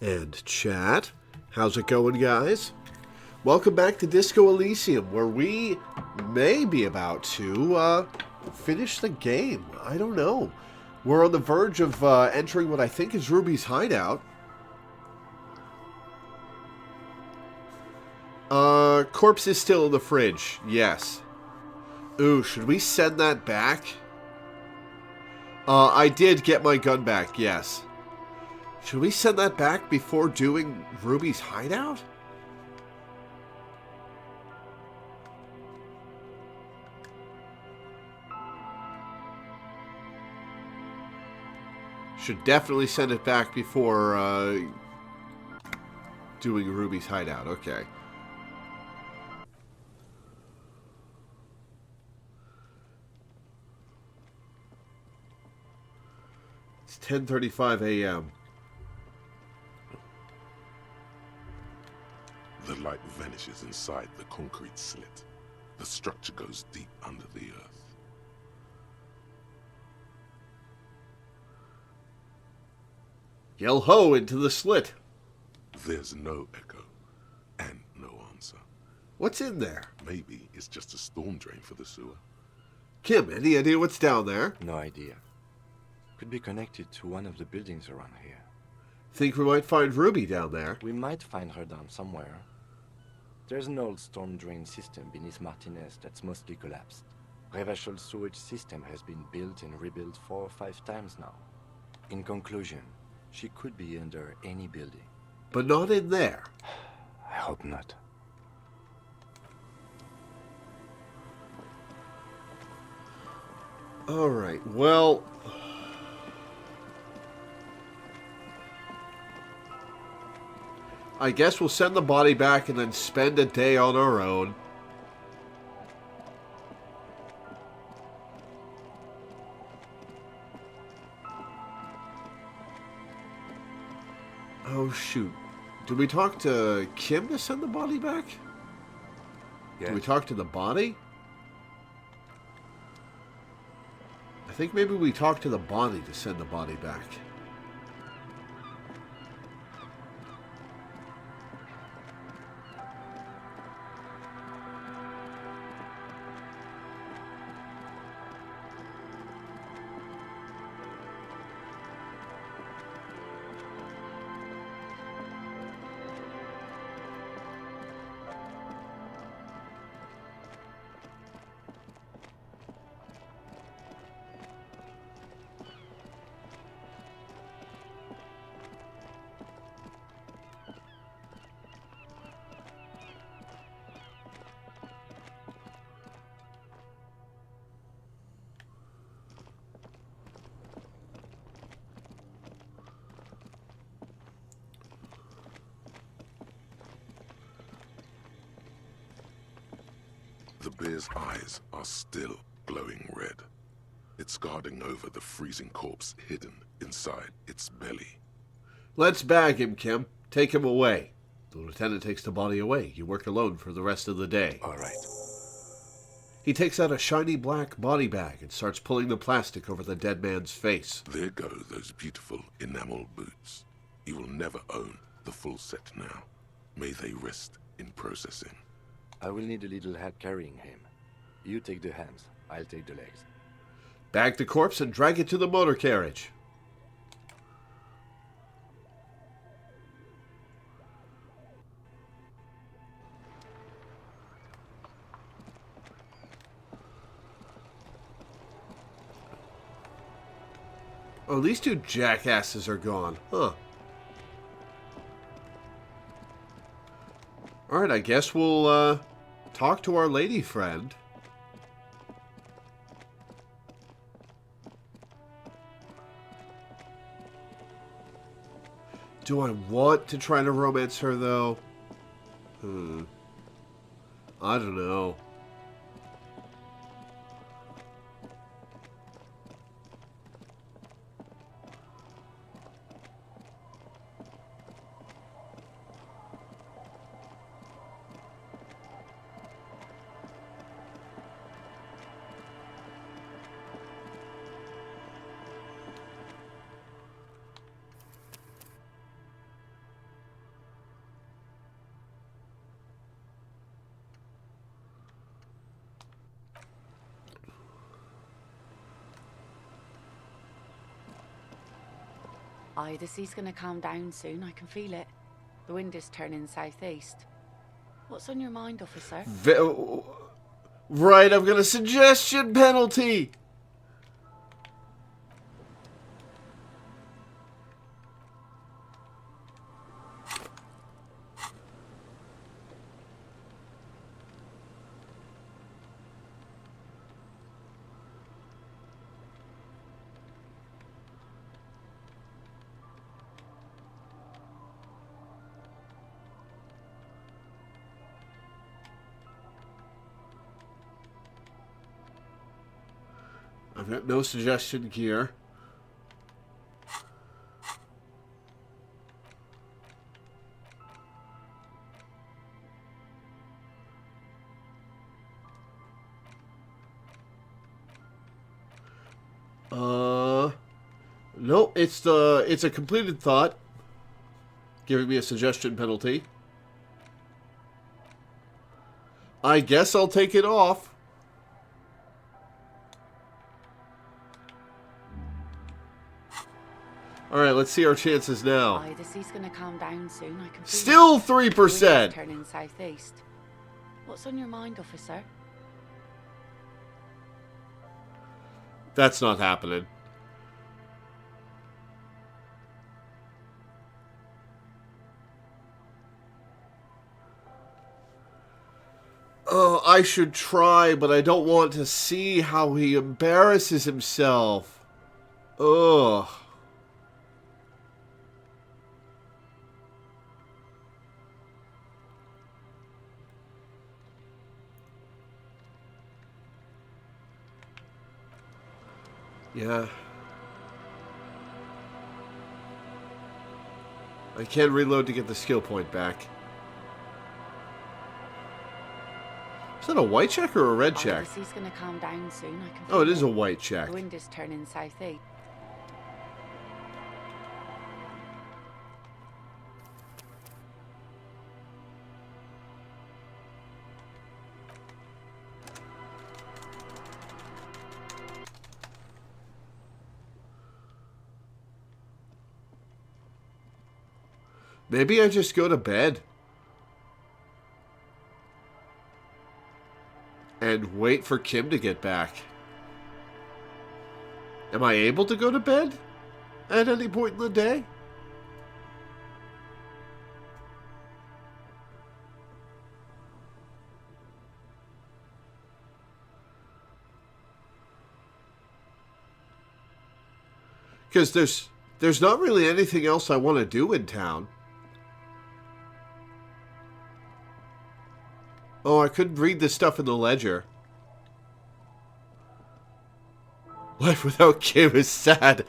And chat. How's it going, guys? Welcome back to Disco Elysium, where we may be about to finish the game. I don't know. We're on the verge of entering what I think is Ruby's hideout. Corpse is still in the fridge. Yes. Ooh, should we send that back? I did get my gun back, yes. Should we send that back before doing Ruby's hideout? Should definitely send it back before doing Ruby's hideout. Okay. It's 10:35 a.m. The light vanishes inside the concrete slit. The structure goes deep under the earth. Yell ho into the slit. There's no echo and no answer. What's in there? Maybe it's just a storm drain for the sewer. Kim, any idea what's down there? No idea. Could be connected to one of the buildings around here. Think we might find Ruby down there? We might find her down somewhere. There's an old storm drain system beneath Martinez that's mostly collapsed. Revachol sewage system has been built and rebuilt 4 or 5 times now. In conclusion, she could be under any building. But not in there. I hope not. Alright, well... I guess we'll send the body back and then spend a day on our own. Oh, shoot. Did we talk to Kim to send the body back? Yes. Did we talk to the body? I think maybe we talked to the body to send the body back. The bear's eyes are still glowing red. It's guarding over the freezing corpse hidden inside its belly. Let's bag him, Kim. Take him away. The lieutenant takes the body away. You work alone for the rest of the day. All right. He takes out a shiny black body bag and starts pulling the plastic over the dead man's face. There go those beautiful enamel boots. You will never own the full set now. May they rest in processing. I will need a little help carrying him. You take the hands, I'll take the legs. Bag the corpse and drag it to the motor carriage. Oh, these two jackasses are gone. Huh. Alright, I guess we'll, talk to our lady friend. Do I want to try to romance her, though? I don't know. Aye, the sea's gonna calm down soon. I can feel it. The wind is turning southeast. What's on your mind, officer? Right, I've got a suggestion penalty. I've got no suggestion here. No, it's a completed thought, giving me a suggestion penalty. I guess I'll take it off. All right, let's see our chances now. Aye, the sea's gonna calm down soon. I can feel Still it. The wind is 3%. turning southeast. What's on your mind, officer? That's not happening. Oh, I should try, but I don't want to see how he embarrasses himself. Ugh. Yeah. I can reload to get the skill point back. Is that a white check or a red Aye, check? the sea's gonna calm down soon. I can Oh, feel it is a white check. The wind is turning southeast. Maybe I just go to bed. And wait for Kim to get back. Am I able to go to bed at any point in the day? Because there's not really anything else I want to do in town. Oh, I couldn't read this stuff in the ledger. Life without Kim is sad.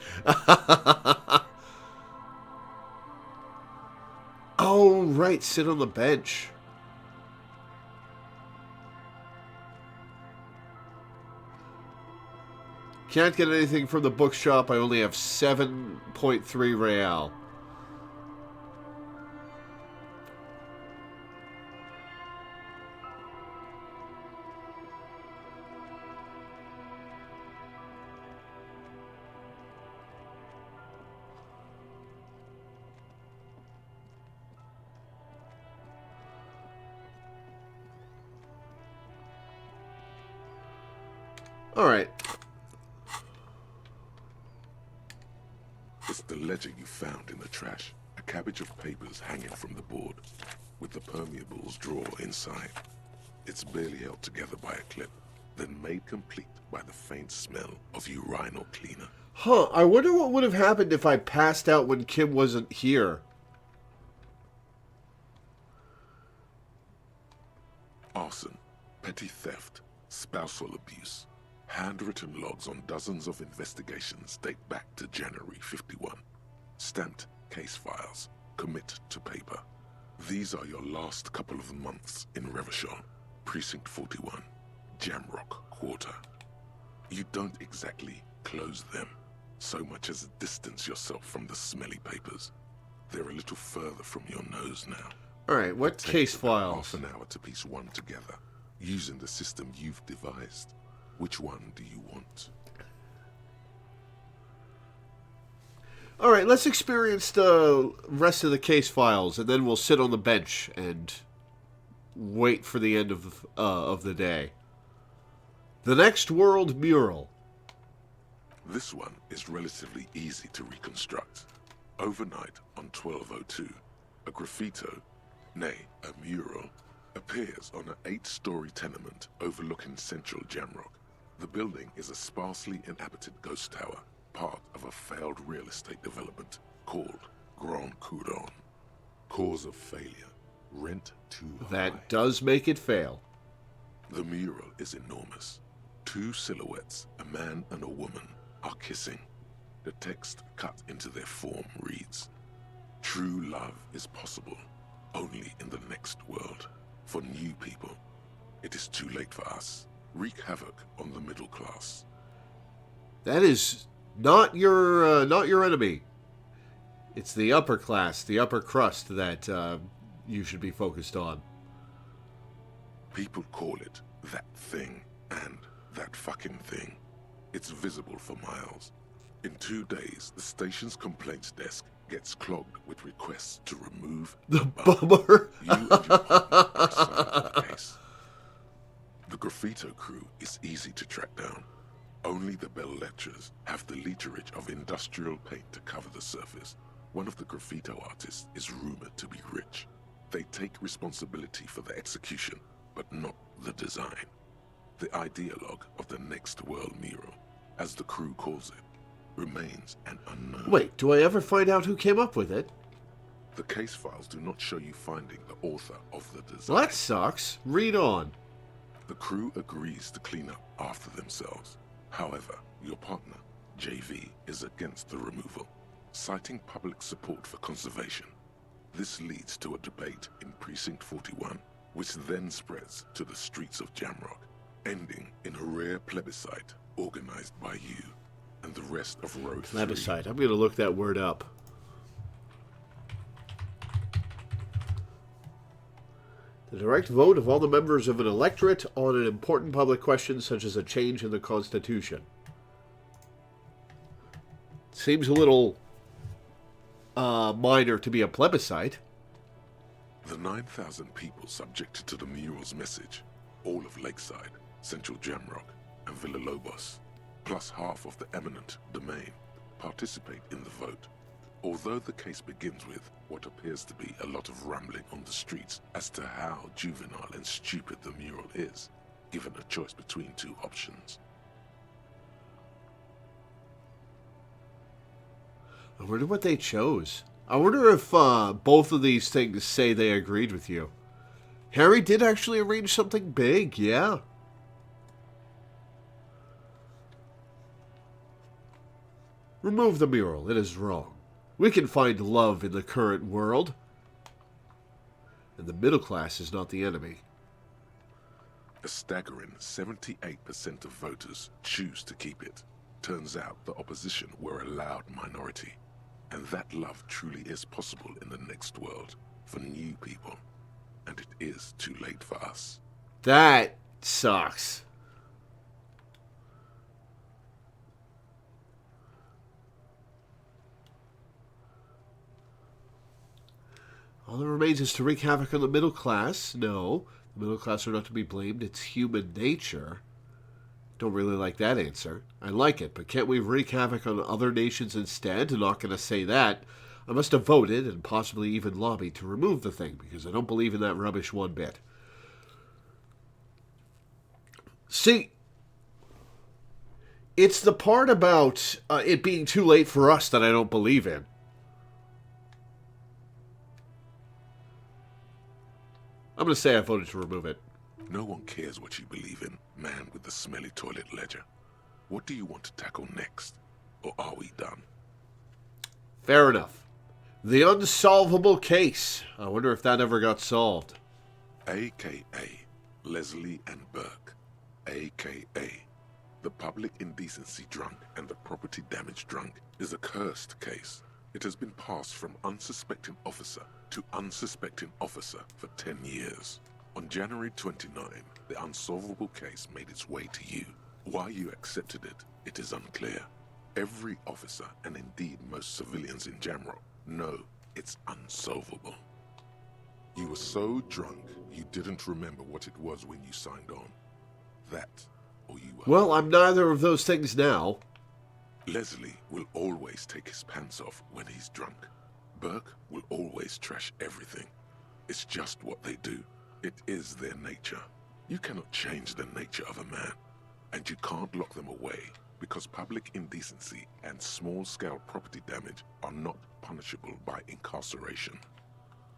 Oh, right. Sit on the bench. Can't get anything from the bookshop. I only have 7.3 real. All right. It's the ledger you found in the trash. A cabbage of papers hanging from the board, with the permeables drawer inside. It's barely held together by a clip, then made complete by the faint smell of urinal cleaner. Huh, I wonder what would have happened if I passed out when Kim wasn't here. Arson, petty theft, spousal abuse. Handwritten logs on dozens of investigations date back to January 51. Stamped case files, commit to paper. These are your last couple of months in Revachol, Precinct 41, Jamrock Quarter. You don't exactly close them, so much as distance yourself from the smelly papers. They're a little further from your nose now. Alright, what Take case about files? half an hour to piece one together, using the system you've devised. Which one do you want? All right, let's experience the rest of the case files, and then we'll sit on the bench and wait for the end of the day. The Next World mural. This one is relatively easy to reconstruct. Overnight on 1202, a graffito, nay, a mural, appears on an 8-story tenement overlooking central Jamrock. The building is a sparsely inhabited ghost tower, part of a failed real estate development called Grand Couronne. Cause of failure, rent too high. That does make it fail. The mural is enormous. 2 silhouettes, a man and a woman, are kissing. The text cut into their form reads, "True love is possible only in the next world. For new people, it is too late for us. Wreak havoc on the middle class." That is not your enemy. It's the upper class, the upper crust that you should be focused on. People call it that thing and that fucking thing. It's visible for miles. In 2 days, the station's complaints desk gets clogged with requests to remove The bummer. You and your partner are assigned to the case. The graffito crew is easy to track down. Only the bell lecturers have the literage of industrial paint to cover the surface. One of the graffito artists is rumored to be rich. They take responsibility for the execution, but not the design. The ideologue of the Next World mural, as the crew calls it, remains an unknown. Wait, do I ever find out who came up with it? The case files do not show you finding the author of the design. Well, that sucks. Read on. The crew agrees to clean up after themselves. However, your partner, JV, is against the removal, citing public support for conservation. This leads to a debate in Precinct 41, which then spreads to the streets of Jamrock, ending in a rare plebiscite organized by you and the rest of Road 3. Plebiscite. I'm going to look that word up. The direct vote of all the members of an electorate on an important public question such as a change in the Constitution. Seems a little minor to be a plebiscite. The 9,000 people subjected to the mural's message, all of Lakeside, Central Jamrock, and Villa Lobos, plus half of the eminent domain, participate in the vote. Although the case begins with what appears to be a lot of rambling on the streets as to how juvenile and stupid the mural is, given a choice between 2 options. I wonder what they chose. I wonder if both of these things say they agreed with you. Harry did actually arrange something big, yeah. Remove the mural. It is wrong. We can find love in the current world. And the middle class is not the enemy. A staggering 78% of voters choose to keep it. Turns out the opposition were a loud minority. And that love truly is possible in the next world for new people. And it is too late for us. That sucks. All that remains is to wreak havoc on the middle class. No, the middle class are not to be blamed. It's human nature. Don't really like that answer. I like it, but can't we wreak havoc on other nations instead? I'm not going to say that. I must have voted and possibly even lobbied to remove the thing because I don't believe in that rubbish one bit. See, it's the part about it being too late for us that I don't believe in. I'm going to say I voted to remove it. No one cares what you believe in, man with the smelly toilet ledger. What do you want to tackle next? Or are we done? Fair enough. The unsolvable case. I wonder if that ever got solved. A.K.A. Leslie and Burke. A.K.A. The public indecency drunk and the property damage drunk is a cursed case. It has been passed from unsuspecting officer to unsuspecting officer for 10 years. On January 29, the unsolvable case made its way to you. Why you accepted it, it is unclear. Every officer, and indeed most civilians in Jamrock, know it's unsolvable. You were so drunk, you didn't remember what it was when you signed on. That, or you were... Well, I'm neither of those things now. Leslie will always take his pants off when he's drunk. Burke will always trash everything. It's just what they do. It is their nature. You cannot change the nature of a man, and you can't lock them away because public indecency and small-scale property damage are not punishable by incarceration.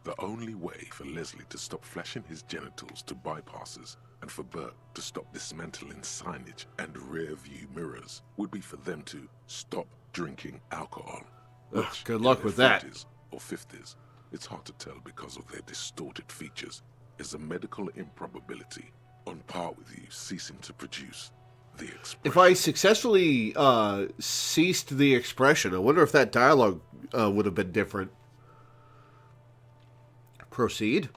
The only way for Leslie to stop flashing his genitals to bypassers and for Burke to stop dismantling signage and rear-view mirrors would be for them to stop drinking alcohol. Which, good luck with that. 40s or 50s, it's hard to tell because of their distorted features, is a medical improbability on par with you ceasing to produce the expression. If I successfully ceased the expression, I wonder if that dialogue would have been different. Proceed.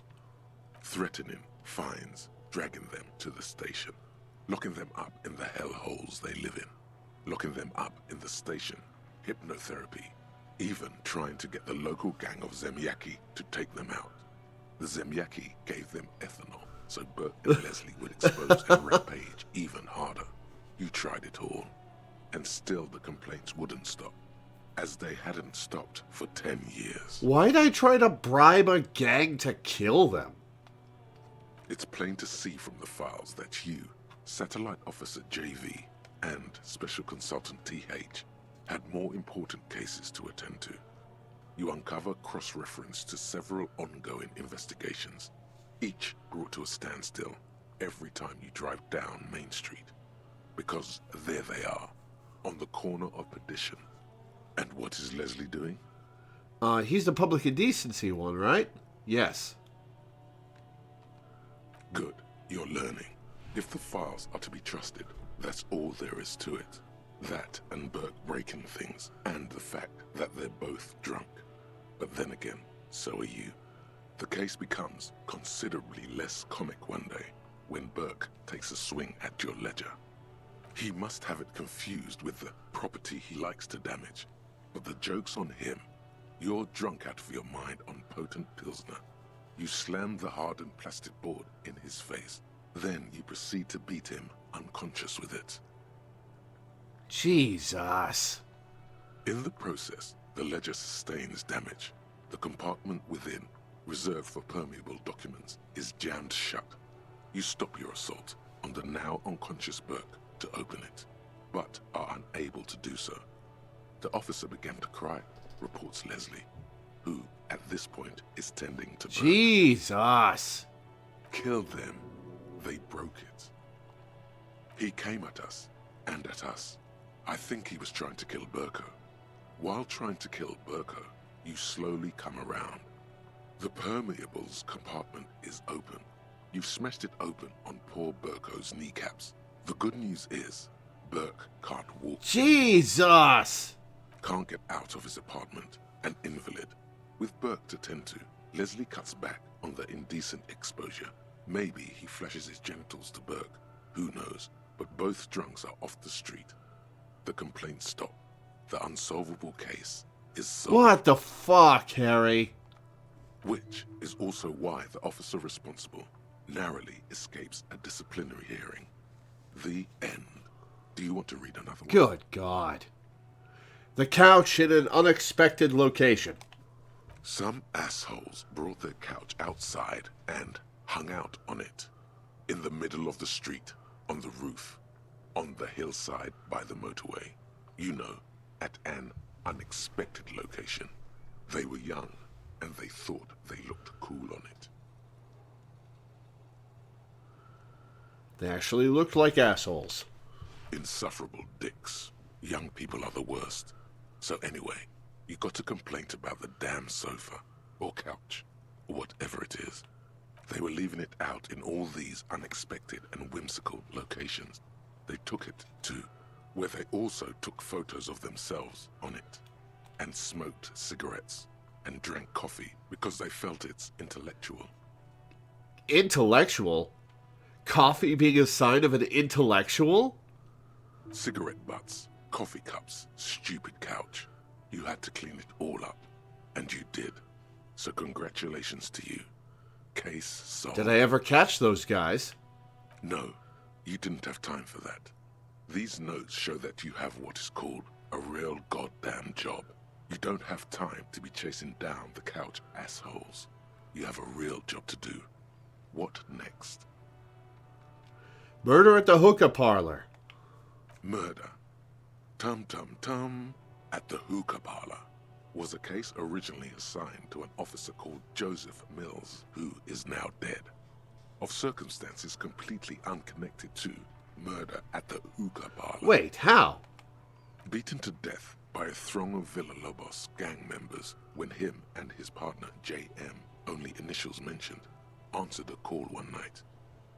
Threatening, fines, dragging them to the station, locking them up in the hellholes they live in, locking them up in the station, hypnotherapy, even trying to get the local gang of Zemyaki to take them out. The Zemyaki gave them ethanol, so Burke and Leslie would expose and rampage even harder. You tried it all, and still the complaints wouldn't stop, as they hadn't stopped for 10 years. Why'd I try to bribe a gang to kill them? It's plain to see from the files that you, Satellite Officer JV, and Special Consultant TH had more important cases to attend to. You uncover cross-reference to several ongoing investigations, each brought to a standstill every time you drive down Main Street. Because there they are, on the corner of Perdition. And what is Leslie doing? He's the public indecency one, right? Yes. Good, you're learning. If the files are to be trusted, that's all there is to it. That and Burke breaking things, and the fact that they're both drunk. But then again, so are you. The case becomes considerably less comic one day when Burke takes a swing at your ledger. He must have it confused with the property he likes to damage. But the joke's on him. You're drunk out of your mind on potent Pilsner. You slam the hardened plastic board in his face. Then you proceed to beat him unconscious with it. Jesus. In the process, the ledger sustains damage. The compartment within, reserved for permeable documents, is jammed shut. You stop your assault on the now unconscious Burke to open it, but are unable to do so. The officer began to cry, reports Leslie, who, at this point, is tending to Burke. Jesus. Kill them. They broke it. He came at us, and at us. I think he was trying to kill Burko. While trying to kill Burko, you slowly come around. The permeables compartment is open. You've smashed it open on poor Burko's kneecaps. The good news is, Burke can't walk. Jesus! Can't get out of his apartment, an invalid. With Burke to tend to, Leslie cuts back on the indecent exposure. Maybe he flashes his genitals to Burke. Who knows? But both drunks are off the street. The complaints stop. The unsolvable case is solved. What the fuck, Harry? Which is also why the officer responsible narrowly escapes a disciplinary hearing. The end. Do you want to read another one? Good God. The couch in an unexpected location. Some assholes brought their couch outside and hung out on it. In the middle of the street, on the roof, on the hillside by the motorway. You know, at an unexpected location. They were young, and they thought they looked cool on it. They actually looked like assholes. Insufferable dicks. Young people are the worst. So anyway, you got a complaint about the damn sofa, or couch, or whatever it is. They were leaving it out in all these unexpected and whimsical locations. They took it to where they also took photos of themselves on it, and smoked cigarettes, and drank coffee because they felt it's intellectual. Intellectual? Coffee being a sign of an intellectual? Cigarette butts, Coffee cups, stupid couch. You had to clean it all up. And you did. So congratulations to you. Case solved. Did I ever catch those guys? No, you didn't have time for that. These notes show that you have what is called a real goddamn job. You don't have time to be chasing down the couch assholes. You have a real job to do. What next? Murder at the hookah parlor. Murder. Tum-tum-tum at the hookah parlor was a case originally assigned to an officer called Joseph Mills, who is now dead, of circumstances completely unconnected to murder at the hookah parlor. Wait, how? Beaten to death by a throng of Villalobos gang members when him and his partner J.M., only initials mentioned, answered a call one night.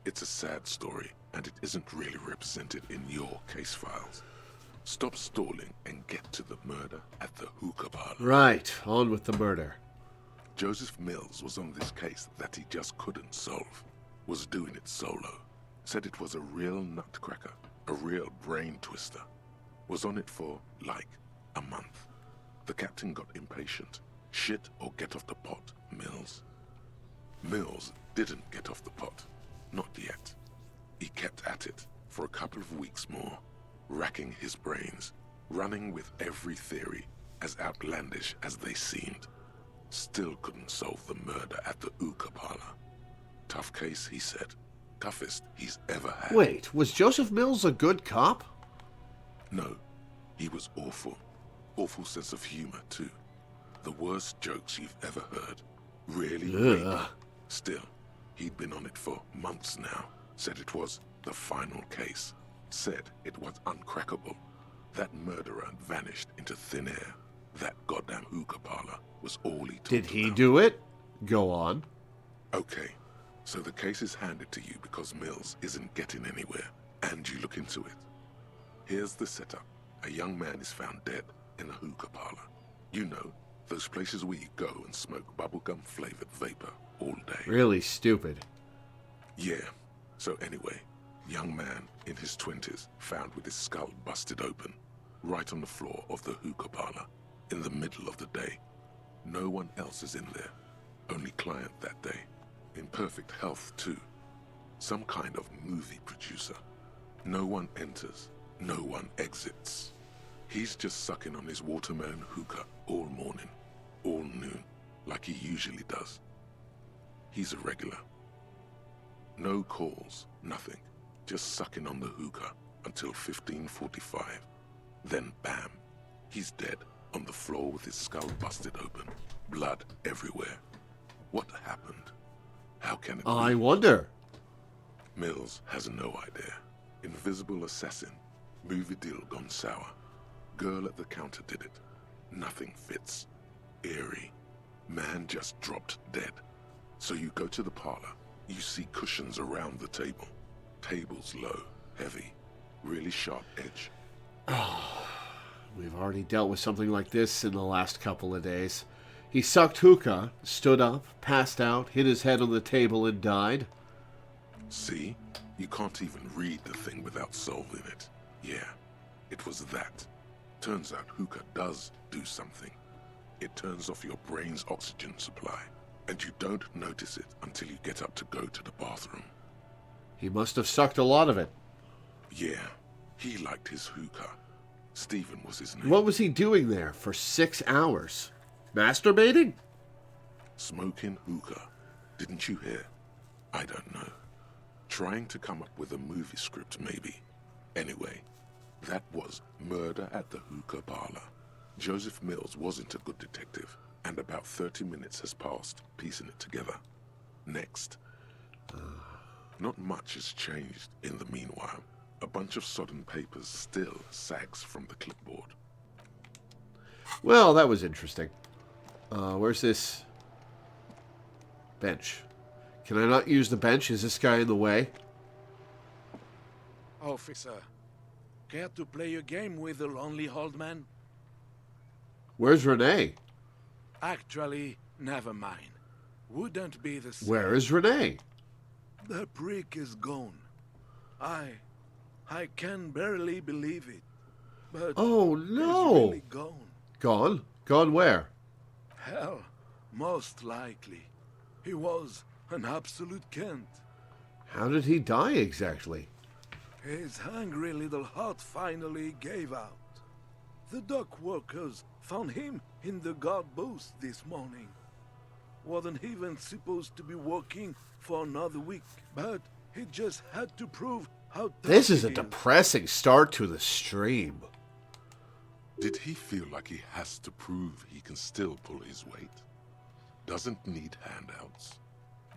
It's a sad story, and it isn't really represented in your case files. Stop stalling and get to the murder at the hookah parlor. Right, on with the murder. Joseph Mills was on this case that he just couldn't solve. Was doing it solo. Said it was a real nutcracker, a real brain twister. Was on it for, like, a month. The captain got impatient. Shit or get off the pot, Mills. Mills didn't get off the pot. Not yet. He kept at it for a couple of weeks more, racking his brains, running with every theory, as outlandish as they seemed. Still couldn't solve the murder at the hookah parlor. Tough case, he said. Toughest he's ever had. Wait, was Joseph Mills a good cop? No, he was awful. Awful sense of humor, too. The worst jokes you've ever heard. Really rapey. Still, he'd been on it for months now. Said it was the final case. Said it was uncrackable. That murderer vanished into thin air. That goddamn hookah parlor was all he talked Did he about. do it? Go on. Okay, so the case is handed to you because Mills isn't getting anywhere, and you look into it. Here's the setup. A young man is found dead in a hookah parlor. You know, those places where you go and smoke bubblegum-flavored vapor all day. Really stupid. Yeah. So anyway, young man in his 20s found with his skull busted open, right on the floor of the hookah parlor, in the middle of the day. No one else is in there. Only client that day. In perfect health, too. Some kind of movie producer. No one enters. No one exits. He's just sucking on his watermelon hookah all morning, all noon, like he usually does. He's a regular. No calls, nothing. Just sucking on the hookah until 15:45. Then bam, he's dead on the floor with his skull busted open. Blood everywhere. What happened? How can it be? I wonder. Mills has no idea. Invisible assassin. Movie deal gone sour. Girl at the counter did it. Nothing fits. Eerie. Man just dropped dead. So you go to the parlor. You see cushions around the table. Tables low, heavy, really sharp edge. We've already dealt with something like this in the last couple of days. He sucked hookah, stood up, passed out, hit his head on the table, and died. See? You can't even read the thing without solving it. Yeah, it was that. Turns out hookah does do something. It turns off your brain's oxygen supply, and you don't notice it until you get up to go to the bathroom. He must have sucked a lot of it. Yeah, he liked his hookah. Stephen was his name. What was he doing there for 6 hours? Masturbating? Smoking hookah. Didn't you hear? I don't know. Trying to come up with a movie script, maybe. Anyway, that was murder at the hookah parlor. Joseph Mills wasn't a good detective, and about 30 minutes has passed, piecing it together. Next. Not much has changed in the meanwhile. A bunch of sodden papers still sags from the clipboard. Well, that was interesting. Where's this bench? Can I not use the bench? Is this guy in the way? Officer, care to play a game with the lonely old man? Where's Renee? Actually, never mind. Wouldn't be the same. Where is Renee? The prick is gone. I can barely believe it. but Oh, he's no. really gone. Gone? Gone where? Hell, most likely. He was an absolute Kent. How did he die exactly? His hungry little heart finally gave out. The dock workers found him in the guard booth this morning. Wasn't even supposed to be working for another week, but he just had to prove how tough This is a he depressing start to the stream. Did he feel like he has to prove he can still pull his weight? Doesn't need handouts?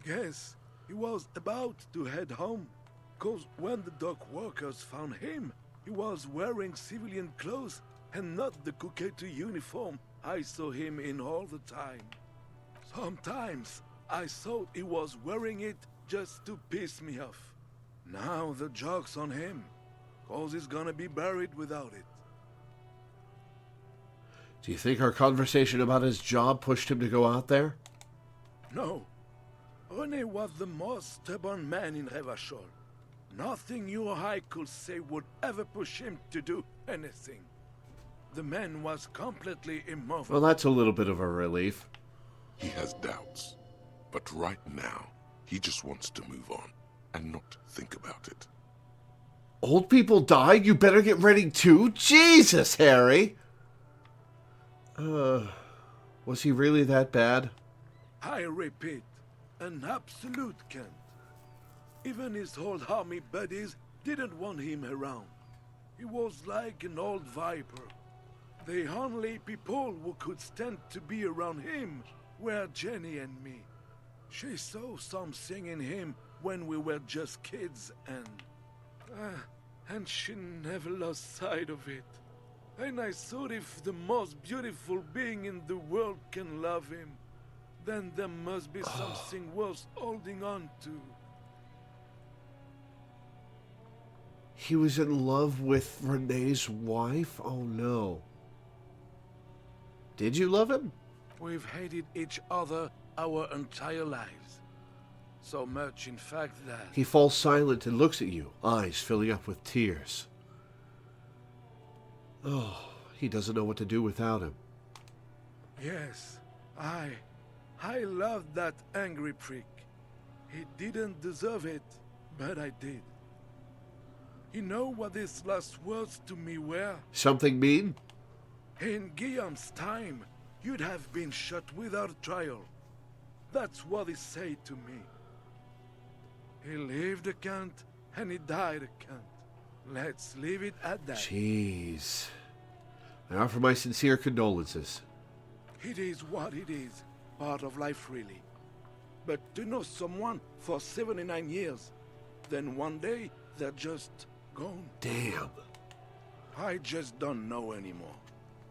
Guess he was about to head home, 'cause when the dock workers found him, he was wearing civilian clothes and not the Kuketu uniform I saw him in all the time. Sometimes I thought he was wearing it just to piss me off. Now the joke's on him, 'cause he's gonna be buried without it. Do you think our conversation about his job pushed him to go out there? No. René was the most stubborn man in Revachol. Nothing you or I could say would ever push him to do anything. The man was completely immovable. Well, that's a little bit of a relief. He has doubts. But right now, he just wants to move on and not think about it. Old people die? You better get ready too? Jesus, Harry! Was he really that bad? I repeat, an absolute Kent. Even his old army buddies didn't want him around. He was like an old viper. The only people who could stand to be around him were Jenny and me. She saw something in him when we were just kids, and she never lost sight of it. And I thought if the most beautiful being in the world can love him, then there must be something worth holding on to. He was in love with Renee's wife? Oh no. Did you love him? We've hated each other our entire lives. So much, in fact, that... He falls silent and looks at you, eyes filling up with tears. Oh, he doesn't know what to do without him. Yes, I loved that angry prick. He didn't deserve it, but I did. You know what his last words to me were? Something mean? In Guillaume's time, you'd have been shot without trial. That's what he said to me. He lived a Kant, and he died a Kant. Let's leave it at that. Jeez. I offer my sincere condolences. It is what it is. Part of life, really. But to know someone for 79 years, then one day they're just gone. Damn. I just don't know anymore.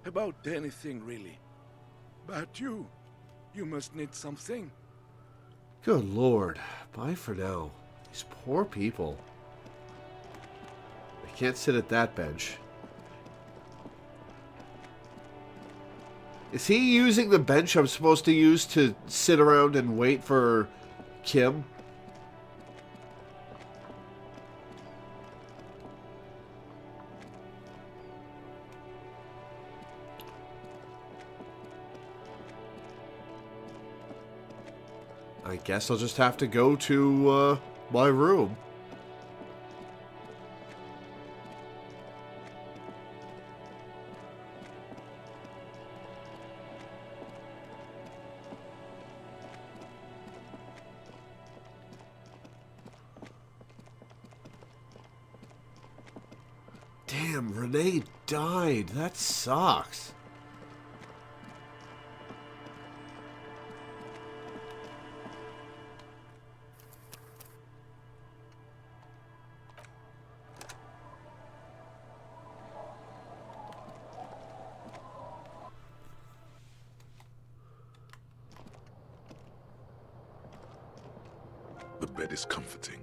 About anything, really. But you must need something. Good Lord. Bye for now. These poor people. I can't sit at that bench. Is he using the bench I'm supposed to use to sit around and wait for Kim? I guess I'll just have to go to my room. Damn, Renee died. That sucks. The bed is comforting,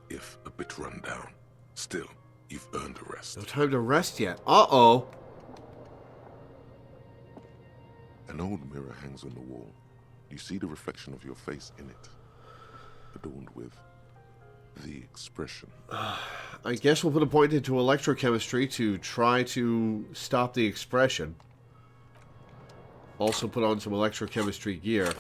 if a bit run down. Still, you've earned a rest. No time to rest yet. Uh-oh. An old mirror hangs on the wall. You see the reflection of your face in it, adorned with The expression. I guess we'll put a point into electrochemistry to try to stop the expression. Also put on some electrochemistry gear.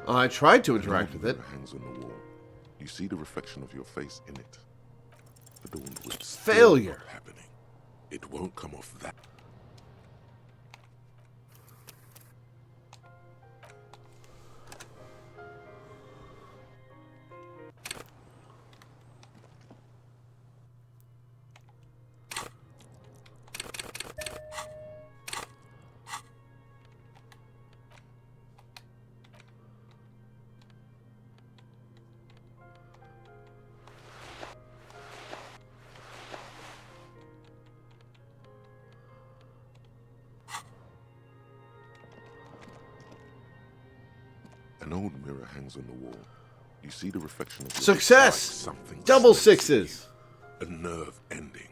I tried to interact with it. Hangs on the wall. You see the reflection of your face in it. Adorned with Failure. still not happening. It won't come off that. An old mirror hangs on the wall. You see the reflection of your Success! face like something Double snaps at sixes! you. A nerve ending.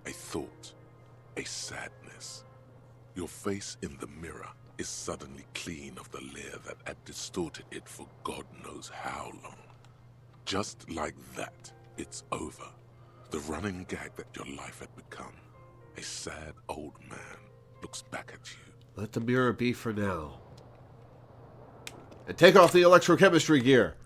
A thought. A sadness. Your face in the mirror is suddenly clean of the layer that had distorted it for God knows how long. Just like that, it's over. The running gag that your life had become. A sad old man looks back at you. Let the mirror be for now. And take off the electrochemistry gear.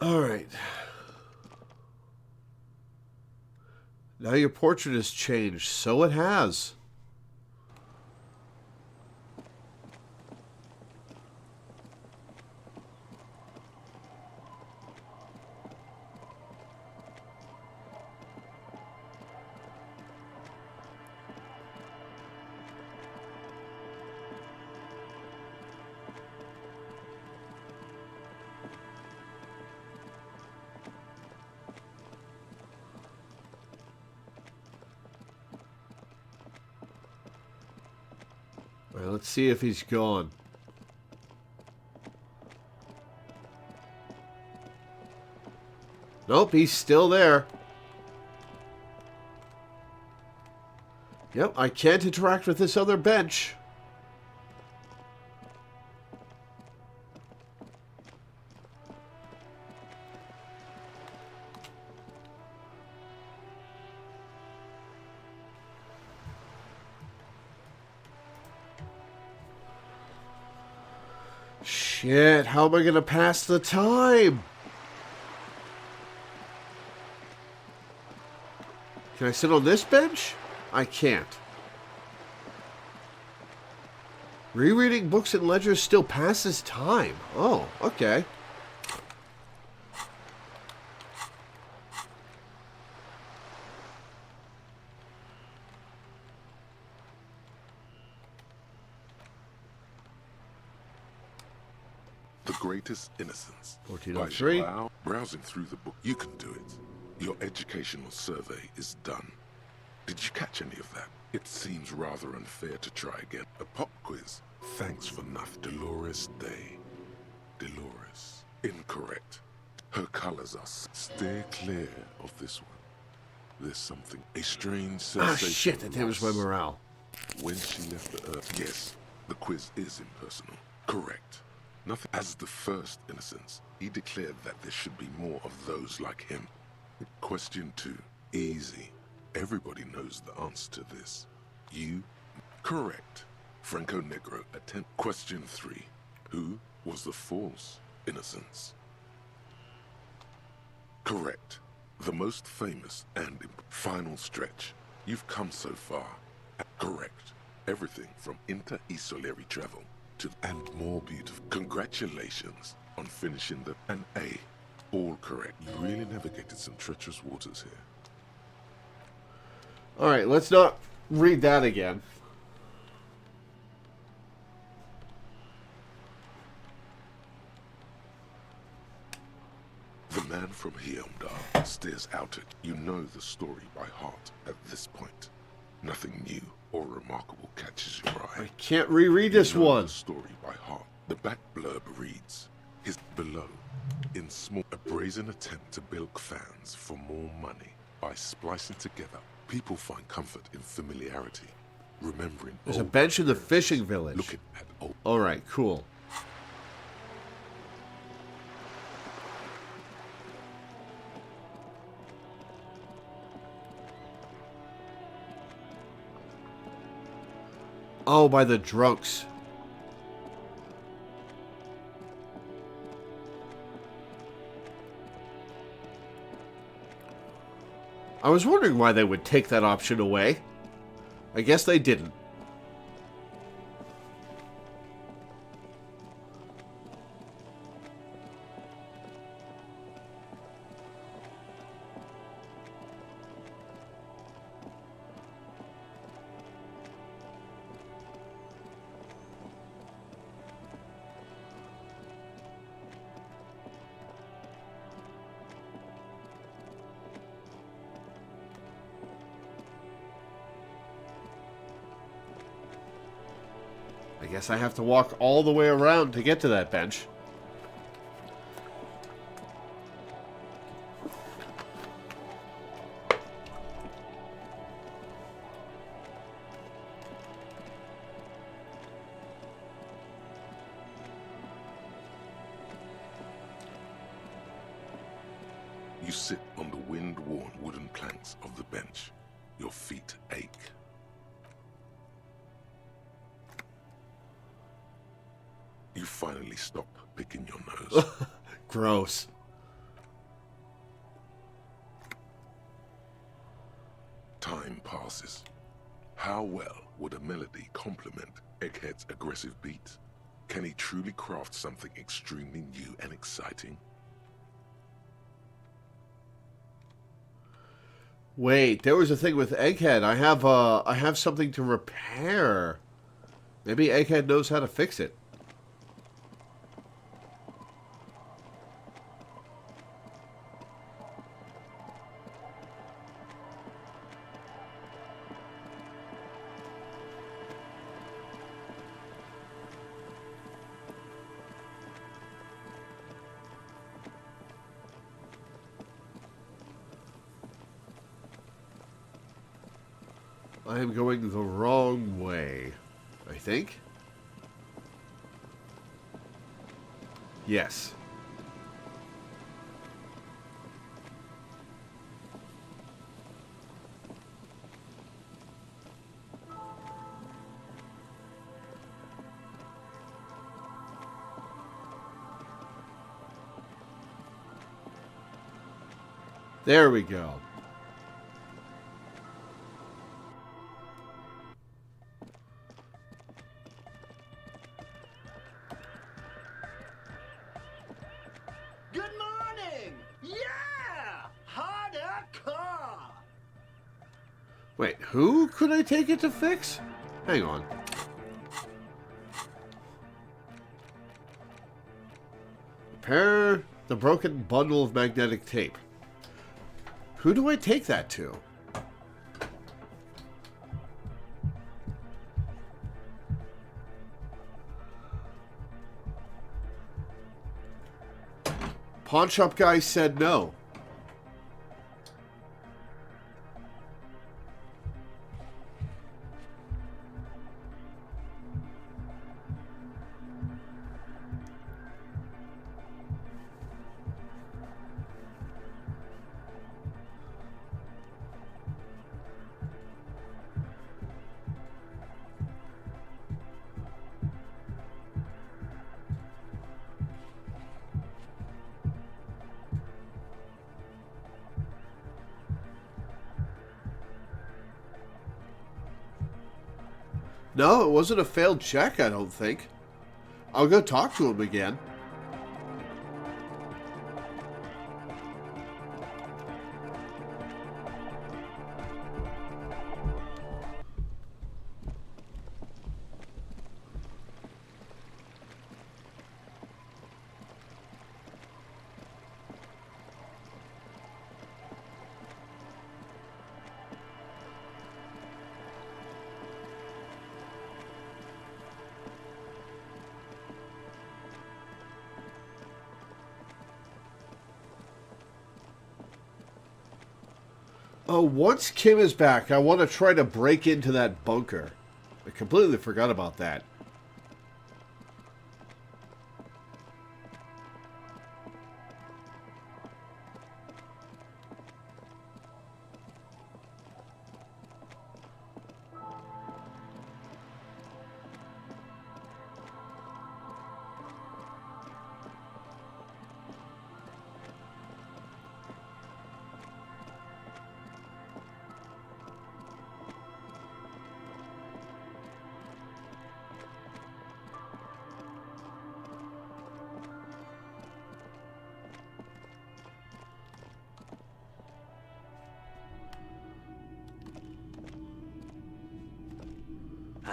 All right. Now your portrait has changed. So it has. All right, let's see if he's gone. Nope, he's still there. Yep, I can't interact with this other bench. Shit, how am I gonna pass the time? Can I sit on this bench? I can't. Rereading books and ledgers still passes time. Oh, okay. The Greatest Innocence. 1403. By Joao. Browsing through the book, you can do it. Your educational survey is done. Did you catch any of that? It seems rather unfair to try again. A pop quiz. Thanks for nothing. Dolores Day. Dolores. Incorrect. Her colors are... Steer clear of this one. There's something... A strange sensation... Ah, shit, that damaged my morale. When she left the Earth... Yes, the quiz is impersonal. Correct. Nothing. As the first Innocence, he declared that there should be more of those like him. Question 2. Easy. Everybody knows the answer to this. You? Correct. Franco Negro attempt. Question 3. Who was the false Innocence? Correct. The most famous and final stretch. You've come so far. Correct. Everything from inter-isolary travel to and more beautiful. Congratulations on finishing an A. All correct. You really navigated some treacherous waters here. Alright, let's not read that again. The man from Hyomdar stares out at you. Know the story by heart at this point. Nothing new or remarkable catches your eye. I can't reread this You know one. the story by heart. The back blurb reads, "His below, in small, a brazen attempt to bilk fans for more money by splicing together. People find comfort in familiarity, remembering. There's a old bench in the friends, fishing village. Looking at old. Alright, cool. Oh, by the drunks. I was wondering why they would take that option away. I guess they didn't. I guess I have to walk all the way around to get to that bench. You sit on the wind-worn wooden planks of the bench. Your feet ache. You finally stop picking your nose. Gross. Time passes. How well would a melody complement Egghead's aggressive beat? Can he truly craft something extremely new and exciting? Wait, there was a thing with Egghead. I have something to repair. Maybe Egghead knows how to fix it. I am going the wrong way, I think. Yes. There we go. Good morning! Yeah! Harder car! Wait, who could I take it to fix? Hang on. Repair the broken bundle of magnetic tape. Who do I take that to? Pawn shop guy said no. No, it wasn't a failed check, I don't think. I'll go talk to him again. Oh, once Kim is back, I want to try to break into that bunker. I completely forgot about that.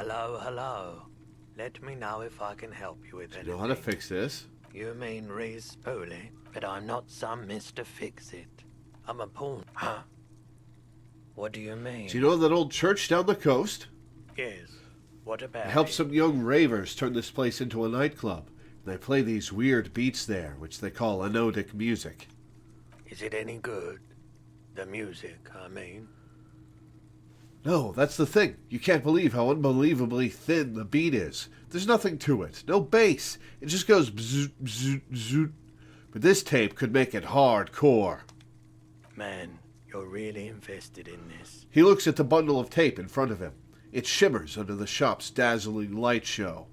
Hello, hello. Let me know if I can help you with anything. You know how to fix this? You mean Reese Pooley, but I'm not some Mr. Fix-It. I'm a pawn. Huh? What do you mean? Do you know that old church down the coast? Yes. What about It helps it? some young ravers turn this place into a nightclub. They play these weird beats there, which they call anodic music. Is it any good? The music, I mean. No, that's the thing. You can't believe how unbelievably thin the beat is. There's nothing to it. No bass. It just goes bzoot, bzoot, bzoot. But this tape could make it hardcore. Man, you're really invested in this. He looks at the bundle of tape in front of him. It shimmers under the shop's dazzling light show.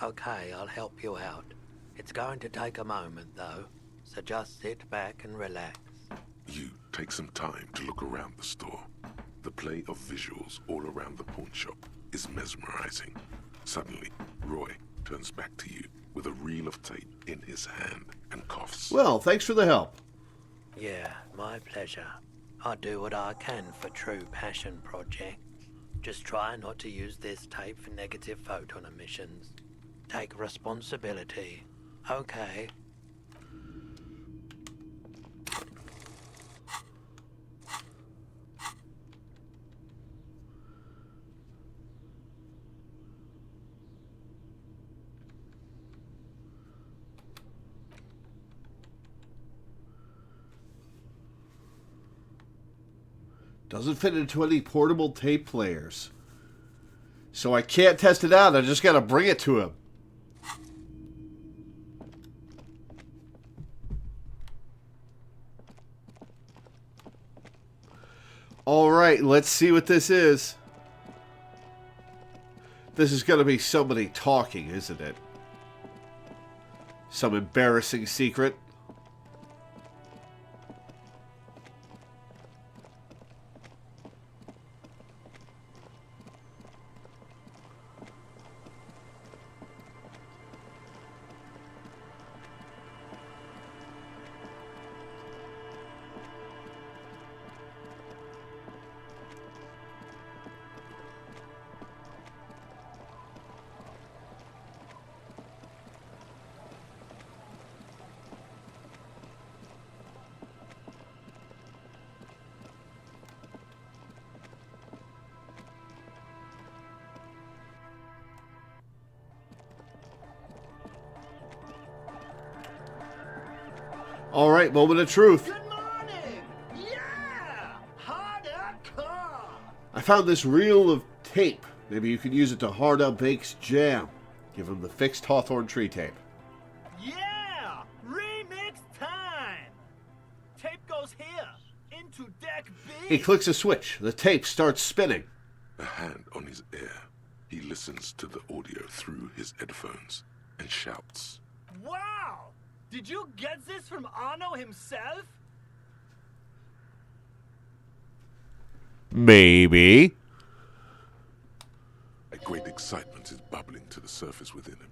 Okay, I'll help you out. It's going to take a moment, though, so just sit back and relax. You take some time to look around the store. The play of visuals all around the pawn shop is mesmerizing. Suddenly, Roy turns back to you with a reel of tape in his hand and coughs. Well, thanks for the help. Yeah, my pleasure. I do what I can for true passion projects. Just try not to use this tape for negative photon emissions. Take responsibility. Okay. Doesn't fit into any portable tape players. So I can't test it out. I just gotta bring it to him. Alright, let's see what this is. This is gonna be somebody talking, isn't it? Some embarrassing secret. Alright, moment of truth. Good morning! Yeah! Hardcore! I found this reel of tape. Maybe you can use it to hard up Bake's jam. Give him the fixed Hawthorne tree tape. Yeah! Remix time! Tape goes here, into deck He B. clicks a switch. The tape starts spinning. A hand on his ear, he listens to the audio through his headphones and shouts. Wow! Did you get this from Arno himself? Maybe. A great excitement is bubbling to the surface within him.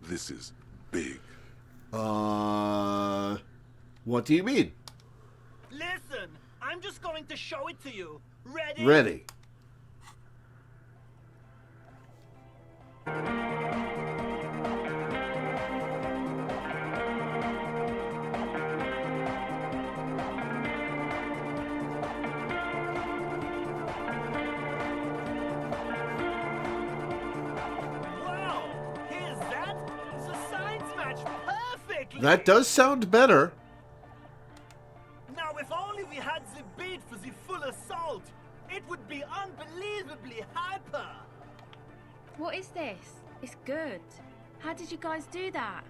This is big. What do you mean? Listen, I'm just going to show it to you. Ready? Ready. Wow, here's that. It's a science match perfectly. That does sound better. Now, if only we had the beat for the full assault, it would be unbelievably hyper. What is this? It's good. How did you guys do that?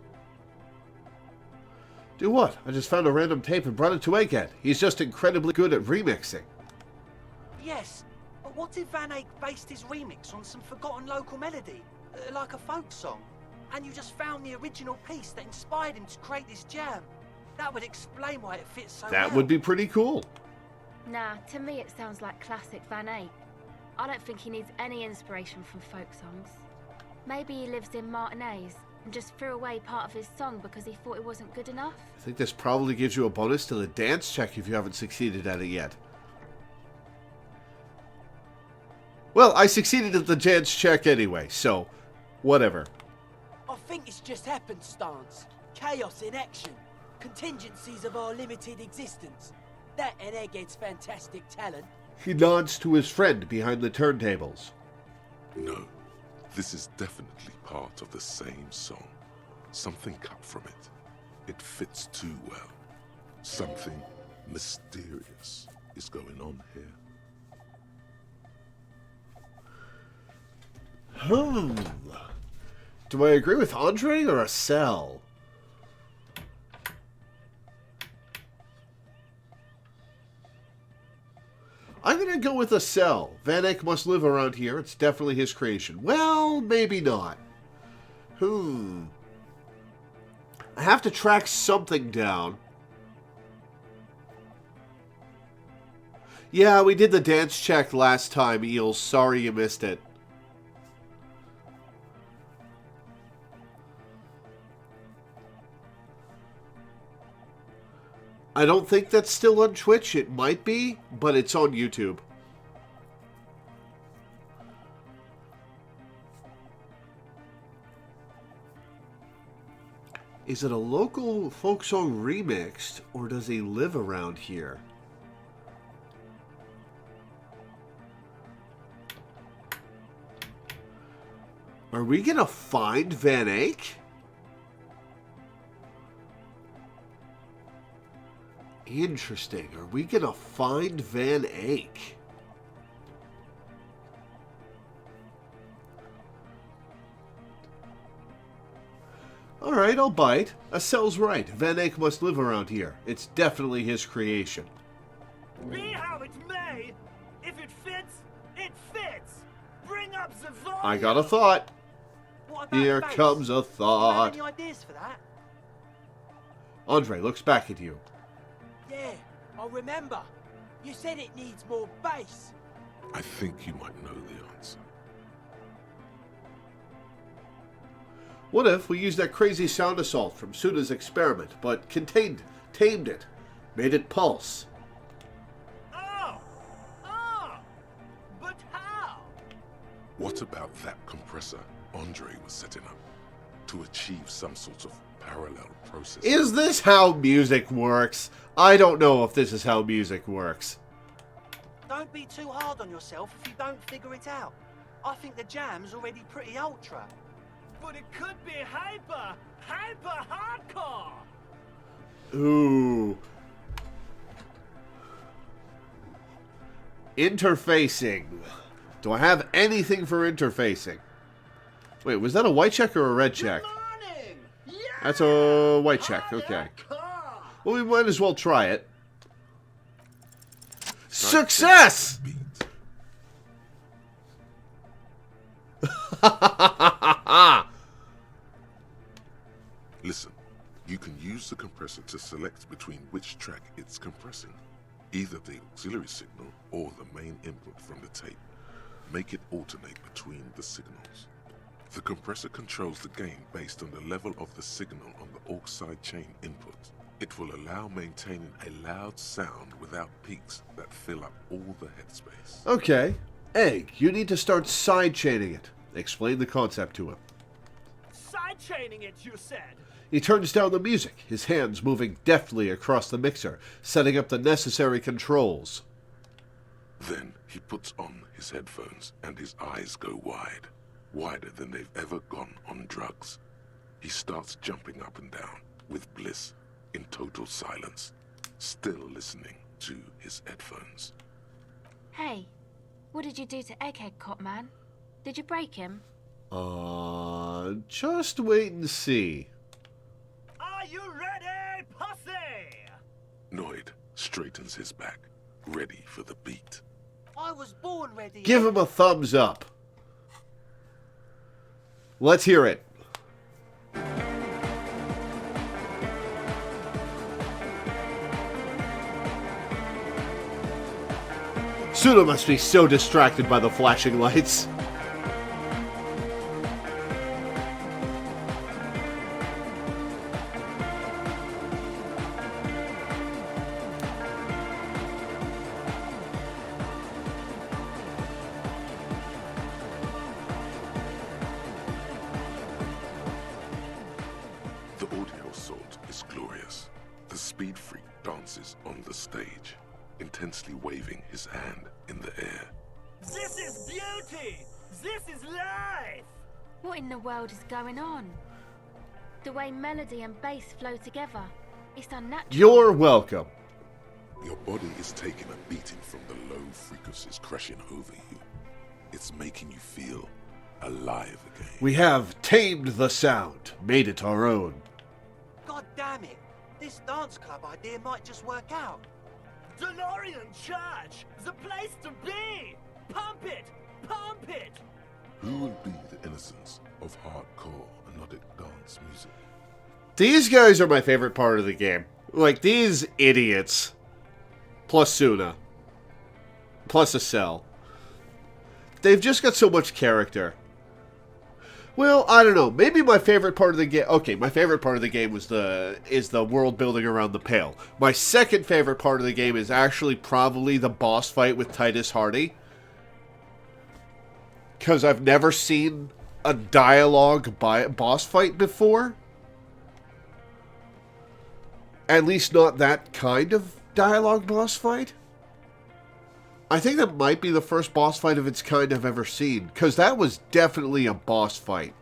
Do what? I just found a random tape and brought it to Egghead. He's just incredibly good at remixing. Yes, but what if Van Eyck based his remix on some forgotten local melody, like a folk song, and you just found the original piece that inspired him to create this jam? That would explain why it fits so well. That would be pretty cool. Nah, to me it sounds like classic Van Eyck. I don't think he needs any inspiration from folk songs. Maybe he lives in Martinez and just threw away part of his song because he thought it wasn't good enough. I think this probably gives you a bonus to the dance check if you haven't succeeded at it yet. Well, I succeeded at the dance check anyway, so whatever. I think it's just happenstance. Chaos in action. Contingencies of our limited existence. That and Egghead's fantastic talent. He nods to his friend behind the turntables. No, this is definitely part of the same song. Something cut from it. It fits too well. Something mysterious is going on here. Do I agree with Andre or Acel? I'm going to go with Acel. Van Eyck must live around here. It's definitely his creation. Well, maybe not. I have to track something down. Yeah, we did the dance check last time, Eels. Sorry you missed it. I don't think that's still on Twitch. It might be, but it's on YouTube. Is it a local folk song remixed, or does he live around here? Are we gonna find Van Eyck? Interesting. Are we gonna find Van Eyck? Alright, I'll bite. Acel's right. Van Eyck must live around here. It's definitely his creation. Be how it may, if it fits, it fits. Bring up the volume. I got a thought. What about Here bass? comes a Do you have thought. any ideas for that? Andre looks back at you. Yeah, I remember. You said it needs more bass. I think you might know the answer. What if we used that crazy sound assault from Suda's experiment, but tamed it, made it pulse? But how? What about that compressor Andre was setting up to achieve some sort of parallel process? Is this how music works? I don't know if this is how music works. Don't be too hard on yourself if you don't figure it out. I think the jam's already pretty ultra. But it could be hyper hardcore. Ooh. Interfacing. Do I have anything for interfacing? Wait, was that a white check or a red check? Morning. Yeah. That's a white check, okay. Well, we might as well try it. Success! Listen, you can use the compressor to select between which track it's compressing, either the auxiliary signal or the main input from the tape. make it alternate between the signals. The compressor controls the game based on the level of the signal on the aux side chain input. It will allow maintaining a loud sound without peaks that fill up all the headspace. Okay. Egg, you need to start sidechaining it. Explain the concept to him. Sidechaining it, you said? He turns down the music, his hands moving deftly across the mixer, setting up the necessary controls. Then he puts on his headphones and his eyes go wide, wider than they've ever gone on drugs. He starts jumping up and down with bliss, in total silence, still listening to his headphones. Hey, what did you do to Egghead, Cop Man? Did you break him? Just wait and see. Are you ready, posse? Noid straightens his back, ready for the beat. I was born ready. Give him a thumbs up. Let's hear it. Suna must be so distracted by the flashing lights. The audio assault is glorious. The speed freak dances on the stage, intensely waving his hand in the air. This is beauty! This is life! What in the world is going on? The way melody and bass flow together, it's unnatural. You're welcome. Your body is taking a beating from the low frequencies crashing over you. It's making you feel alive again. We have tamed the sound, made it our own. God damn it! This dance club idea might just work out. DeLorean Church! The place to be! Pump it! Pump it! Who will be the innocence of hardcore melodic dance music? These guys are my favorite part of the game. Like, these idiots. Plus Suna. Plus Acel. They've just got so much character. Well, I don't know. Maybe my favorite part of the game... Okay, my favorite part of the game is the world building around the Pale. My second favorite part of the game is actually probably the boss fight with Titus Hardy. Because I've never seen a dialogue boss fight before. At least not that kind of dialogue boss fight. I think that might be the first boss fight of its kind I've ever seen, because that was definitely a boss fight.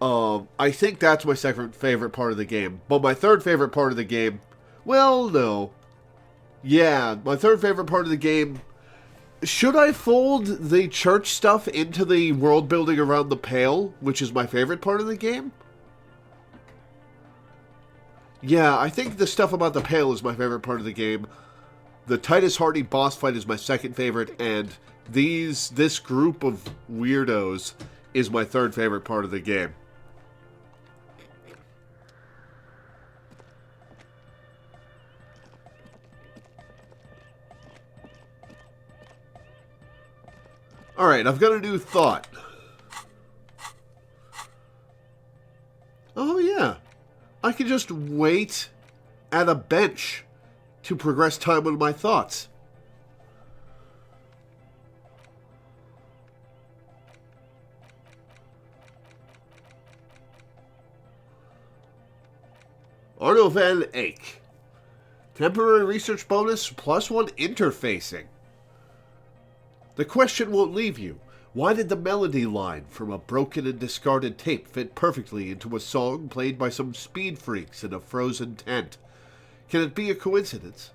I think that's my second favorite part of the game. But my third favorite part of the game... Well, no. Yeah, my third favorite part of the game... Should I fold the church stuff into the world building around the Pale, which is my favorite part of the game? Yeah, I think the stuff about the Pale is my favorite part of the game. The Titus Hardy boss fight is my second favorite, and this group of weirdos is my third favorite part of the game. Alright, I've got a new thought. Oh yeah. I can just wait at a bench to progress time with my thoughts. Arno van Eyck. Temporary research bonus +1 interfacing. The question won't leave you. Why did the melody line from a broken and discarded tape fit perfectly into a song played by some speed freaks in a frozen tent? Can it be a coincidence?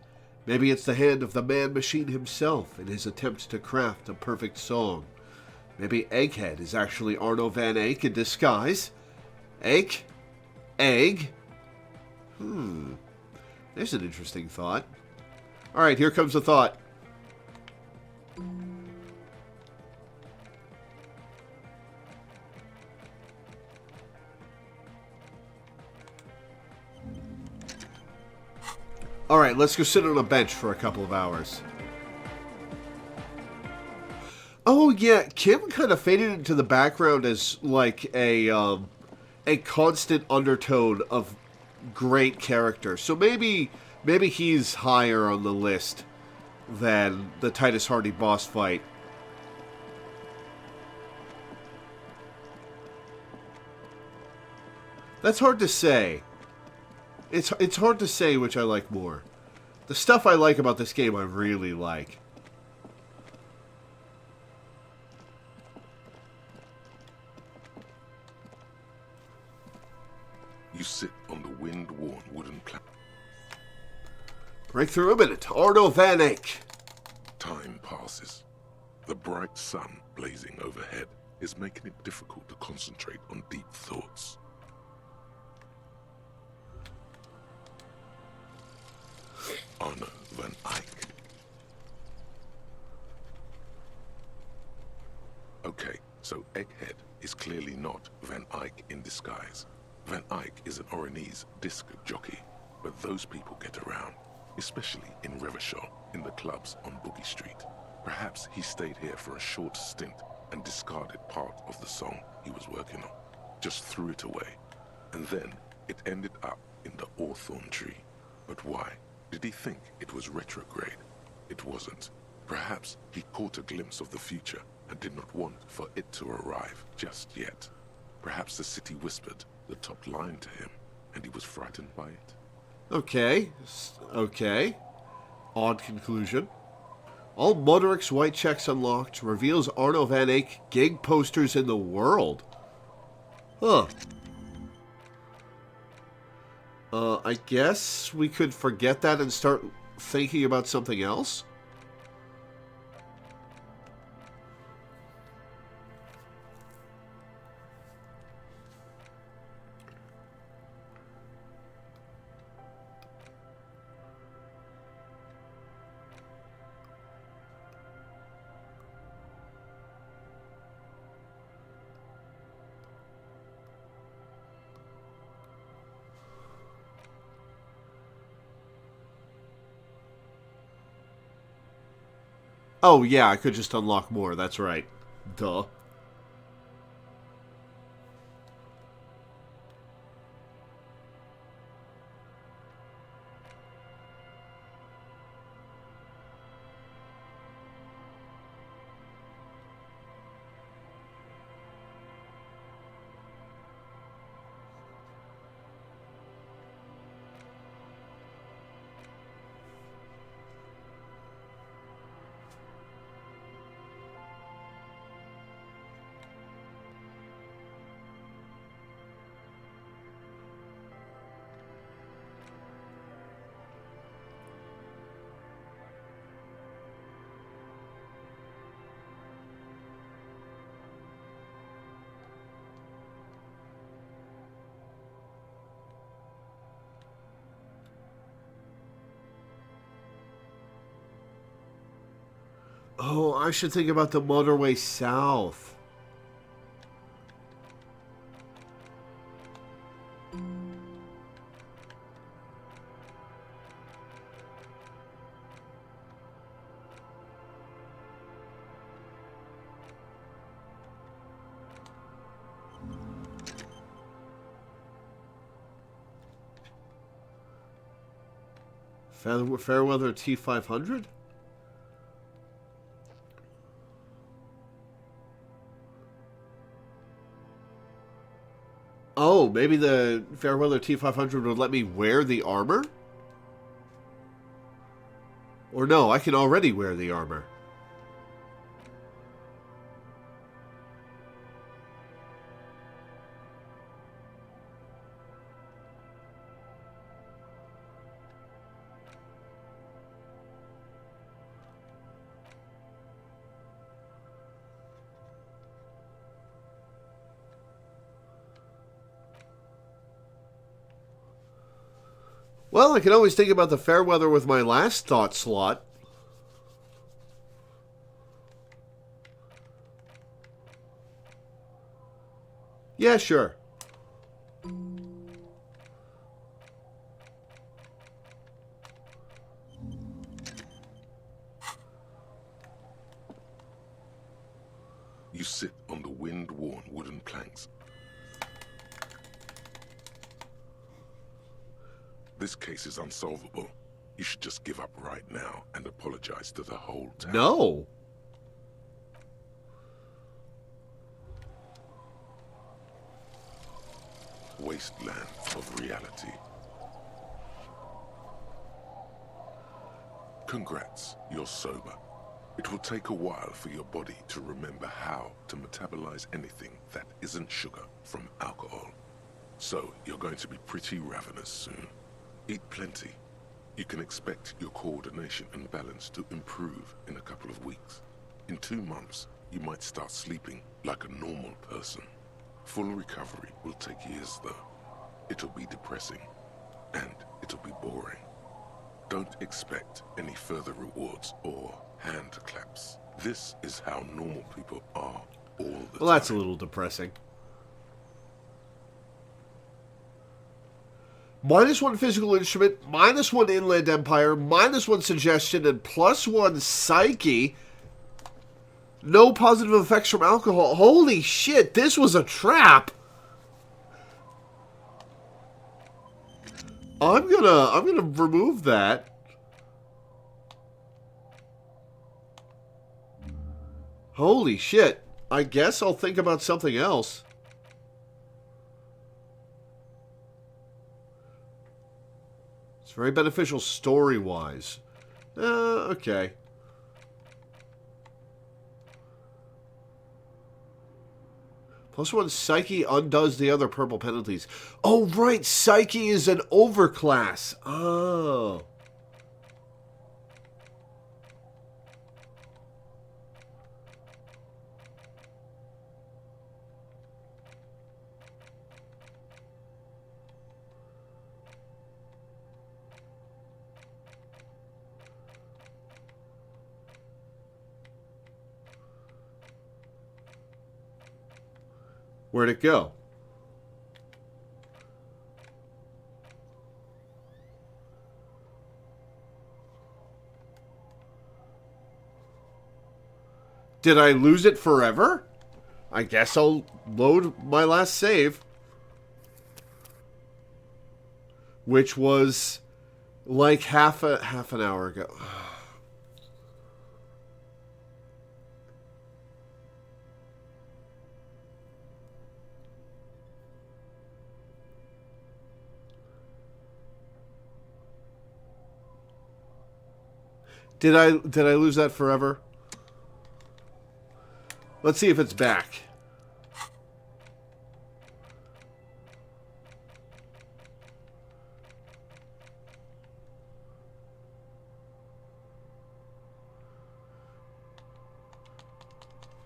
Maybe it's the hand of the man-machine himself in his attempt to craft a perfect song. Maybe Egghead is actually Arno van Eyck in disguise? Eyck? Egg? There's an interesting thought. Alright, here comes the thought. Alright, let's go sit on a bench for a couple of hours. Oh yeah, Kim kind of faded into the background as like a constant undertone of great character. So maybe he's higher on the list than the Titus Hardy boss fight. That's hard to say. It's hard to say which I like more. The stuff I like about this game I really like. You sit on the wind-worn wooden platform. Break through a minute. Arno Van Eyck. Time passes. The bright sun blazing overhead is making it difficult to concentrate on deep thoughts. Arno Van Eyck. Okay, so Egghead is clearly not Van Eyck in disguise. Van Eyck is an Oranese disc jockey, but those people get around, especially in Revachol, in the clubs on Boogie Street. Perhaps he stayed here for a short stint and discarded part of the song he was working on, just threw it away, and then it ended up in the Hawthorn tree. But why? Did he think it was retrograde? It wasn't. Perhaps he caught a glimpse of the future and did not want for it to arrive just yet. Perhaps the city whispered the top line to him, and he was frightened by it. Okay. Odd conclusion. All Motorix white checks unlocked. Reveals Arno Van Eyck gig posters in the world. Huh. I guess we could forget that and start thinking about something else? Oh, yeah, I could just unlock more. That's right. Duh. Oh, I should think about the motorway south. Fairweather T500? Oh, maybe the Fairweather T500 would let me wear the armor? Or no, I can already wear the armor. Well, I can always think about the Fairweather with my last thought slot. Yeah, sure. This case is unsolvable. You should just give up right now and apologize to the whole town. No. Wasteland of reality. Congrats, you're sober. It will take a while for your body to remember how to metabolize anything that isn't sugar from alcohol. So you're going to be pretty ravenous soon. Eat plenty. You can expect your coordination and balance to improve in a couple of weeks. In 2 months, you might start sleeping like a normal person. Full recovery will take years though. It'll be depressing, and it'll be boring. Don't expect any further rewards or hand claps. This is how normal people are all the time. Well, that's a little depressing. -1 physical instrument, -1 inland empire, -1 suggestion, and +1 psyche. No positive effects from alcohol. Holy shit, this was a trap. I'm gonna remove that. Holy shit. I guess I'll think about something else. It's very beneficial story-wise. Okay. +1 Psyche undoes the other purple penalties. Oh, right. Psyche is an overclass. Oh. Where'd it go? Did I lose it forever? I guess I'll load my last save. Which was like half an hour ago. Did I lose that forever? Let's see if it's back.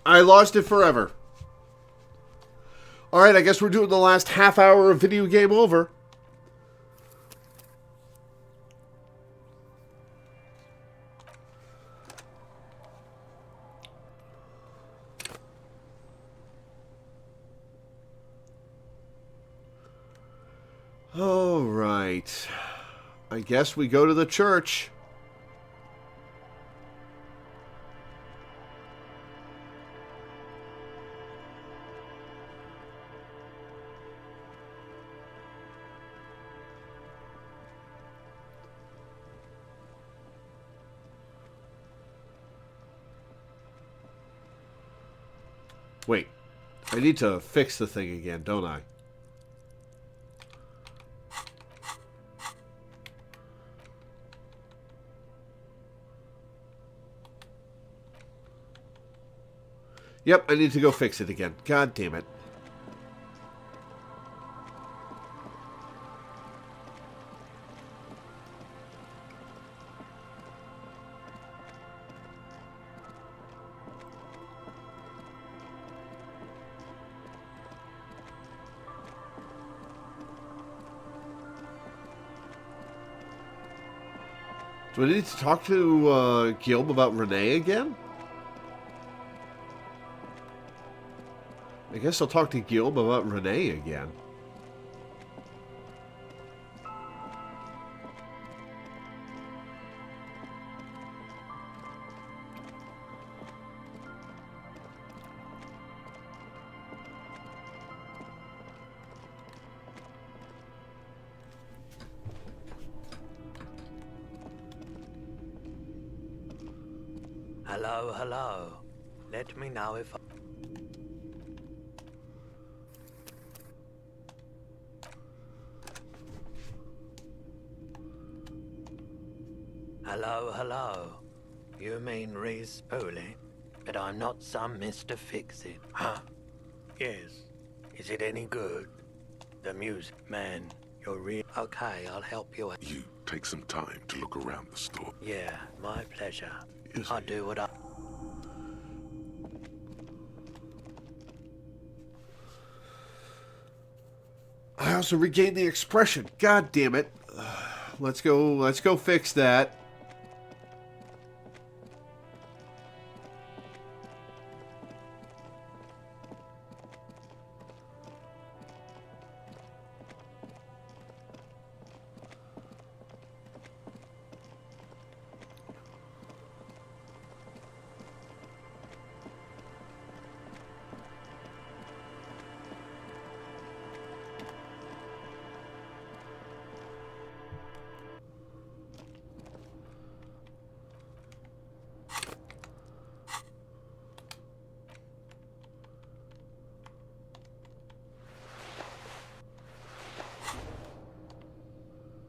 I lost it forever. Alright, I guess we're doing the last half hour of video game over. All right. I guess we go to the church. Wait. I need to fix the thing again, don't I? Yep, I need to go fix it again. God damn it. Do I need to talk to Guillaume about Renee again? I guess I'll talk to Guillaume about Renee again. Hello, hello. Let me know if Hello, hello. You mean Reese Pooley? But I'm not some Mr. Fix-It, huh? Yes. Is it any good? The music, man, you're real. Okay, I'll help you out. You take some time to look around the store. Yeah, my pleasure. Yes, I'll do what I... I also regained the expression. God damn it. Let's go fix that.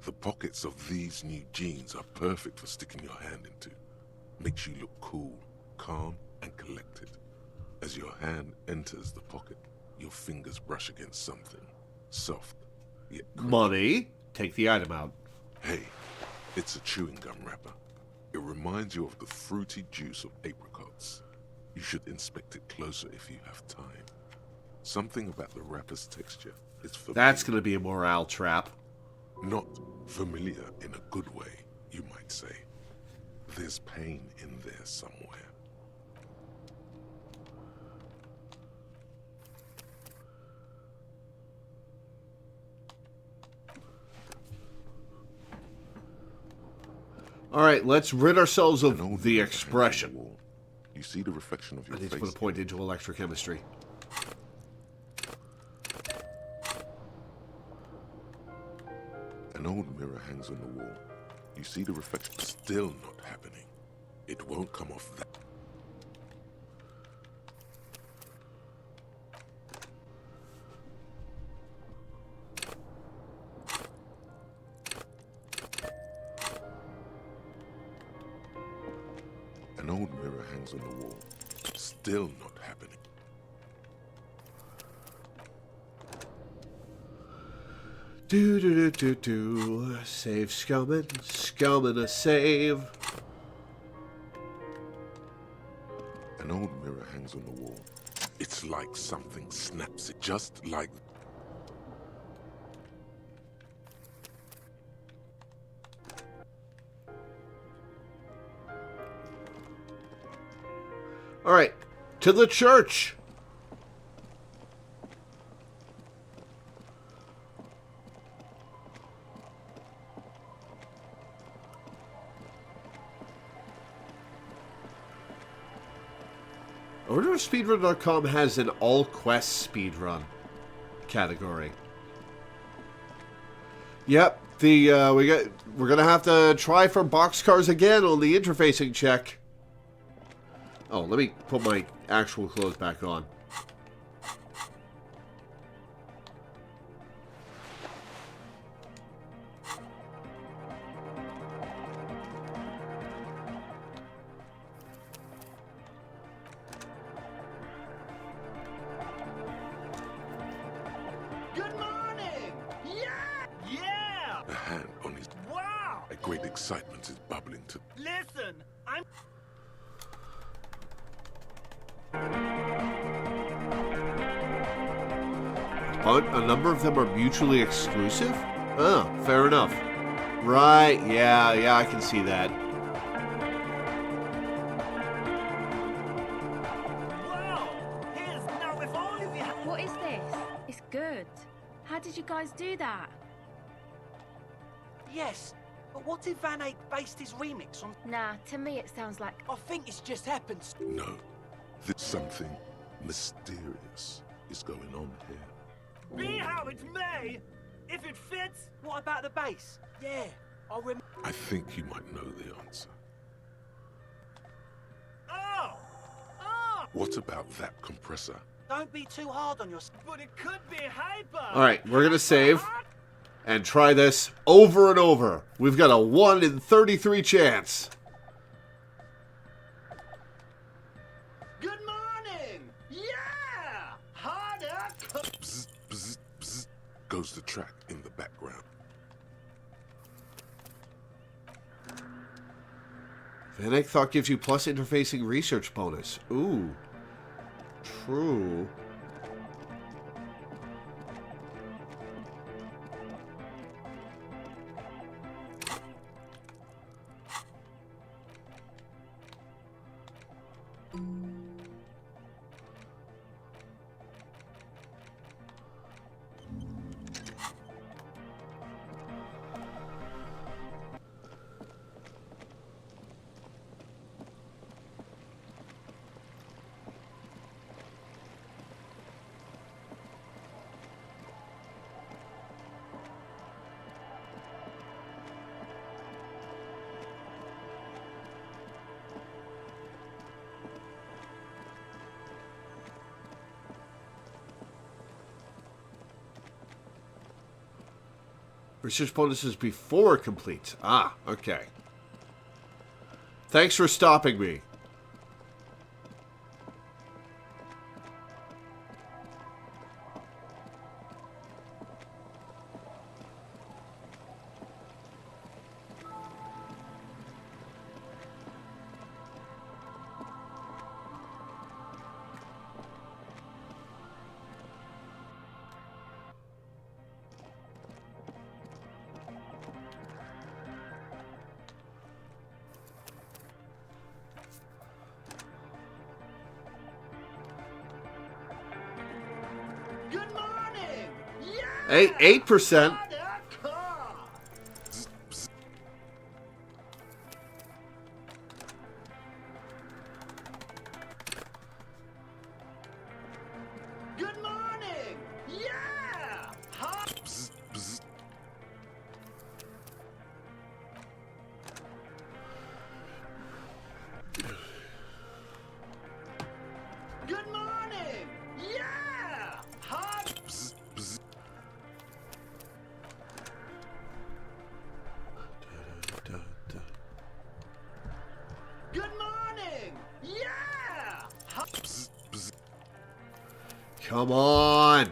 The pockets of these new jeans are perfect for sticking your hand into. Makes you look cool, calm, and collected. As your hand enters the pocket, your fingers brush against something soft, yet crisp. Money. Take the item out. Hey, it's a chewing gum wrapper. It reminds you of the fruity juice of apricots. You should inspect it closer if you have time. Something about the wrapper's texture is familiar. That's going to be a morale trap. Not familiar in a good way, you might say. There's pain in there somewhere. All right, let's rid ourselves An old of the mirror hangs on expression. the wall. You see the reflection of your I need face. to put a point into electrochemistry. An old mirror hangs on the wall. You see the reflection. Still not happening. It won't come off that. An old mirror hangs on the wall. Still not happening. Do. Save scumming a save. An old mirror hangs on the wall. It's like something snaps it, just like... All right, to the church. I wonder if speedrun.com has an all quest speedrun category. Yep, we're gonna have to try for boxcars again on the interfacing check. Oh, let me put my actual clothes back on. Good morning! Yeah! A hand on his... Wow! A great excitement is bubbling to... Listen, I'm... But a number of them are mutually exclusive? Oh, fair enough. Right, yeah, I can see that. Wow! Here's... Now, if only we had... What is this? It's good. How did you guys do that? Yes, but what if Van Eyck based his remix on... Nah, to me it sounds like... I think it's just happened. No. There's something mysterious is going on here. Be how it may! If it fits... What about the bass? Yeah, I remember. I think you might know the answer. What about that compressor? Don't be too hard on yourself. But it could be hyper. Alright, we're gonna save and try this over and over. We've got a 1 in 33 chance. Good morning. Yeah. Harder. Bzz, bzz, bzz, goes the track in the background. Van Eyck thought gives you plus interfacing research bonus. Ooh. True. Research bonuses before complete. Ah, okay. Thanks for stopping me. Good morning. Yeah. 8%. Harder. Car. Bzz, bzz. Good morning. Yeah. Hard. Bzz, bzz. Good morning. Yeah. Hard. Bzz, bzz. Good morning. Yeah. Hard. Bzz, bzz. Come on.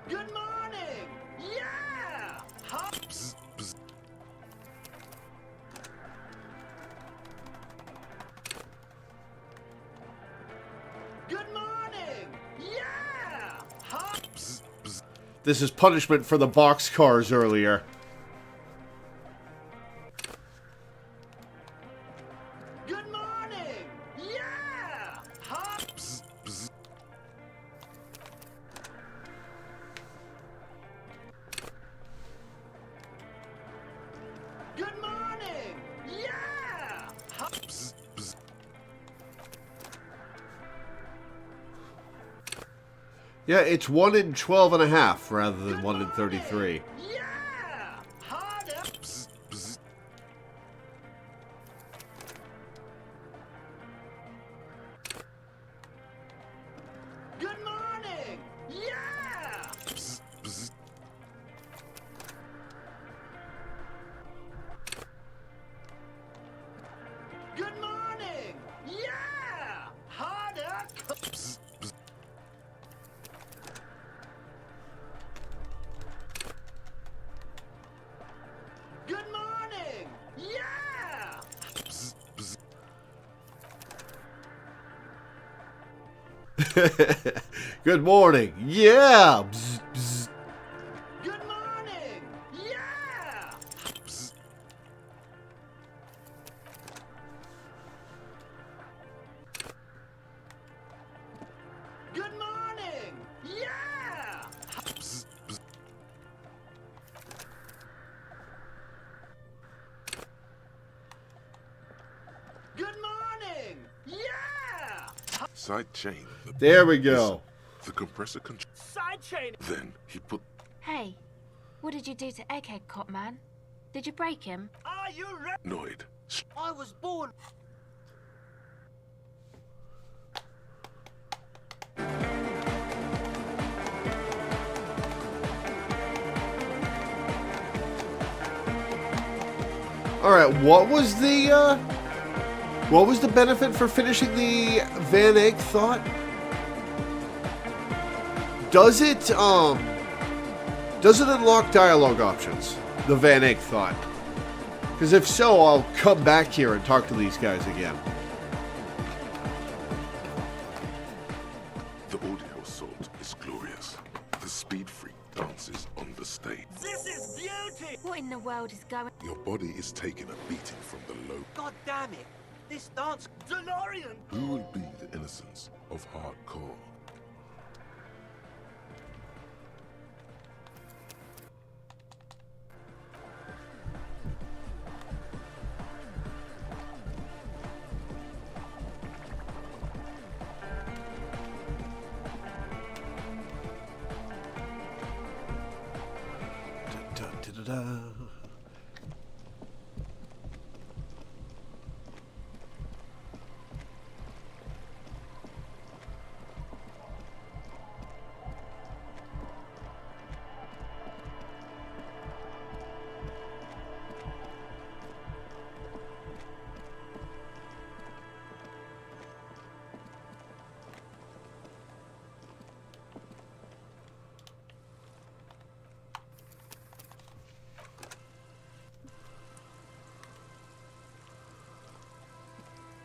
Good morning. Yeah. Hard. Bzz, bzz. Good morning. Yeah. Hard. Bzz, bzz. This is punishment for the boxcars earlier. Good morning. Yeah. Hard. Bzz, bzz. Good morning. Yeah. Hard. Bzz, bzz. Yeah, it's 1 in 12 and a half rather than 1 in 33. Yeah. Harder. Bzz, bzz. Good morning. Yeah. Bzz, bzz. Good morning. Yeah. Harder. Bzz, bzz. Good morning. Yeah. Bzz, bzz. Good morning. Yeah. Bzz, bzz. Good morning. Yeah. Bzz. Good morning. Yeah. Bzz, bzz. Good morning. Yeah. Side chain. There we go. The compressor control. Sidechain. Then he put Hey, what did you do to Egghead, Cop Man? Did you break him? Are you ready? Noid. I was born. All right, what was the benefit for finishing the Van Eyck thought? Does it unlock dialogue options? The Van Eyck thought. Because if so, I'll come back here and talk to these guys again. The audio assault is glorious. The speed freak dances on the stage. This is beauty! What in the world is going... Your body is taking a beating from the low. God damn it! This dance. DeLorean! Who will be the innocence of hardcore? Da-da-da-da.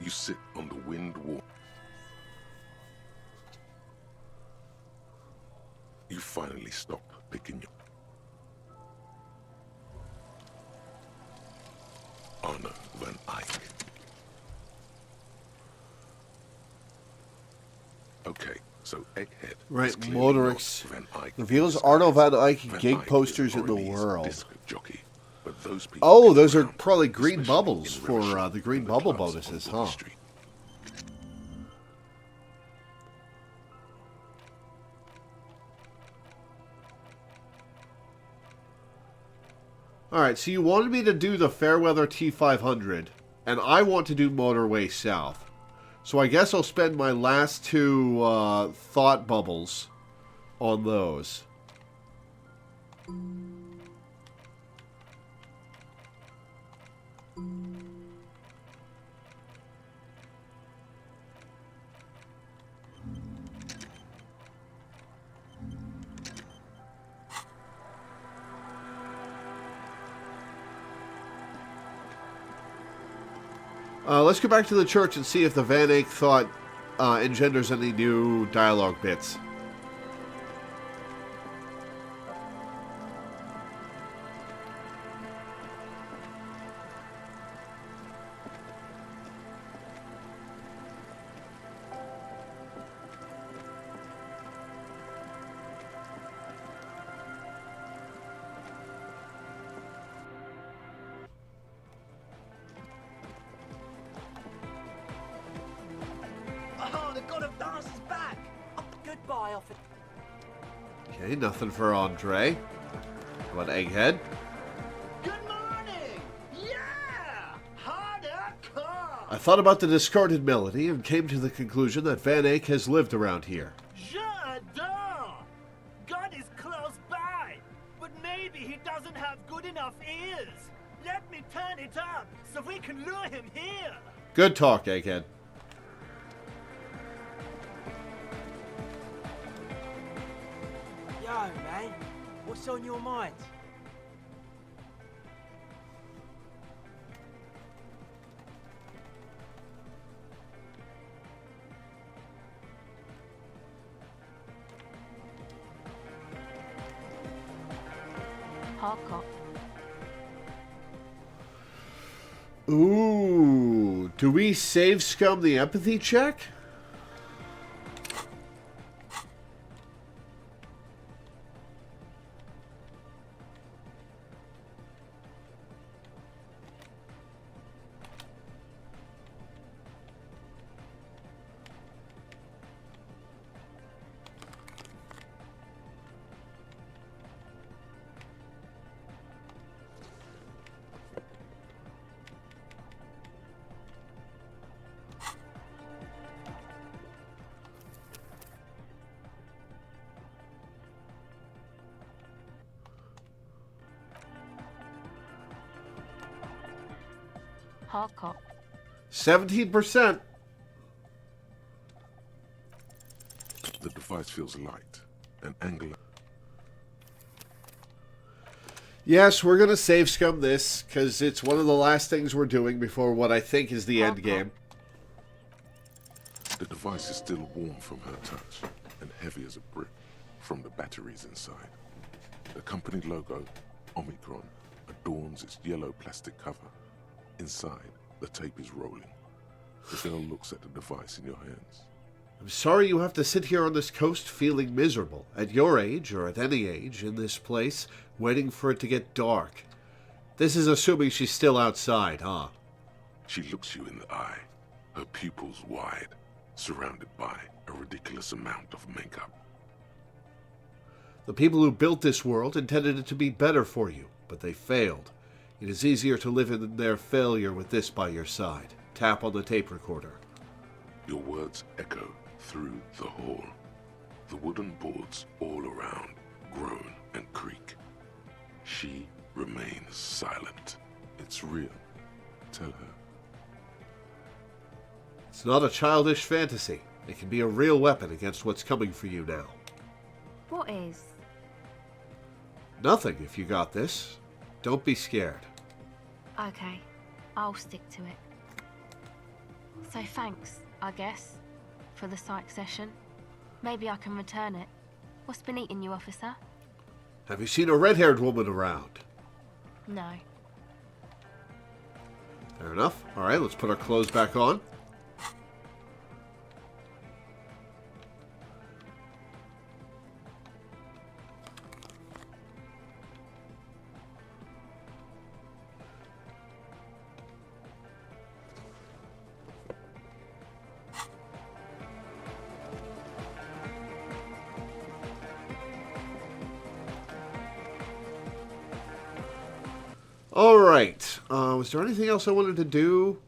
You sit on the wind wall. You finally stop picking your... Arno van Eyck. Okay, so Egghead. Right, is clearly Motorix not Van Eyck. reveals Arno van Eyck Van gig Eyck is posters in the Orly's world. disc jockey, but those people Oh, get those are around, probably green especially bubbles in for Rivershore the green and bubble clubs bonuses, on Wall huh? Street. Alright, so you wanted me to do the Fairweather T500, and I want to do Motorway South. So I guess I'll spend my last two thought bubbles on those. Let's go back to the church and see if the Van Eyck thought engenders any new dialogue bits. Oh, the god of dance is back. Oh, goodbye, officer. Okay, nothing for Andre. How about Egghead? Good morning! Yeah! Hardcore! I thought about the discarded melody and came to the conclusion that Van Eyck has lived around here. J'adore! God is close by, but maybe he doesn't have good enough ears. Let me turn it up so we can lure him here. Good talk, Egghead. Yo, man. What's on your mind? Hardcore. Ooh, do we save Scum the empathy check? hard cop. 17%. The device feels light and angular. Yes, we're going to save scum this, because it's one of the last things we're doing before what I think is the end game. The device is still warm from her touch and heavy as a brick from the batteries inside. The company logo, Omicron, adorns its yellow plastic cover. Inside, the tape is rolling. The girl looks at the device in your hands. I'm sorry you have to sit here on this coast feeling miserable. At your age, or at any age, in this place, waiting for it to get dark. This is assuming she's still outside, huh? She looks you in the eye, her pupils wide, surrounded by a ridiculous amount of makeup. The people who built this world intended it to be better for you, but they failed. It is easier to live in their failure with this by your side. Tap on the tape recorder. Your words echo through the hall. The wooden boards all around groan and creak. She remains silent. It's real. Tell her. It's not a childish fantasy. It can be a real weapon against what's coming for you now. What is? Nothing if you got this. Don't be scared. Okay, I'll stick to it. So thanks, I guess, for the psych session. Maybe I can return it. What's been eating you, officer? Have you seen a red-haired woman around? No. Fair enough. All right, let's put our clothes back on. All right. Was there anything else I wanted to do?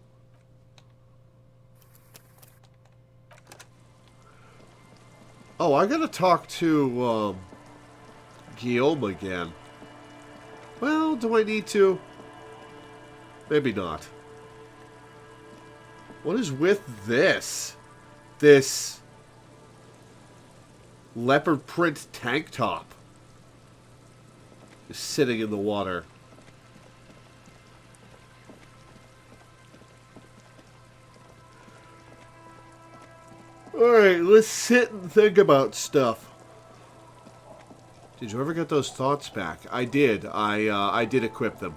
Oh, I gotta talk to Guillaume again. Well, do I need to? Maybe not. What is with this? This leopard print tank top is sitting in the water. Alright, let's sit and think about stuff. Did you ever get those thoughts back? I did. I did equip them.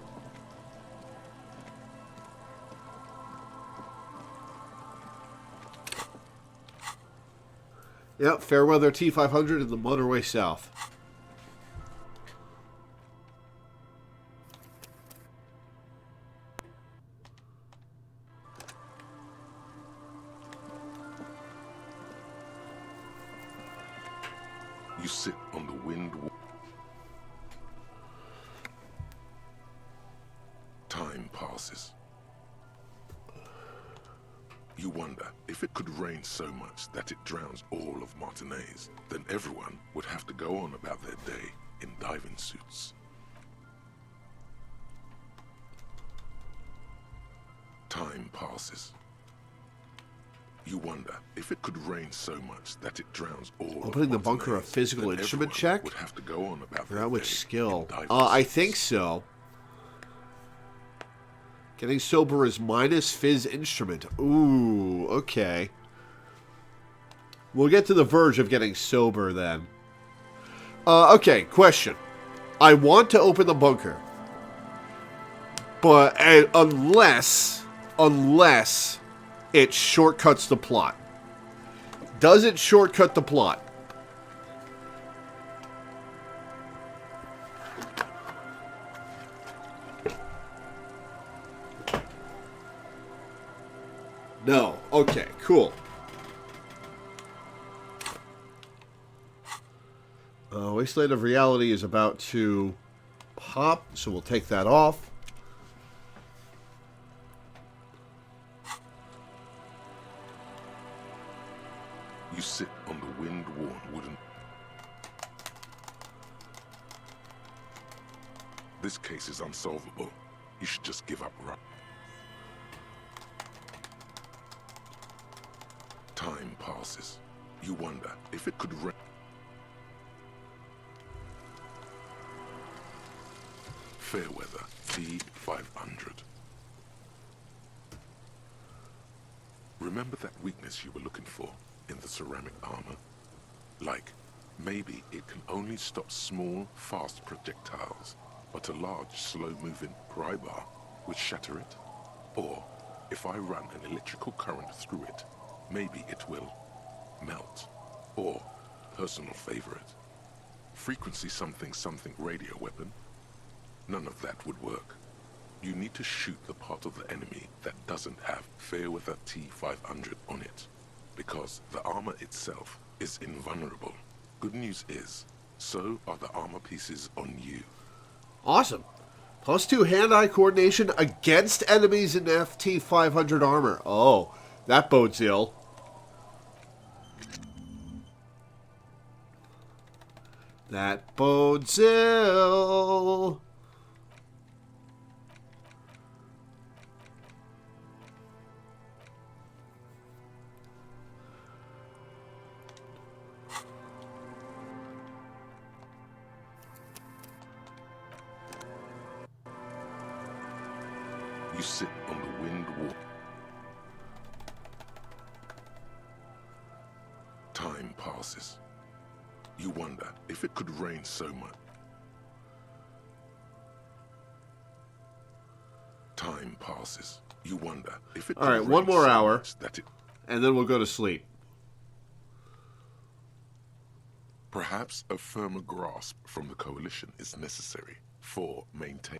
Yep, Fairweather T500 in the motorway south. You sit on the wind. Time passes. You wonder, if it could rain so much that it drowns all of Martinez, then everyone would have to go on about their day in diving suits. Time passes. You wonder, if it could rain so much that it drowns all Opening of the bunker a Martinez, physical then instrument everyone check? would have to go on about their Forgot which day skill. in diving I suits. think so. Getting sober is minus phys instrument. Ooh, okay. We'll get to the verge of getting sober then. Okay, question. I want to open the bunker. But unless it shortcuts the plot. Does it shortcut the plot? No. Okay, cool. Wasteland of Reality is about to pop, so we'll take that off. You sit on the wind-worn wooden... This case is unsolvable. You should just give up right. Time passes. You wonder if it could rain. Fairweather T500. Remember that weakness you were looking for in the ceramic armor? Like, maybe it can only stop small, fast projectiles, but a large, slow-moving pry bar would shatter it? Or, if I run an electrical current through it, maybe it will melt. Or, personal favorite, frequency something something radio weapon? None of that would work. You need to shoot the part of the enemy that doesn't have Fairweather T500 on it, because the armor itself is invulnerable. Good news is, so are the armor pieces on you. Awesome. +2 hand-eye coordination against enemies in FT500 armor. Oh, that bodes ill. That bodes ill. You sit on the wind wall. Time passes. You wonder if it could rain so much. Time passes. You wonder if it could All right, rain one more so hour, much that it... and then we'll go to sleep. Perhaps a firmer grasp from the Coalition is necessary for maintaining.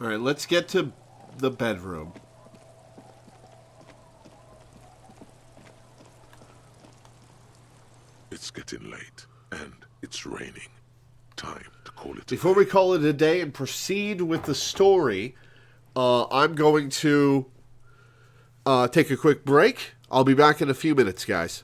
All right, let's get to the bedroom. It's getting late, and it's raining. Time to call it. Before we call it a day and proceed with the story, I'm going to take a quick break. I'll be back in a few minutes, guys.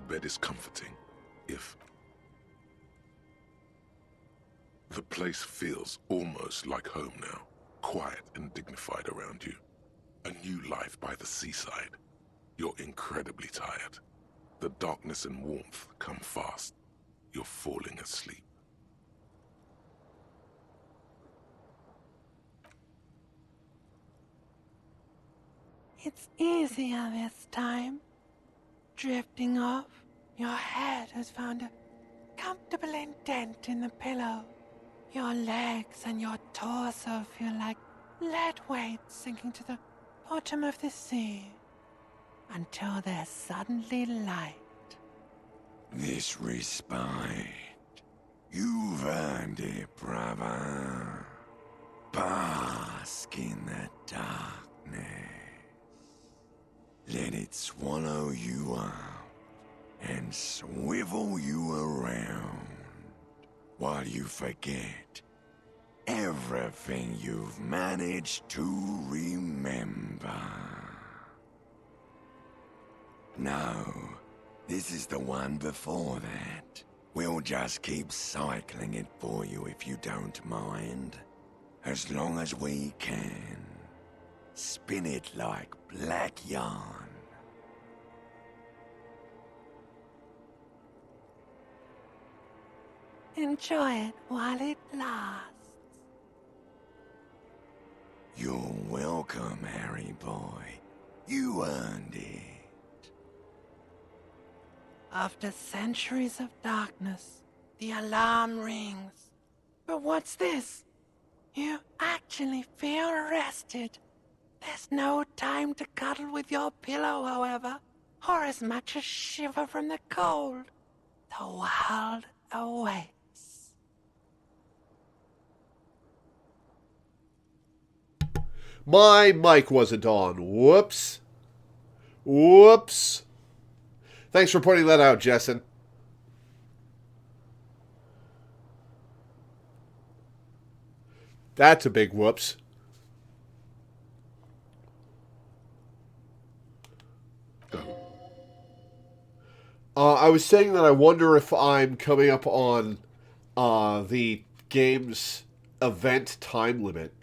bed is comforting, if... The place feels almost like home now, quiet and dignified around you. A new life by the seaside. You're incredibly tired. The darkness and warmth come fast. You're falling asleep. It's easier this time. Drifting off, your head has found a comfortable indent in the pillow. Your legs and your torso feel like lead weights sinking to the bottom of the sea. Until there's suddenly light. This respite. You've earned it, brother. Bask in the darkness. Let it swallow you up and swivel you around while you forget everything you've managed to remember. No, this is the one before that. We'll just keep cycling it for you if you don't mind. As long as we can. Spin it like black yarn. Enjoy it while it lasts. You're welcome, Harry boy. You earned it. After centuries of darkness, the alarm rings. But what's this? You actually feel rested. There's no time to cuddle with your pillow, however, or as much as shiver from the cold. The world awaits. My mic wasn't on. Whoops. Whoops. Thanks for pointing that out, Jessen. That's a big whoops. I was saying that I wonder if I'm coming up on the game's event time limit.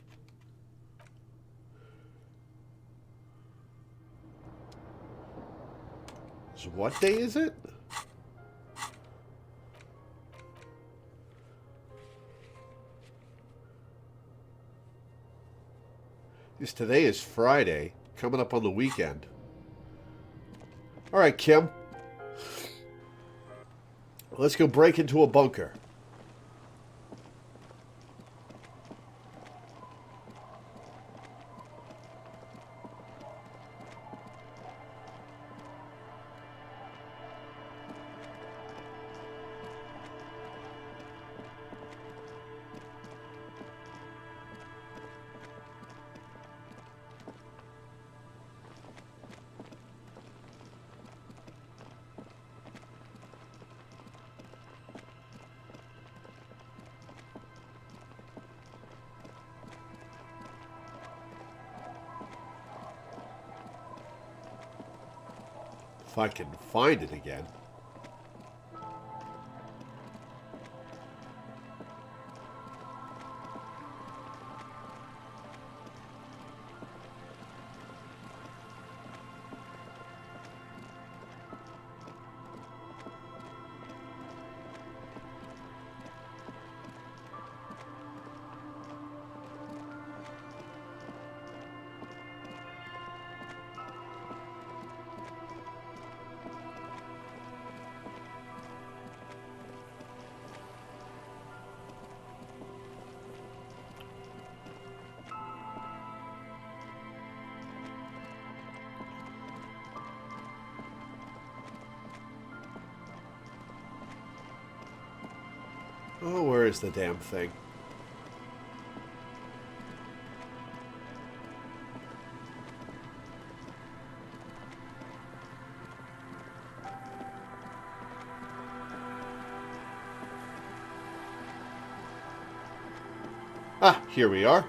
So what day is it? Because today is Friday, coming up on the weekend. All right, Kim. Let's go break into a bunker. If I can find it again. Oh, where is the damn thing? Ah, here we are.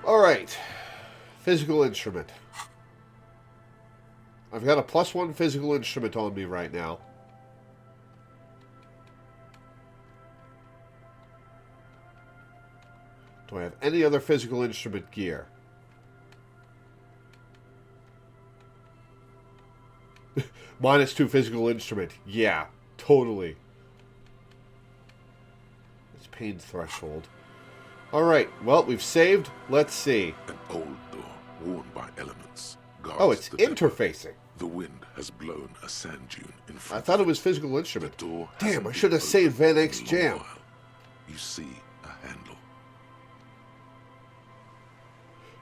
Alright. Physical instrument. I've got a +1 physical instrument on me right now. Do I have any other physical instrument gear? -2 physical instrument. Yeah, totally. It's pain threshold. Alright, well, we've saved. Let's see. An old door, worn by elements. Oh, it's interfacing. The wind has blown a sand dune in front. I thought it was physical instrument. The door Damn, I should have saved Van Eyck's jam. You see a handle.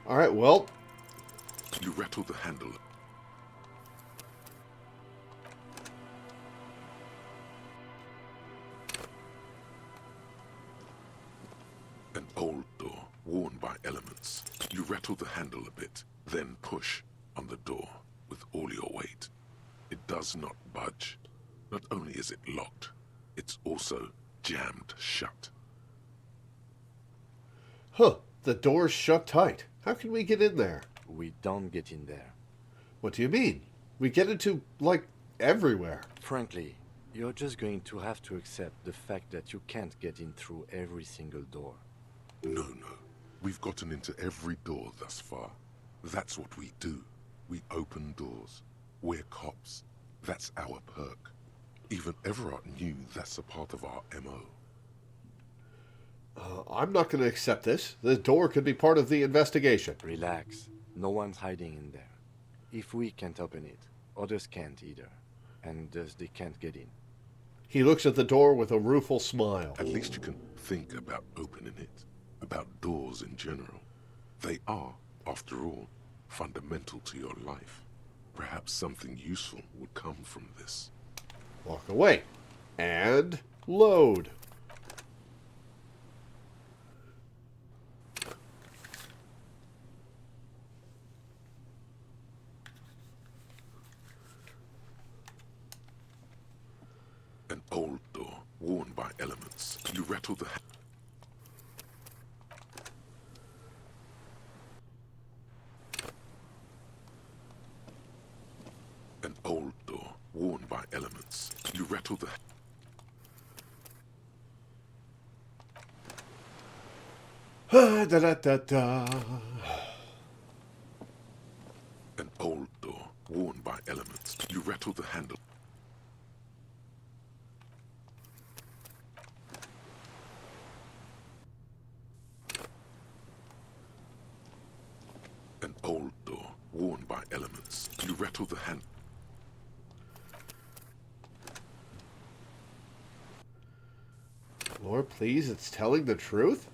Alright, well. You rattle the handle. An old door, worn by elements. You rattle the handle a bit, then push on the door with all your weight. It does not budge. Not only is it locked, it's also jammed shut. Huh, the door's shut tight. How can we get in there? We don't get in there. What do you mean? We get into, like, everywhere. Frankly, you're just going to have to accept the fact that you can't get in through every single door. No. We've gotten into every door thus far. That's what we do. We open doors. We're cops. That's our perk. Even Everard knew that's a part of our MO. I'm not going to accept this. The door could be part of the investigation. Relax. No one's hiding in there. If we can't open it, others can't either. And thus they can't get in. He looks at the door with a rueful smile. At least you can think about opening it. About doors in general. They are, after all, fundamental to your life. Perhaps something useful would come from this. Walk away. And load. An old door, worn by elements. You rattle the... An old door, worn by elements. You rattle the... Da-da-da-da. An old door, worn by elements. You rattle the handle. An old door, worn by elements. You rattle the hand. Lord, please, it's telling the truth?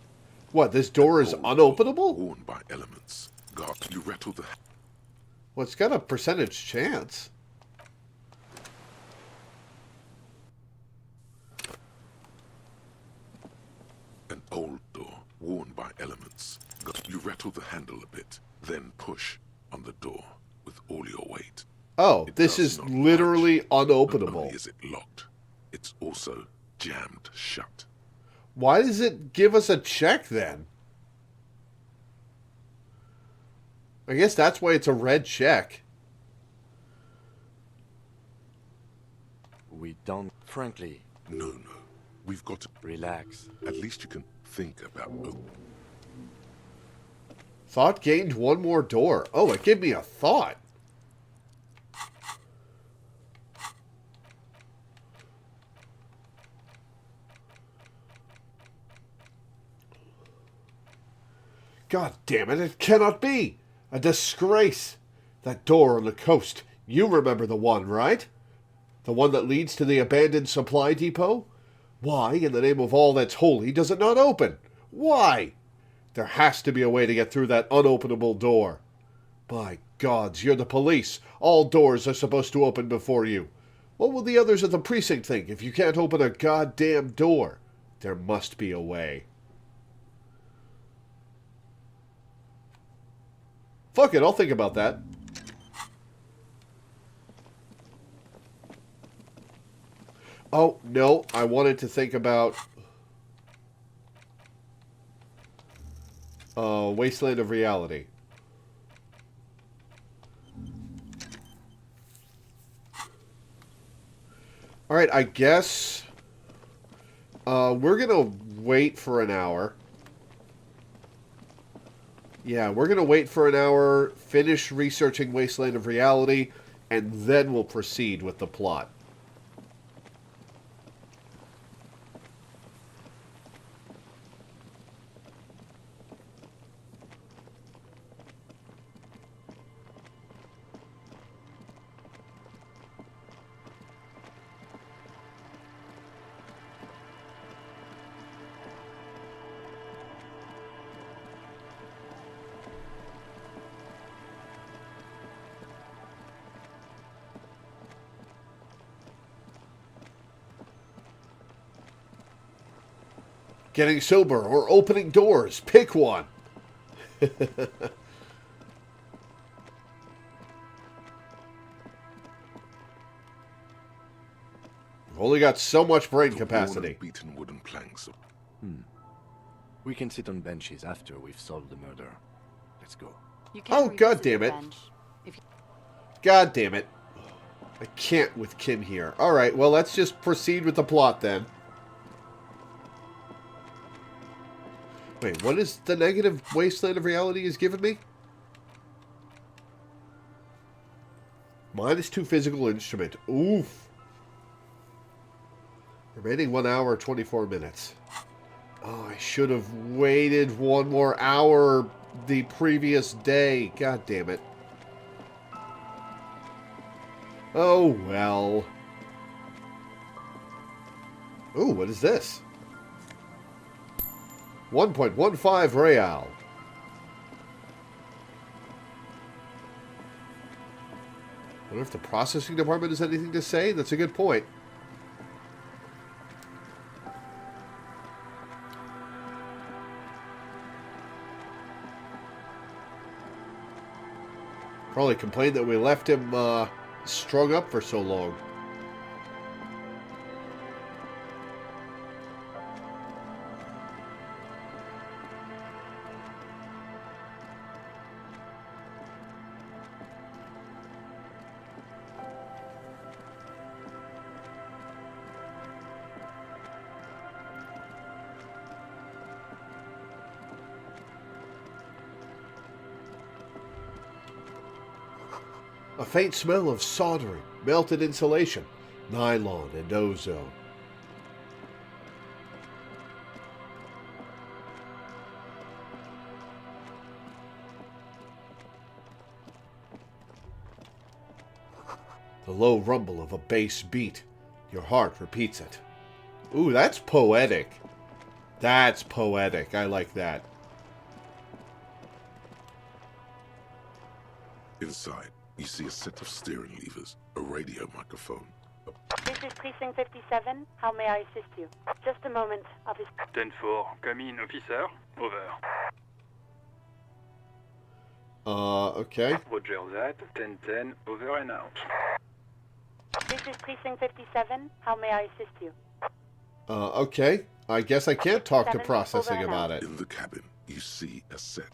What, this door is unopenable? Worn by elements. God, you rattle the... Well, it's got a percentage chance. An old door, worn by elements. God, you rattle the handle a bit, then push on the door with all your weight. Oh, It this does is not literally budge. Not unopenable. only is it locked, it's also jammed shut. Why does it give us a check then? I guess that's why it's a red check. We don't... Frankly... No. We've got to... Relax. At least you can think about... Thought gained one more door. Oh, it gave me a thought. God damn it, it cannot be! A disgrace! That door on the coast, you remember the one, right? The one that leads to the abandoned supply depot? Why, in the name of all that's holy, does it not open? Why? There has to be a way to get through that unopenable door. By gods, you're the police. All doors are supposed to open before you. What will the others at the precinct think if you can't open a goddamn door? There must be a way. Fuck it, I'll think about that. Oh, no, I wanted to think about... Wasteland of Reality. Alright, I guess we're going to wait for an hour. Yeah, we're going to wait for an hour, finish researching Wasteland of Reality, and then we'll proceed with the plot. Getting sober or opening doors. Pick one. We've only got so much brain capacity. Beaten wooden planks. We can sit on benches after we've solved the murder. Let's go. You can Oh, God revisit damn the it. bench if you... God damn it. I can't with Kim here. Alright, well, let's just proceed with the plot then. Wait, what is the negative Wasteland of Reality has given me? -2 physical instrument. Oof. Remaining 1 hour, 24 minutes. Oh, I should have waited 1 more hour the previous day. God damn it. Oh, well. Ooh, what is this? 1.15 real. Wonder if the processing department has anything to say? That's a good point. Probably complained that we left him strung up for so long. A faint smell of soldering, melted insulation, nylon, and ozone. The low rumble of a bass beat. Your heart repeats it. Ooh, that's poetic. That's poetic. I like that. Inside, you see a set of steering levers, a radio microphone. This is Precinct 57. How may I assist you? Just a moment, officer. 10-4, come in, officer. Over. Okay. Roger that. 10-10, over and out. This is Precinct 57. How may I assist you? Okay. I guess I can't talk to processing about it. In the cabin, you see a set.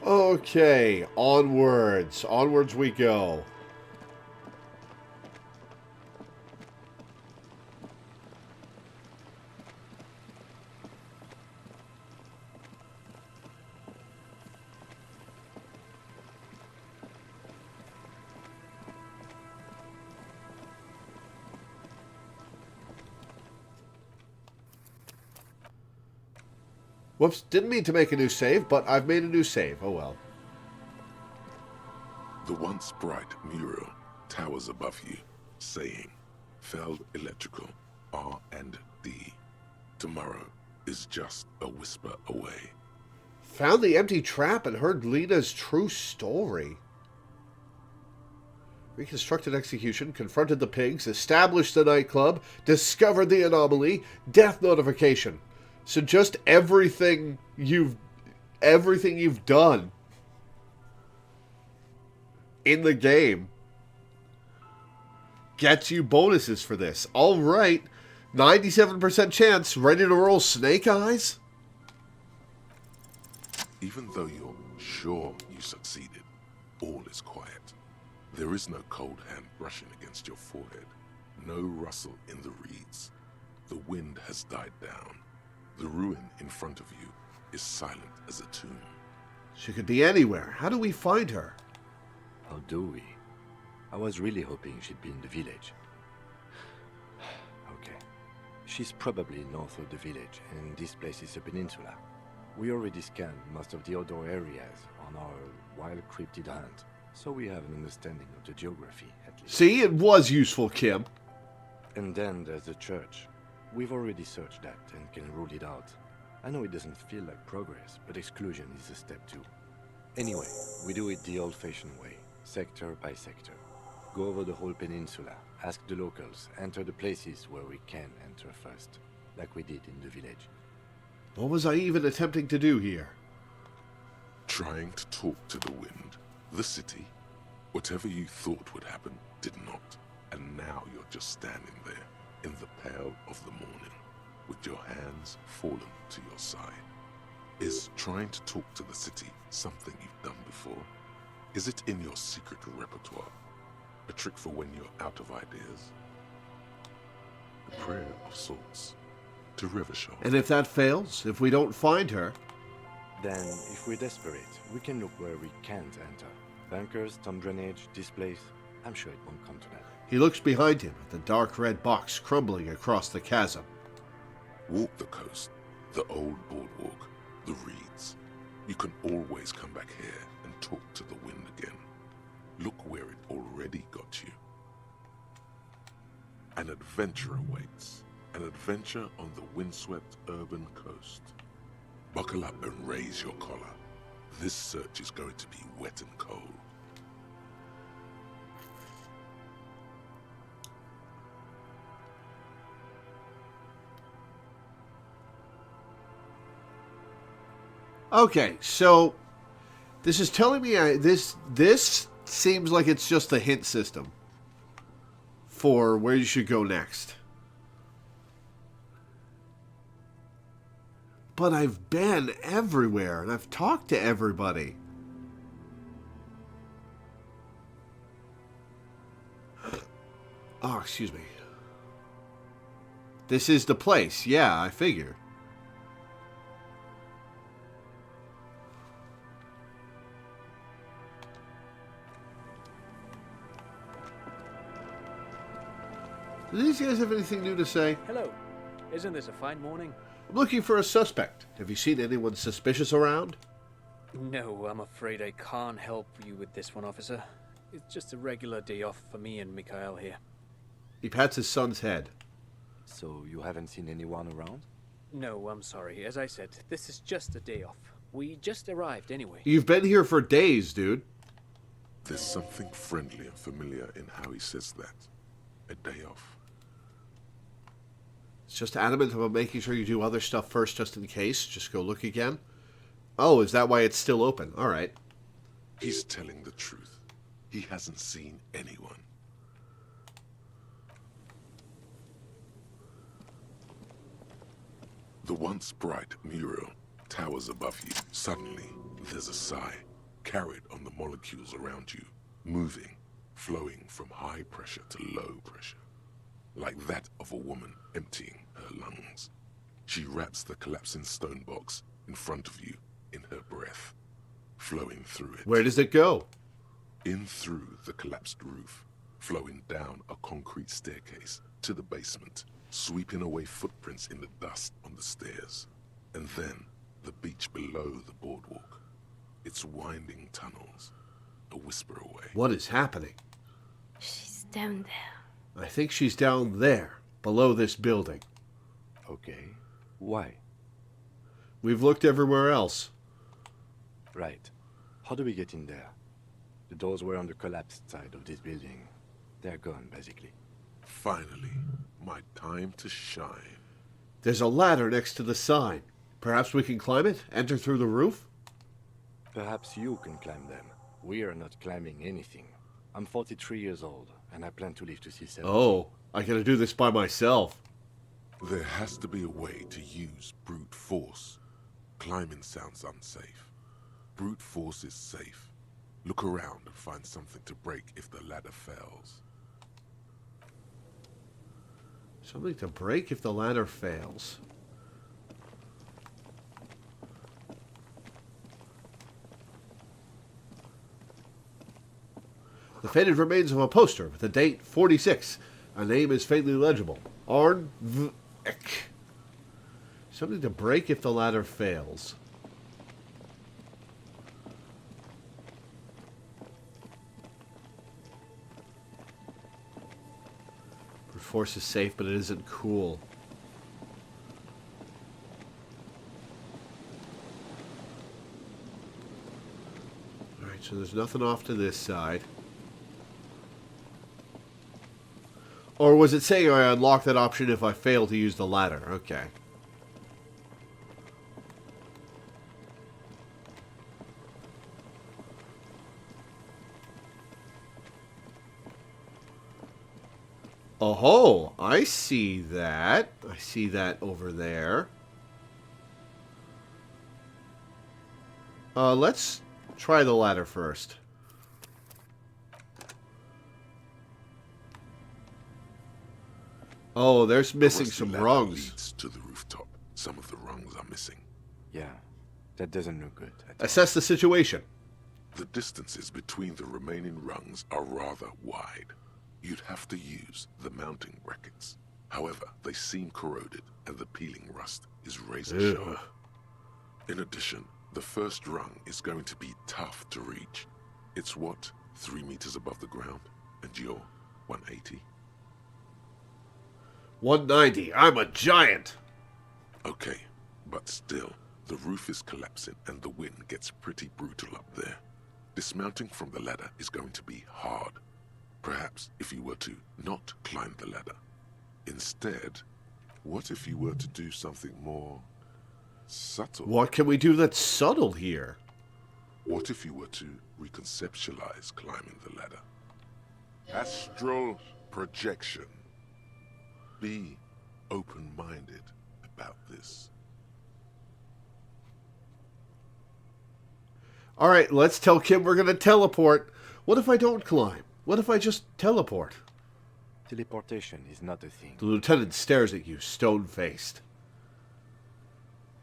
Okay, onwards. Onwards we go. Whoops, didn't mean to make a new save, but I've made a new save. Oh well. The once bright mural towers above you, saying, Feld Electrical, R&D. Tomorrow is just a whisper away. Found the empty trap and heard Lena's true story. Reconstructed execution, confronted the pigs, established the nightclub, discovered the anomaly, death notification. So just everything you've done in the game gets you bonuses for this. All right, 97% chance, ready to roll Snake Eyes? Even though you're sure you succeeded, all is quiet. There is no cold hand brushing against your forehead, no rustle in the reeds. The wind has died down. The ruin in front of you is silent as a tomb. She could be anywhere. How do we find her? How do we? I was really hoping she'd be in the village. Okay. She's probably north of the village, and this place is a peninsula. We already scanned most of the outdoor areas on our wild cryptid hunt, so we have an understanding of the geography, at least. See, it was useful, Kim. And then there's the church. We've already searched that and can rule it out. I know it doesn't feel like progress, but exclusion is a step too. Anyway, we do it the old-fashioned way, sector by sector. Go over the whole peninsula, ask the locals, enter the places where we can enter first, like we did in the village. What was I even attempting to do here? Trying to talk to the wind, the city. Whatever you thought would happen did not. And now you're just standing there in the pale of the morning, with your hands fallen to your side. Is trying to talk to the city something you've done before? Is it in your secret repertoire? A trick for when you're out of ideas? A prayer of sorts. To Revachol. And if that fails, if we don't find her... Then, if we're desperate, we can look where we can't enter. Bunkers, storm drainage, this place. I'm sure it won't come to that. He looks behind him at the dark red box crumbling across the chasm. Walk the coast, the old boardwalk, the reeds. You can always come back here and talk to the wind again. Look where it already got you. An adventure awaits. An adventure on the windswept urban coast. Buckle up and raise your collar. This search is going to be wet and cold. Okay, so this is telling me this seems like it's just a hint system for where you should go next. But I've been everywhere, and I've talked to everybody. Oh, excuse me. This is the place. Yeah, I figured. Do these guys have anything new to say? Hello. Isn't this a fine morning? I'm looking for a suspect. Have you seen anyone suspicious around? No, I'm afraid I can't help you with this one, officer. It's just a regular day off for me and Mikhail here. He pats his son's head. So you haven't seen anyone around? No, I'm sorry. As I said, this is just a day off. We just arrived anyway. You've been here for days, dude. There's something friendly and familiar in how he says that. A day off. It's just adamant about making sure you do other stuff first just in case. Just go look again. Oh, is that why it's still open? All right. He's telling the truth. He hasn't seen anyone. The once bright mural towers above you. Suddenly, there's a sigh, carried on the molecules around you, moving, flowing from high pressure to low pressure, like that of a woman emptying her lungs. She wraps the collapsing stone box in front of you in her breath, flowing through it. Where does it go? In through the collapsed roof, flowing down a concrete staircase to the basement, sweeping away footprints in the dust on the stairs. And then, The beach below the boardwalk. It's winding tunnels, a whisper away. What is happening? She's down there. I think she's down there, below this building. Okay. Why? We've looked everywhere else. Right. How do we get in there? The doors were on the collapsed side of this building. They're gone, basically. Finally, my time to shine. There's a ladder next to the sign. Perhaps we can climb it? Enter through the roof? Perhaps you can climb them. We are not climbing anything. I'm 43 years old, and I plan to live to see 70. Oh, I gotta do this by myself. There has to be a way to use brute force. Climbing sounds unsafe. Brute force is safe. Look around and find something to break if the ladder fails. Something to break if the ladder fails. The faded remains of a poster with the date 46. A name is faintly legible. Arn Vek. Something to break if the ladder fails. Brute force is safe, but it isn't cool. Alright, so there's nothing off to this side. Or was it saying I unlock that option if I fail to use the ladder? Okay. Oh, I see that. I see that over there. Let's try the ladder first. Oh, there's missing some rungs. Leads to the rooftop. Some of the rungs are missing. Yeah, that doesn't look good. Assess the situation. The distances between the remaining rungs are rather wide. You'd have to use the mounting brackets. However, they seem corroded and the peeling rust is razor sharp. In addition, the first rung is going to be tough to reach. It's what, 3 meters above the ground? And you're 180? 190. I'm a giant. Okay, but still, the roof is collapsing and the wind gets pretty brutal up there. Dismounting from the ladder is going to be hard. Perhaps if you were to not climb the ladder. Instead, what if you were to do something more subtle? What can we do that's subtle here? What if you were to reconceptualize climbing the ladder? Astral projection. Be open-minded about this. Alright, let's tell Kim we're going to teleport. What if I don't climb? What if I just teleport? Teleportation is not a thing. The lieutenant stares at you, stone-faced.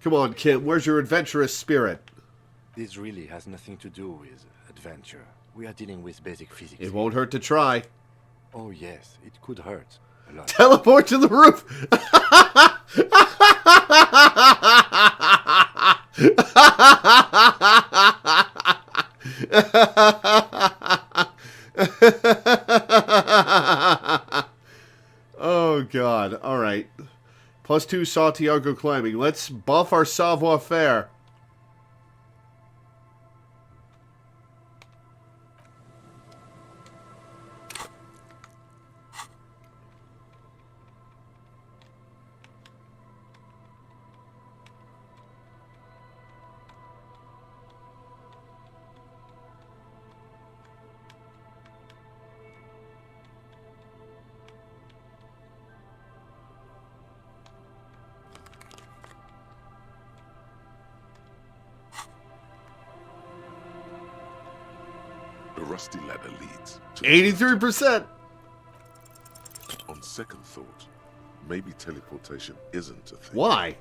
Come on, Kim, where's your adventurous spirit? This really has nothing to do with adventure. We are dealing with basic physics. It won't hurt to try. Oh yes, it could hurt. A lot. Teleport to the roof! Oh, God. All right. +2 Santiago climbing. Let's buff our savoir-faire. The rusty ladder leads to 83%! On second thought, maybe teleportation isn't a thing. Why?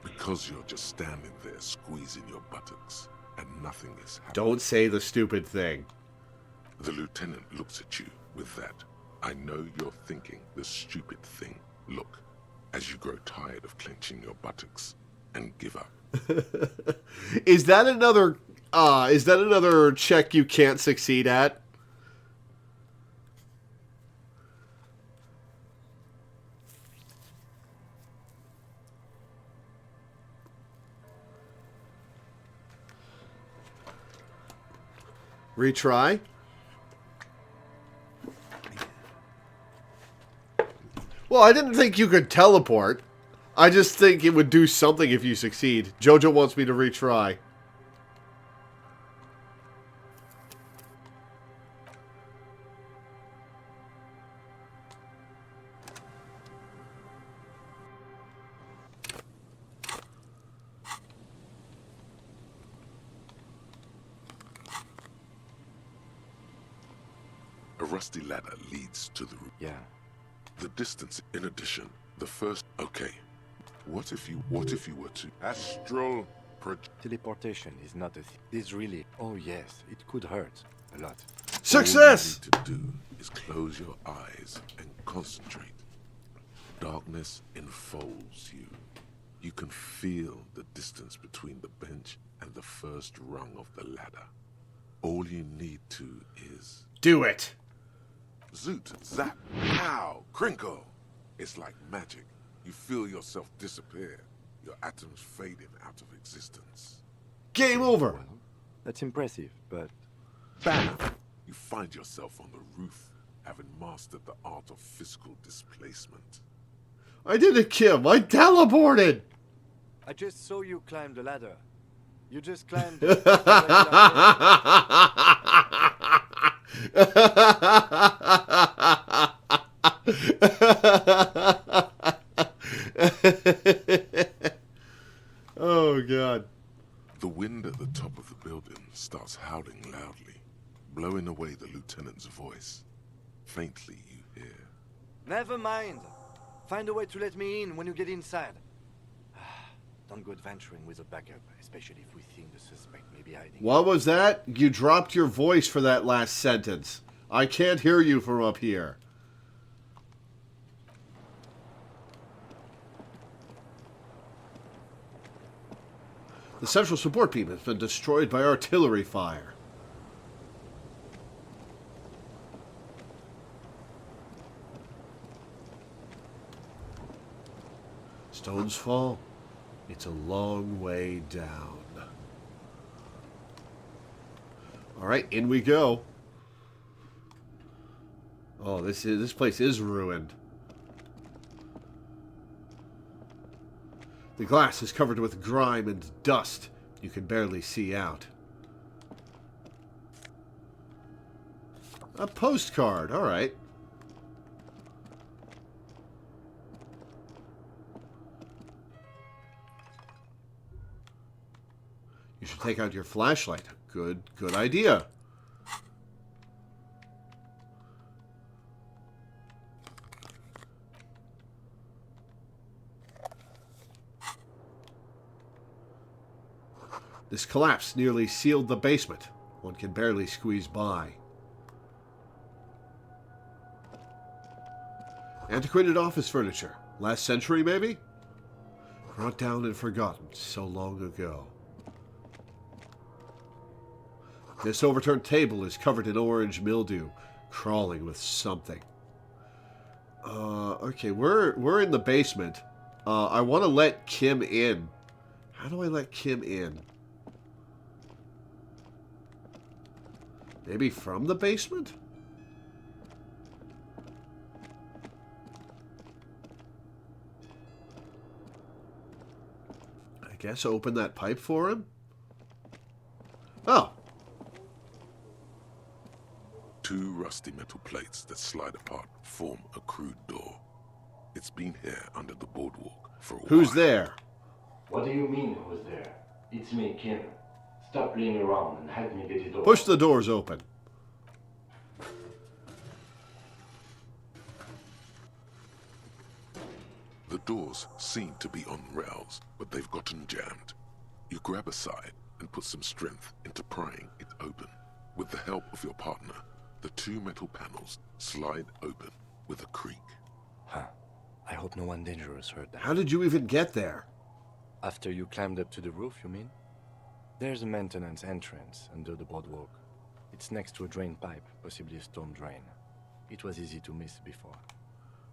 Because you're just standing there squeezing your buttocks and nothing is happening. Don't say the stupid thing. The lieutenant looks at you with that "I know you're thinking the stupid thing" look as you grow tired of clenching your buttocks and give up. Is that another check you can't succeed at? Retry. Well, I didn't think you could teleport. I just think it would do something if you succeed. Jojo wants me to retry. A rusty ladder leads to the roof. Yeah. The distance, in addition, the first... Okay. What if you were to... Astral... Teleportation is not a thing. This really... Oh yes, it could hurt. A lot. Success! All you need to do is close your eyes and concentrate. Darkness enfolds you. You can feel the distance between the bench and the first rung of the ladder. All you need to is... Do it! Zoot, zap, pow, crinkle. It's like magic. You feel yourself disappear, your atoms fading out of existence. Game over! Well, that's impressive, but... Bam! You find yourself on the roof, having mastered the art of physical displacement. I didn't, Kim. I teleported! I just saw you climb the ladder. You just climbed... Oh, God. The wind at the top of the building starts howling loudly, blowing away the lieutenant's voice. Faintly you hear. Never mind. Find a way to let me in when you get inside. Don't go adventuring with a backup, especially if we think the suspect may be hiding. What was that? You dropped your voice for that last sentence. I can't hear you from up here. The central support beam has been destroyed by artillery fire. Stones fall. It's a long way down. All right, in we go. Oh, this place is ruined. The glass is covered with grime and dust. You can barely see out. A postcard, all right. You should take out your flashlight. Good idea. This collapse nearly sealed the basement. One can barely squeeze by. Antiquated office furniture. Last century, maybe? Brought down and forgotten so long ago. This overturned table is covered in orange mildew, crawling with something. Okay, we're in the basement. I want to let Kim in. How do I let Kim in? Maybe from the basement? I guess open that pipe for him? Oh. Two rusty metal plates that slide apart form a crude door. It's been here under the boardwalk for a while. Who's there? What do you mean, who's there? It's me, Kim. Stop playing around and help me get it open. Push the doors open. The doors seem to be on rails, but they've gotten jammed. You grab a side and put some strength into prying it open. With the help of your partner, the two metal panels slide open with a creak. Huh. I hope no one dangerous heard that. How did you even get there? After you climbed up to the roof, you mean? There's a maintenance entrance under the boardwalk. It's next to a drain pipe, possibly a storm drain. It was easy to miss before.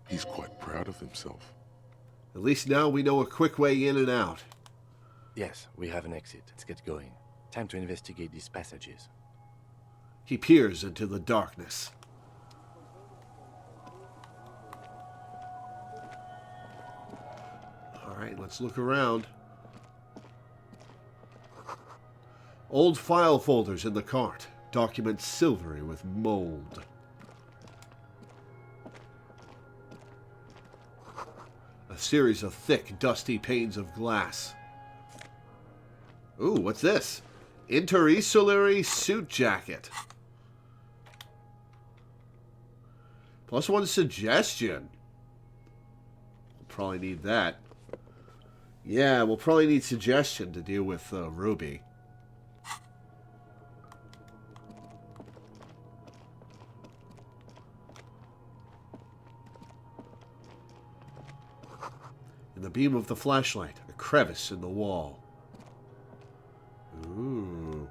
He's quite proud of himself. At least now we know a quick way in and out. Yes, we have an exit. Let's get going. Time to investigate these passages. He peers into the darkness. All right, let's look around. Old file folders in the cart. Documents silvery with mold. A series of thick, dusty panes of glass. Ooh, what's this? Interisolary suit jacket. +1 suggestion. We'll probably need that. Yeah, we'll probably need suggestion to deal with Ruby. In the beam of the flashlight, a crevice in the wall. Ooh.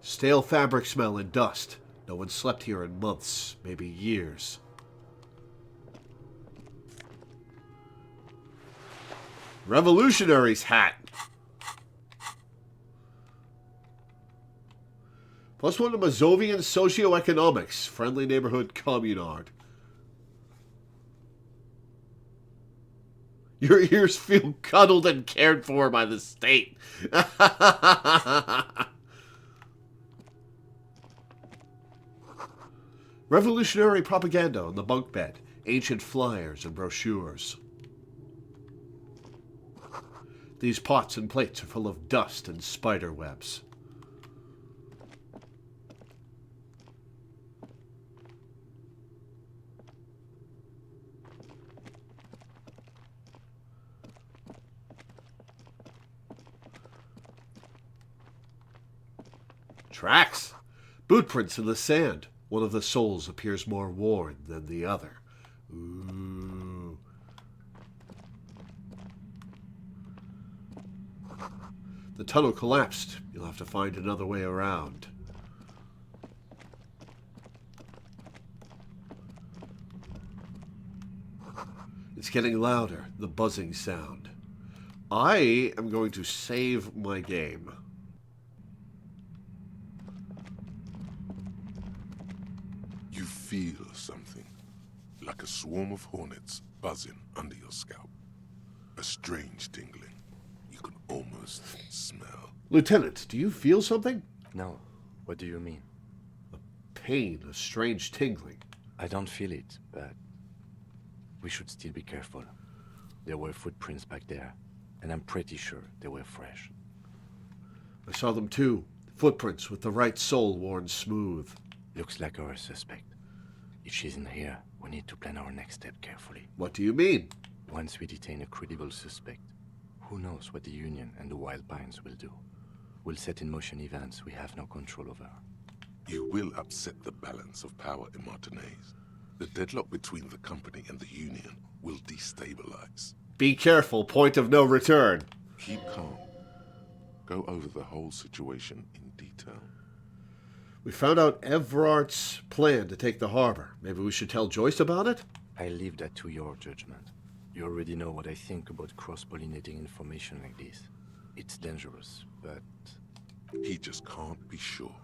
Stale fabric smell and dust. No one slept here in months, maybe years. Revolutionary's hat. +1 to Mazovian socioeconomics. Friendly neighborhood communard. Your ears feel cuddled and cared for by the state. Revolutionary propaganda on the bunk bed. Ancient flyers and brochures. These pots and plates are full of dust and spider webs. Tracks. Boot prints in the sand. One of the soles appears more worn than the other. Ooh. The tunnel collapsed. You'll have to find another way around. It's getting louder, the buzzing sound. I am going to save my game. You feel something, like a swarm of hornets buzzing under your scalp. A strange tingling. You can almost smell. Lieutenant, do you feel something? No. What do you mean? A pain, a strange tingling. I don't feel it, but we should still be careful. There were footprints back there, and I'm pretty sure they were fresh. I saw them too. Footprints with the right sole worn smooth. Looks like our suspect. If she's in here, we need to plan our next step carefully. What do you mean? Once we detain a credible suspect, who knows what the Union and the Wild Pines will do? We'll set in motion events we have no control over. You will upset the balance of power in Martinez. The deadlock between the company and the Union will destabilize. Be careful, point of no return. Keep calm. Go over the whole situation in detail. We found out Everart's plan to take the harbor. Maybe we should tell Joyce about it? I leave that to your judgment. You already know what I think about cross-pollinating information like this. It's dangerous, but... He just can't be sure.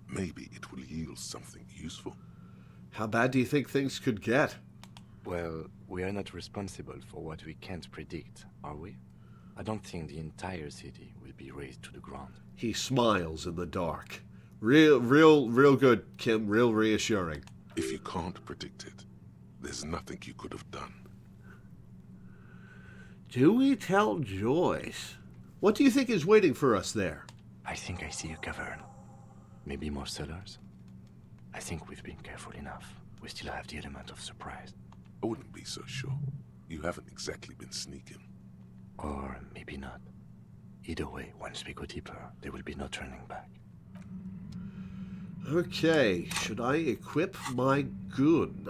Maybe it will yield something useful. How bad do you think things could get? Well, we are not responsible for what we can't predict, are we? I don't think the entire city will be razed to the ground. He smiles in the dark. Real good, Kim. Real reassuring. If you can't predict it, there's nothing you could have done. Do we tell Joyce? What do you think is waiting for us there? I think I see a cavern. Maybe more cellars? I think we've been careful enough. We still have the element of surprise. I wouldn't be so sure. You haven't exactly been sneaking. Or maybe not. Either way, once we go deeper, there will be no turning back. Okay, should I equip my gun?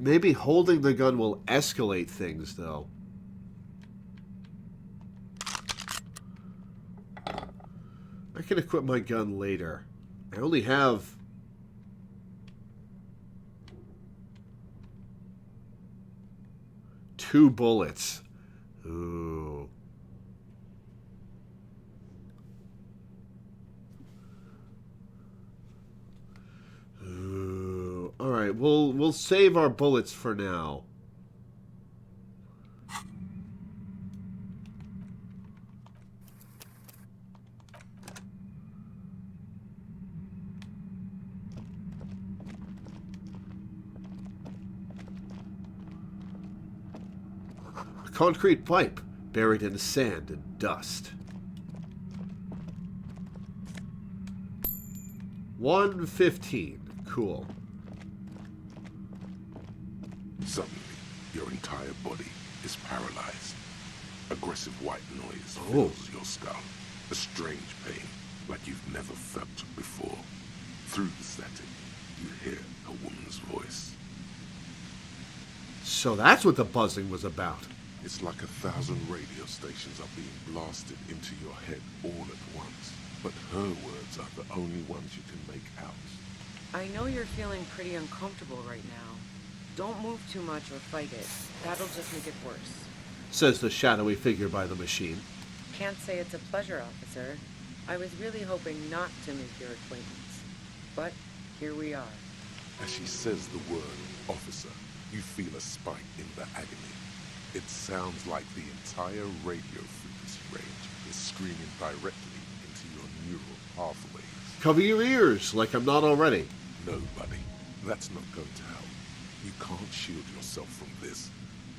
Maybe holding the gun will escalate things, though. I can equip my gun later. I only have... two bullets. Ooh. Ooh. All right, we'll save our bullets for now. A concrete pipe buried in sand and dust. 115. Cool. Suddenly, your entire body is paralyzed. Aggressive white noise fills your skull. A strange pain, like you've never felt before. Through the static, you hear a woman's voice. So that's what the buzzing was about. It's like 1,000 radio stations are being blasted into your head all at once. But her words are the only ones you can make out. I know you're feeling pretty uncomfortable right now. Don't move too much or fight it. That'll just make it worse. Says the shadowy figure by the machine. Can't say it's a pleasure, officer. I was really hoping not to make your acquaintance. But here we are. As she says the word officer, you feel a spike in the agony. It sounds like the entire radio frequency range is screaming directly into your neural pathways. Cover your ears, like I'm not already. No, buddy. That's not going to help. You can't shield yourself from this.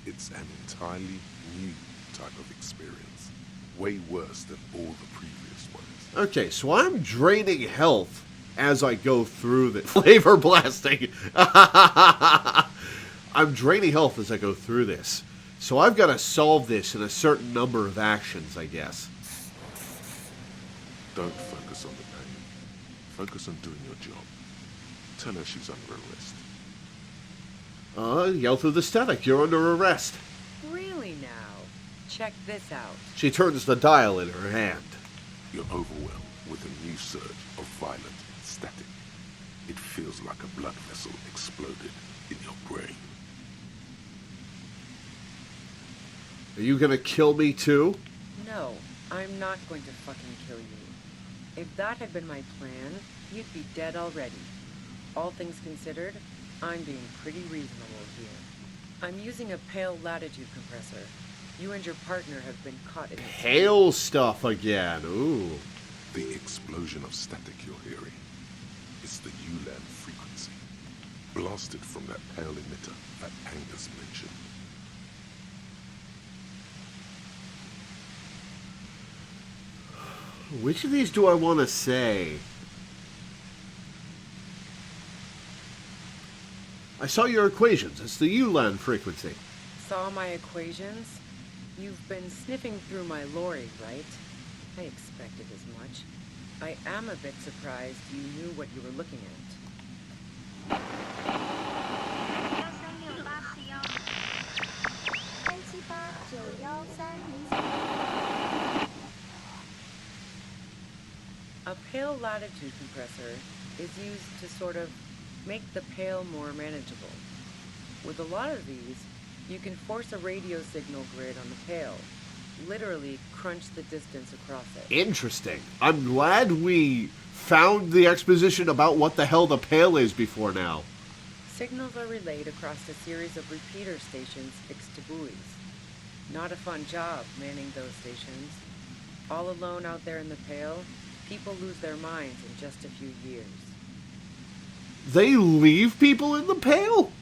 It's an entirely new type of experience. Way worse than all the previous ones. Okay, so I'm draining health as I go through the flavor blasting. I'm draining health as I go through this. So I've got to solve this in a certain number of actions, I guess. Don't focus on the pain. Focus on doing your job. Tell her she's under arrest. Yell through the static. You're under arrest. Really now? Check this out. She turns the dial in her hand. You're overwhelmed with a new surge of violent static. It feels like a blood vessel exploded in your brain. Are you gonna kill me too? No, I'm not going to fucking kill you. If that had been my plan, you'd be dead already. All things considered, I'm being pretty reasonable here. I'm using a pale latitude compressor. You and your partner have been caught in Hail stuff again. Ooh. The explosion of static you're hearing is the ULAN frequency, blasted from that pale emitter that Angus mentioned. Which of these do I want to say? I saw your equations. It's the ULAN frequency. Saw my equations? You've been sniffing through my lorry, right? I expected as much. I am a bit surprised you knew what you were looking at. A pale latitude compressor is used to sort of make the pale more manageable. With a lot of these, you can force a radio signal grid on the pale. Literally crunch the distance across it. Interesting. I'm glad we found the exposition about what the hell the pale is before now. Signals are relayed across a series of repeater stations fixed to buoys. Not a fun job manning those stations. All alone out there in the pale, people lose their minds in just a few years. They leave people in the pale?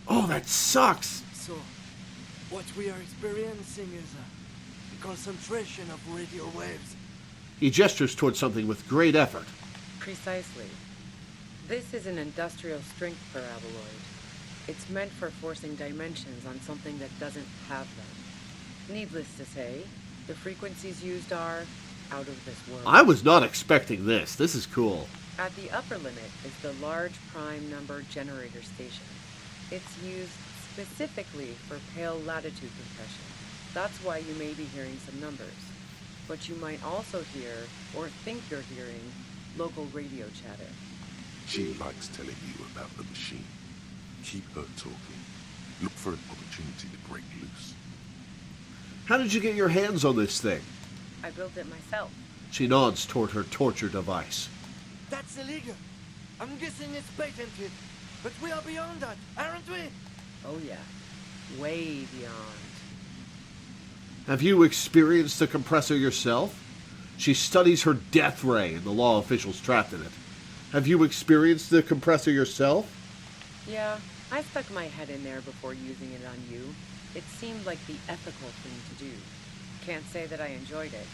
Oh, that sucks. So, what we are experiencing is a concentration of radio waves. He gestures towards something with great effort. Precisely. This is an industrial strength paraboloid. It's meant for forcing dimensions on something that doesn't have them. Needless to say, the frequencies used are out of this world. I was not expecting this. This is cool. At the upper limit is the large prime number generator station. It's used specifically for pale latitude compression. That's why you may be hearing some numbers. But you might also hear, or think you're hearing, local radio chatter. She likes telling you about the machine. Keep her talking. Look for an opportunity to break loose. How did you get your hands on this thing? I built it myself. She nods toward her torture device. That's illegal. I'm guessing it's patented. But we are beyond that, aren't we? Oh yeah. Way beyond. Have you experienced the compressor yourself? She studies her death ray and the law officials trapped in it. Have you experienced the compressor yourself? Yeah, I stuck my head in there before using it on you. It seemed like the ethical thing to do. Can't say that I enjoyed it.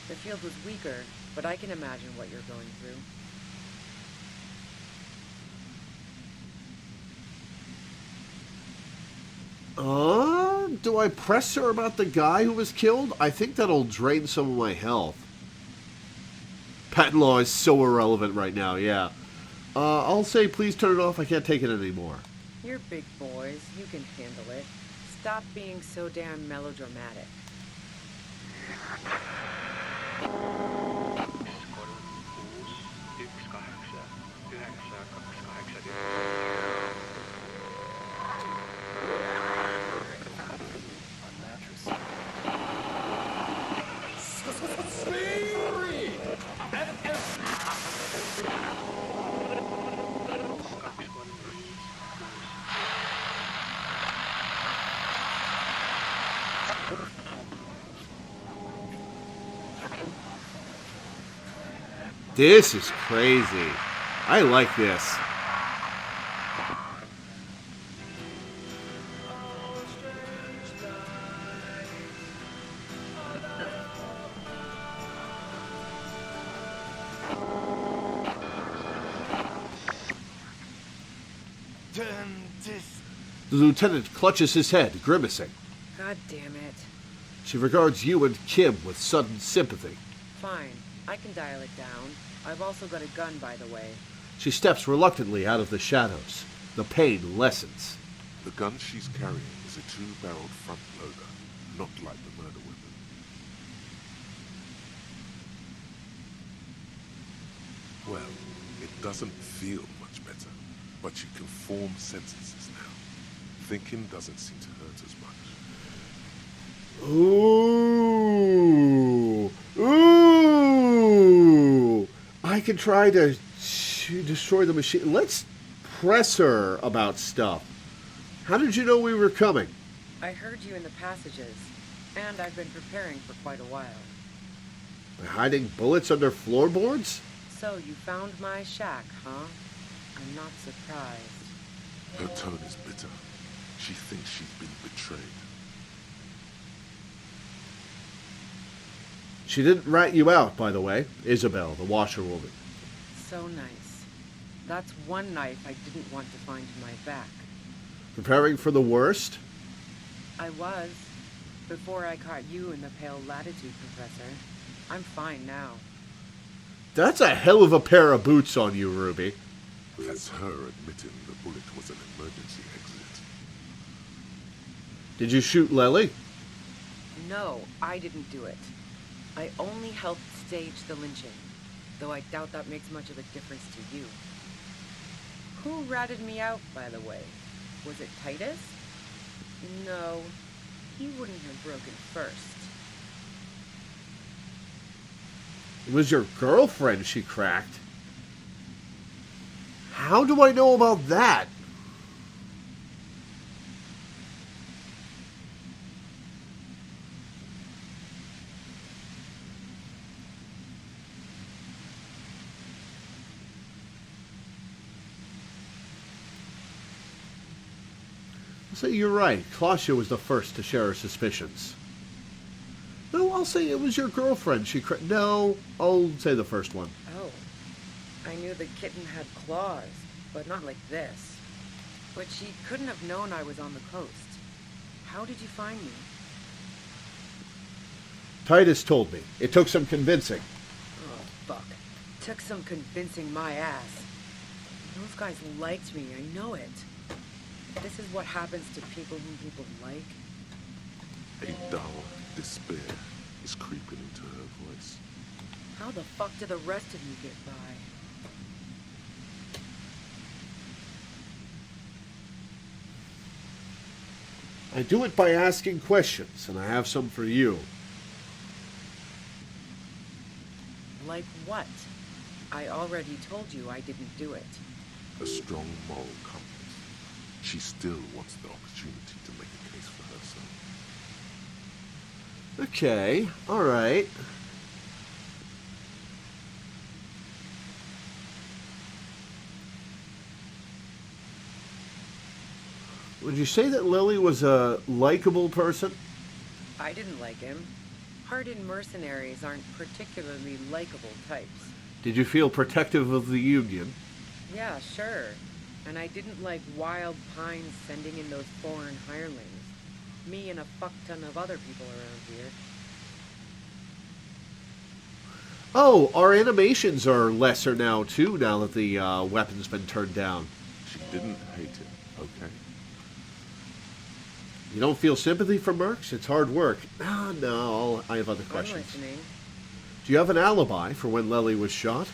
The field was weaker, but I can imagine what you're going through. Do I press her about the guy who was killed? I think that'll drain some of my health. Patent law is so irrelevant right now, yeah. I'll say please turn it off, I can't take it anymore. You're big boys, you can handle it. Stop being so damn melodramatic. This is crazy. I like this. The lieutenant clutches his head, grimacing. God damn it. She regards you and Kim with sudden sympathy. Fine, I can dial it down. I've also got a gun, by the way. She steps reluctantly out of the shadows. The pain lessens. The gun she's carrying is a two-barreled front loader, not like the murder weapon. Well, it doesn't feel much better, but you can form sentences now. Thinking doesn't seem to hurt as much. Ooh. Ooh. I can try to destroy the machine. Let's press her about stuff. How did you know we were coming? I heard you in the passages, and I've been preparing for quite a while. By hiding bullets under floorboards? So you found my shack, huh? I'm not surprised. Her tone is bitter. She thinks she's been betrayed. She didn't rat you out, by the way. Isabel, the washerwoman. So nice. That's one knife I didn't want to find in my back. Preparing for the worst? I was. Before I caught you in the pale latitude, Professor. I'm fine now. That's a hell of a pair of boots on you, Ruby. That's her admitting the bullet was an emergency exit. Did you shoot Lely? No, I didn't do it. I only helped stage the lynching, though I doubt that makes much of a difference to you. Who ratted me out, by the way? Was it Titus? No, he wouldn't have broken first. It was your girlfriend she cracked. How do I know about that? I'll say you're right. Claudia was the first to share her suspicions. No, I'll say it was your girlfriend. No, I'll say the first one. Oh. I knew the kitten had claws, but not like this. But she couldn't have known I was on the coast. How did you find me? Titus told me. It took some convincing. Oh, fuck. Took some convincing my ass. Those guys liked me, I know it. This is what happens to people whom people like. A dull despair is creeping into her voice. How the fuck do the rest of you get by? I do it by asking questions, and I have some for you. Like what? I already told you I didn't do it. A strong moral compass. She still wants the opportunity to make a case for herself. Okay, alright. Would you say that Lily was a likable person? I didn't like him. Hardened mercenaries aren't particularly likable types. Did you feel protective of the Union? Yeah, sure. And I didn't like Wild Pines sending in those foreign hirelings. Me and a fuck ton of other people around here. Oh, our animations are lesser now, too, now that the weapon's been turned down. She didn't hate it, okay? You don't feel sympathy for mercs? It's hard work. Ah, no, I have other questions. I'm listening. Do you have an alibi for when Lily was shot?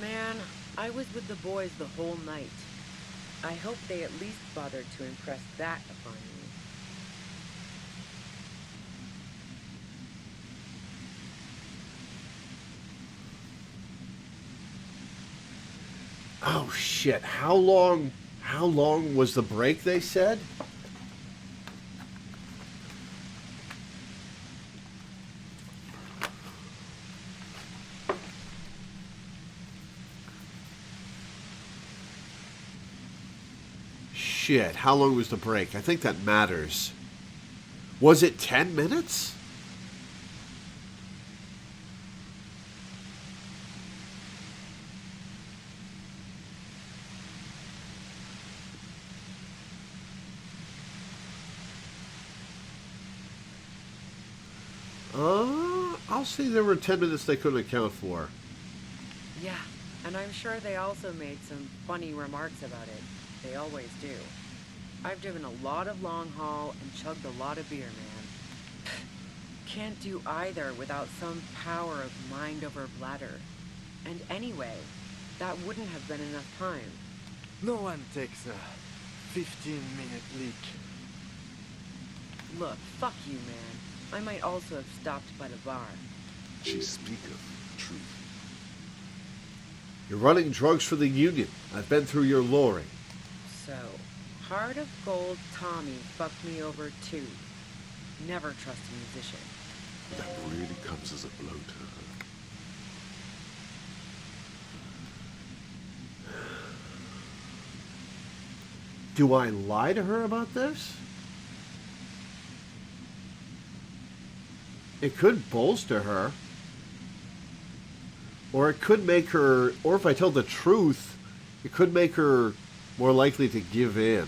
Man, I was with the boys the whole night. I hope they at least bothered to impress that upon me. Oh, shit. How long was the break, they said? Shit, how long was the break? I think that matters. Was it 10 minutes? I'll say there were 10 minutes they couldn't account for. Yeah, and I'm sure they also made some funny remarks about it. They always do. I've driven a lot of long haul and chugged a lot of beer, man. Can't do either without some power of mind over bladder. And anyway, that wouldn't have been enough time. No one takes a 15-minute leak. Look, fuck you, man. I might also have stopped by the bar. She speaketh truth. You're running drugs for the Union. I've been through your lorry. So, Heart of Gold Tommy fucked me over too. Never trust a musician. That really comes as a blow to her. Do I lie to her about this? It could bolster her. Or it could make her, or if I tell the truth, it could make her more likely to give in.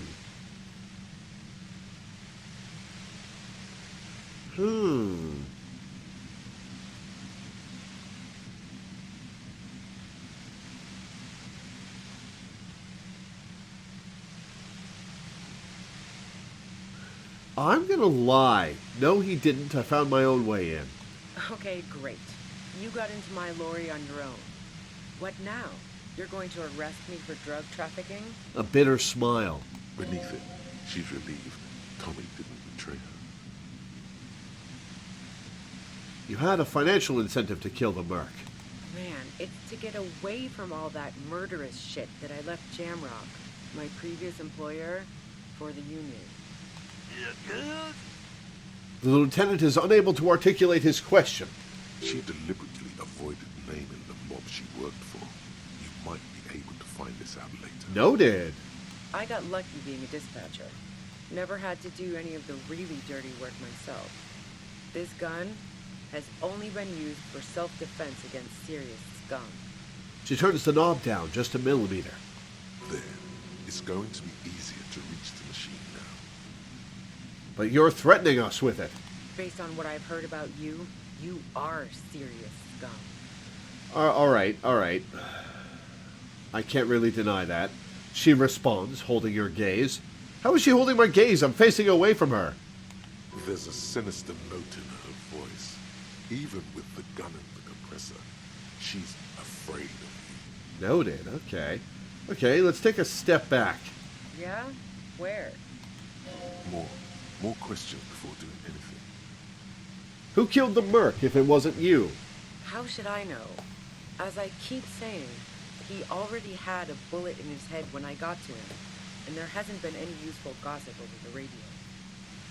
I'm gonna lie. No, he didn't. I found my own way in. Okay, great. You got into my lorry on your own. What now? You're going to arrest me for drug trafficking? A bitter smile. Beneath it, she's relieved Tommy didn't betray her. You had a financial incentive to kill the merc. Man, it's to get away from all that murderous shit that I left Jamrock, my previous employer, for the Union. The lieutenant is unable to articulate his question. She deliberately avoided naming the mob she worked for. You might be able to find this out later. Noted. I got lucky being a dispatcher. Never had to do any of the really dirty work myself. This gun has only been used for self-defense against serious scum. She turns the knob down just a millimeter. There. It's going to be easier to reach the machine now. But you're threatening us with it. Based on what I've heard about you, you are serious scum. All right. I can't really deny that. She responds, holding her gaze. How is she holding my gaze? I'm facing away from her. There's a sinister note in her voice. Even with the gun and the compressor, she's afraid of you. Noted. Okay. Okay, let's take a step back. Yeah? Where? More questions before doing anything. Who killed the merc if it wasn't you? How should I know? As I keep saying, he already had a bullet in his head when I got to him, and there hasn't been any useful gossip over the radio.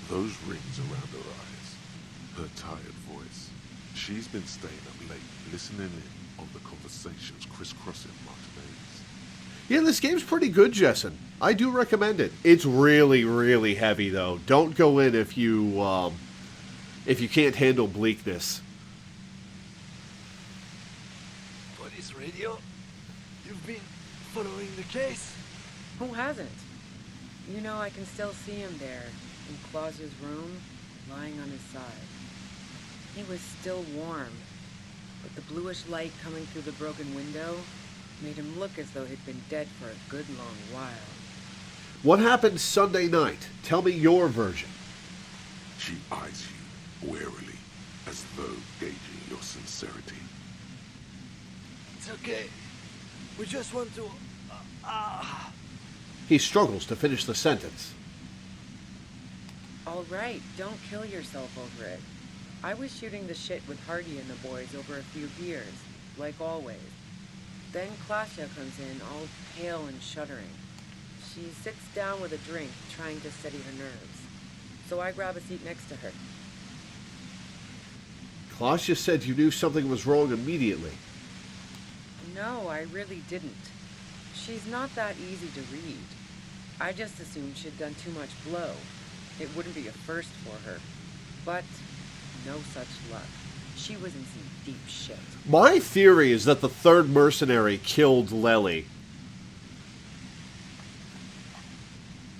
Those rings around her eyes, her tired voice. She's been staying up late, listening in on the conversations crisscrossing Martinez. Yeah, this game's pretty good, Jessen. I do recommend it. It's really, really heavy, though. Don't go in if you can't handle bleakness. Police radio? You've been following the case? Who hasn't? You know, I can still see him there, in Claus's room, lying on his side. He was still warm, but the bluish light coming through the broken window made him look as though he'd been dead for a good long while. What happened Sunday night? Tell me your version. She eyes you warily, as though gauging your sincerity. It's okay. We just want to... He struggles to finish the sentence. All right, don't kill yourself over it. I was shooting the shit with Hardy and the boys over a few beers, like always. Then Klasha comes in, all pale and shuddering. She sits down with a drink, trying to steady her nerves. So I grab a seat next to her. Klasha said you knew something was wrong immediately. No, I really didn't. She's not that easy to read. I just assumed she'd done too much blow. It wouldn't be a first for her. But no such luck. She was in some deep shit. My theory is that the third mercenary killed Lely.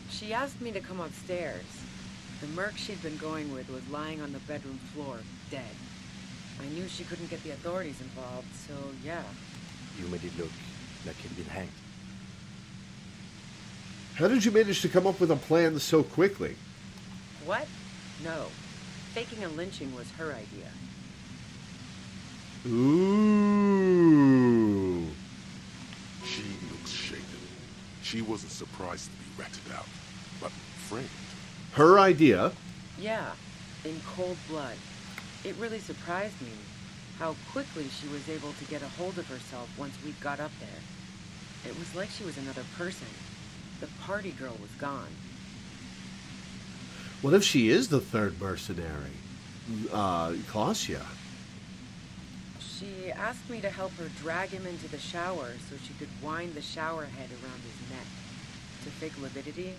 She asked me to come upstairs. The merc she'd been going with was lying on the bedroom floor, dead. I knew she couldn't get the authorities involved, so yeah. You made it look like he'd been hanged. How did you manage to come up with a plan so quickly? What? No. Faking a lynching was her idea. Ooh. She looks shaken. She wasn't surprised to be ratted out, but framed. Her idea? Yeah, in cold blood. It really surprised me how quickly she was able to get a hold of herself once we got up there. It was like she was another person. The party girl was gone. What if she is the third mercenary? Klasha. She asked me to help her drag him into the shower so she could wind the shower head around his neck to fake lividity.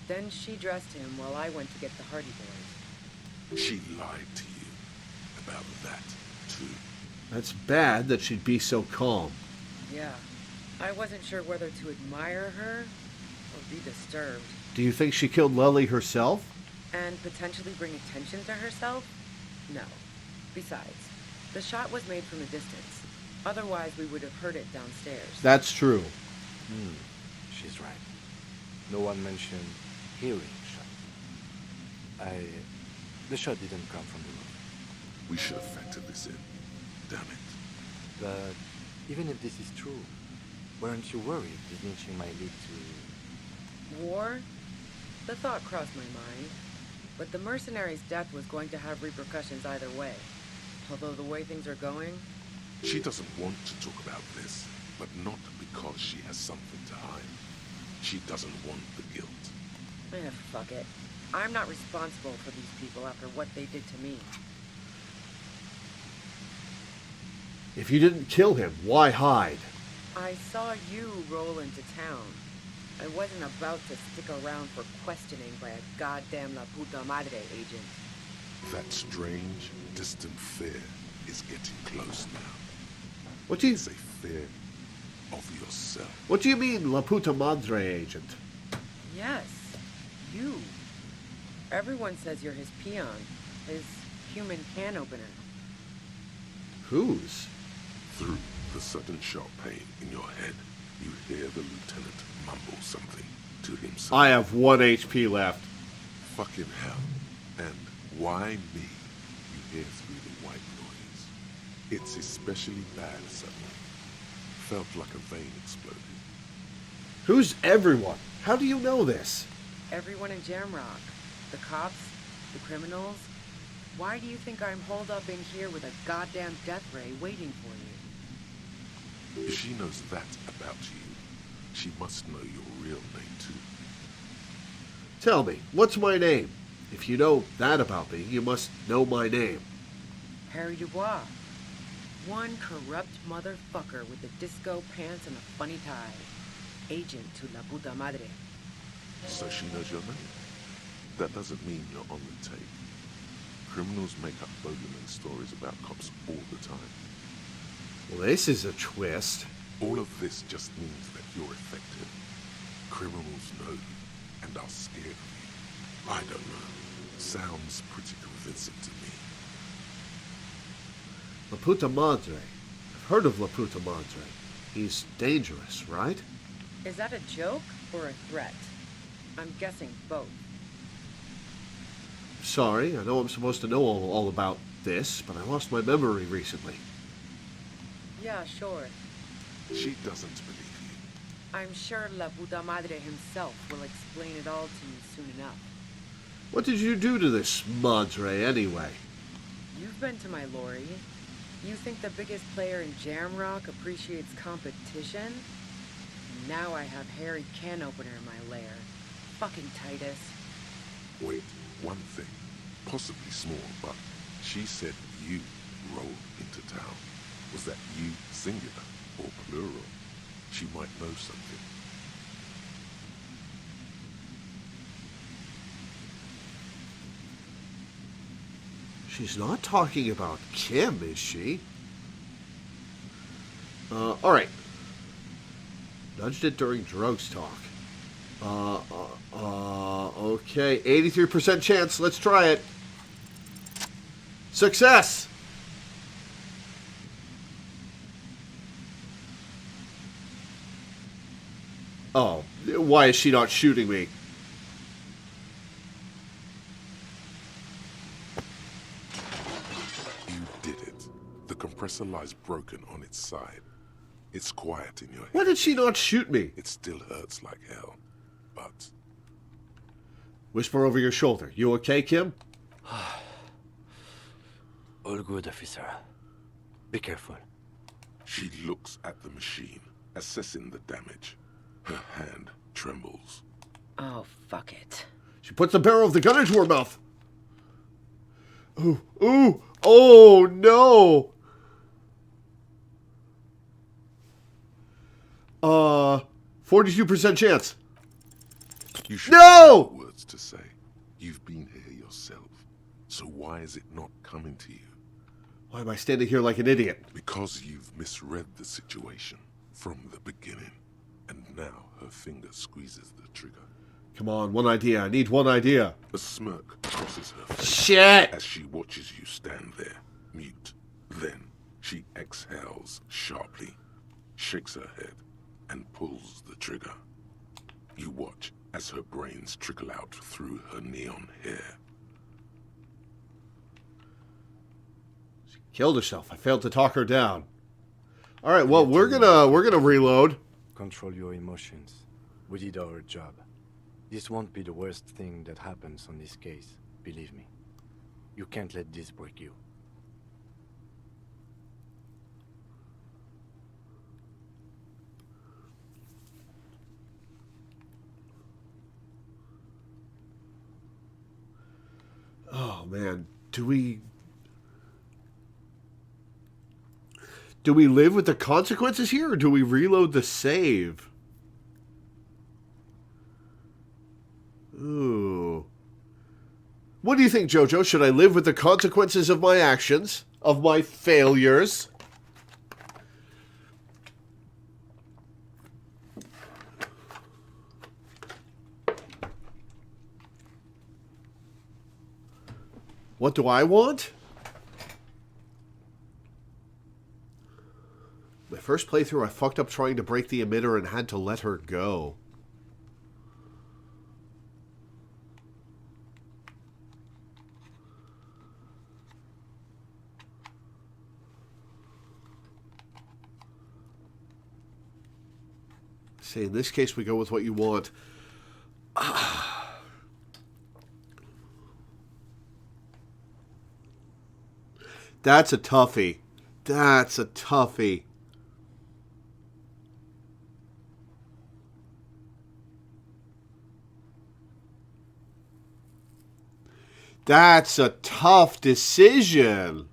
Then she dressed him while I went to get the Hardy Boys. She lied to you about that, too. That's bad that she'd be so calm. Yeah. I wasn't sure whether to admire her or be disturbed. Do you think she killed Lely herself? And potentially bring attention to herself? No. Besides, the shot was made from a distance. Otherwise, we would have heard it downstairs. That's true. She's right. No one mentioned hearing shot. The shot didn't come from the roof. We should have factored this in. Damn it. But even if this is true, weren't you worried the lynching might lead to... War? The thought crossed my mind. But the mercenary's death was going to have repercussions either way. Although the way things are going... She doesn't want to talk about this, but not because she has something to hide. She doesn't want the guilt. Fuck it. I'm not responsible for these people after what they did to me. If you didn't kill him, why hide? I saw you roll into town. I wasn't about to stick around for questioning by a goddamn La Puta Madre agent. That strange, distant fear is getting close now. What do you... It's a fear of yourself. What do you mean, La Puta Madre agent? Yes. You. Everyone says you're his peon. His human can opener. Whose? Through the sudden sharp pain in your head, you hear the lieutenant mumble something to himself. I have 1 HP left. Fucking hell. And why me? You hear through the white noise. It's especially bad suddenly. Felt like a vein exploded. Who's everyone? How do you know this? Everyone in Jamrock. The cops, the criminals. Why do you think I'm holed up in here with a goddamn death ray waiting for you? If she knows that about you, she must know your real name too. Tell me, what's my name? If you know that about me, you must know my name. Harry Dubois. One corrupt motherfucker with the disco pants and a funny tie. Agent to la puta madre. So she knows your name. That doesn't mean you're on the tape. Criminals make up bogeyman stories about cops all the time. Well, this is a twist. All of this just means that you're effective. Criminals know you and are scared of you. I don't know. Sounds pretty convincing to me. La Puta Madre. I've heard of La Puta Madre. He's dangerous, right? Is that a joke or a threat? I'm guessing both. Sorry, I know I'm supposed to know all about this, but I lost my memory recently. Yeah, sure. She doesn't believe you. I'm sure La Puta Madre himself will explain it all to you soon enough. What did you do to this Madre, anyway? You've been to my lorry. You think the biggest player in Jamrock appreciates competition? Now I have Harry Can Opener in my lair. Fucking Titus. Wait, one thing. Possibly small, but she said you rolled into town. Was that you singular or plural? She might know something. She's not talking about Kim, is she? Alright. Nudged it during drugs talk. Okay. 83% chance. Let's try it. Success! Oh, why is she not shooting me? You did it. The compressor lies broken on its side. It's quiet in your head. Why did she not shoot me? It still hurts like hell, but... Whisper over your shoulder. You okay, Kim? All good, officer. Be careful. She looks at the machine, assessing the damage. Her hand trembles. Oh, fuck it. She puts the barrel of the gun into her mouth. Ooh, ooh, oh no! 42% chance. You should No! have words to say. You've been here yourself. So why is it not coming to you? Why am I standing here like an idiot? Because you've misread the situation from the beginning. And now her finger squeezes the trigger. Come on, one idea. I need one idea. A smirk crosses her face. Shit! As she watches you stand there, mute. Then she exhales sharply, shakes her head, and pulls the trigger. You watch as her brains trickle out through her neon hair. She killed herself. I failed to talk her down. All right, well, we're gonna reload. Control your emotions. We did our job. This won't be the worst thing that happens on this case, believe me. You can't let this break you. Oh man, do we live with the consequences here, or do we reload the save? Ooh. What do you think, Jojo? Should I live with the consequences of my actions, of my failures? What do I want? My first playthrough, I fucked up trying to break the emitter and had to let her go. Say, in this case, we go with what you want. That's a toughie. That's a toughie. That's a tough decision.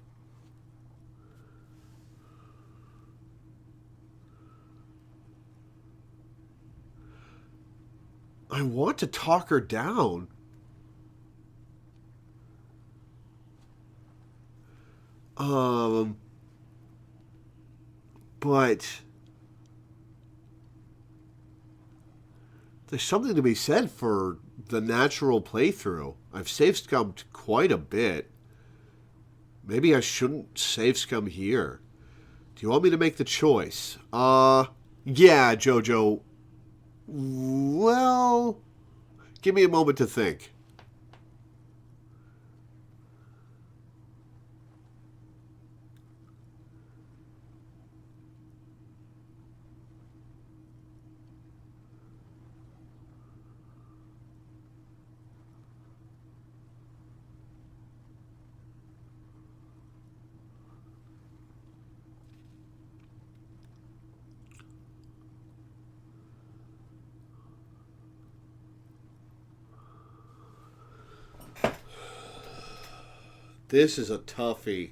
I want to talk her down. But there's something to be said for the natural playthrough. I've save scummed quite a bit. Maybe I shouldn't save scum here. Do you want me to make the choice? Yeah, Jojo. Well, give me a moment to think. This is a toughie.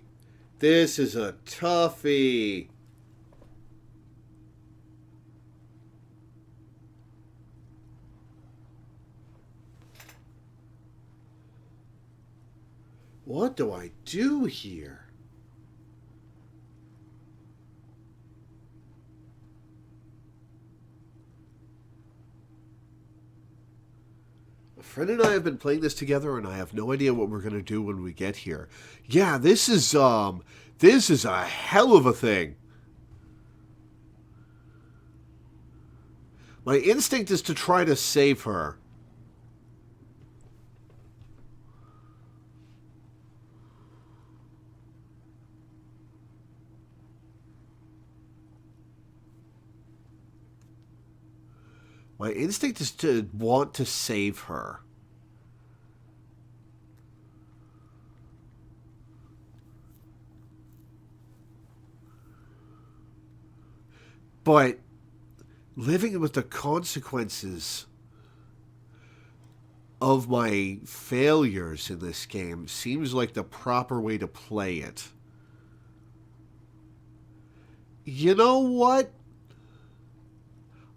This is a toughie. What do I do here? A friend and I have been playing this together, and I have no idea what we're going to do when we get here. Yeah, this is a hell of a thing. My instinct is to try to save her. My instinct is to want to save her. But living with the consequences of my failures in this game seems like the proper way to play it. You know what?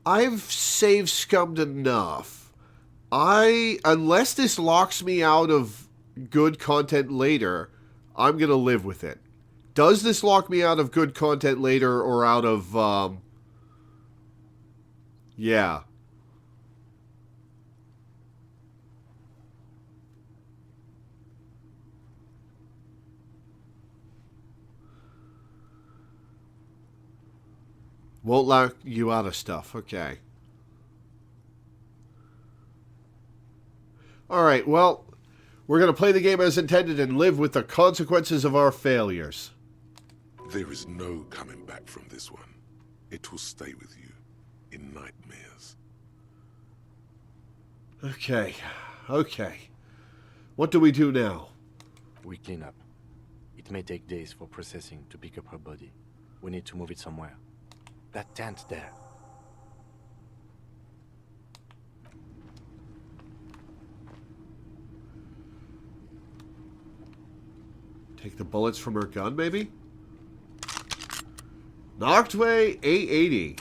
I've save scummed enough. Unless this locks me out of good content later, I'm going to live with it. Does this lock me out of good content later or out of, yeah. Won't lock you out of stuff. Okay. Alright, well, we're going to play the game as intended and live with the consequences of our failures. There is no coming back from this one. It will stay with you in nightmares. Okay. Okay. What do we do now? We clean up. It may take days for processing to pick up her body. We need to move it somewhere. That tent there. Take the bullets from her gun, maybe? Noctway 880.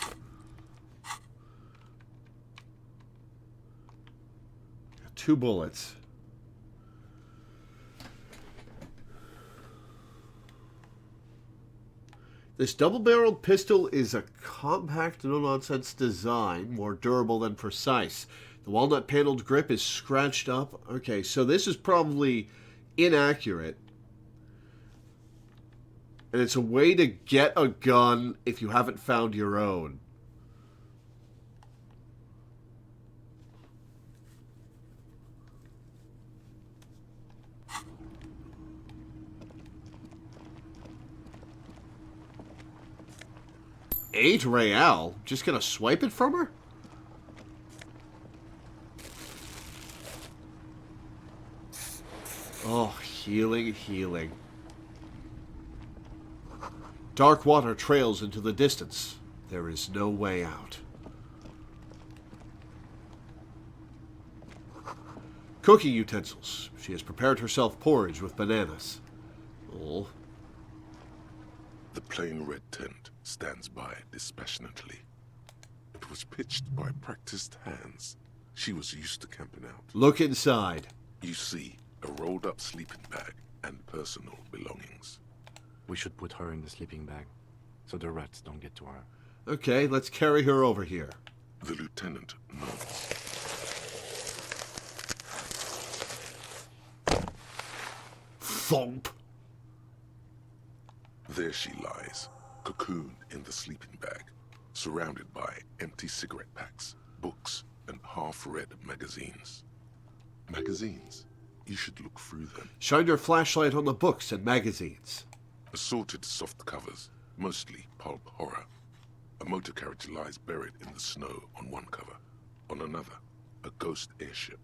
Got 2 bullets. This double-barreled pistol is a compact, no-nonsense design, more durable than precise. The walnut-paneled grip is scratched up. Okay, so this is probably inaccurate. And it's a way to get a gun if you haven't found your own. $8 real? Just gonna swipe it from her? Oh, healing, healing. Dark water trails into the distance. There is no way out. Cooking utensils. She has prepared herself porridge with bananas. Oh. The plain red tent stands by dispassionately. It was pitched by practiced hands. She was used to camping out. Look inside. You see a rolled-up sleeping bag and personal belongings. We should put her in the sleeping bag, so the rats don't get to her. Okay, let's carry her over here. The lieutenant nods. Thump! There she lies, cocooned in the sleeping bag, surrounded by empty cigarette packs, books, and half-read magazines. Magazines? You should look through them. Shine your flashlight on the books and magazines. Assorted soft covers, mostly pulp horror. A motor carriage lies buried in the snow on one cover. On another, a ghost airship.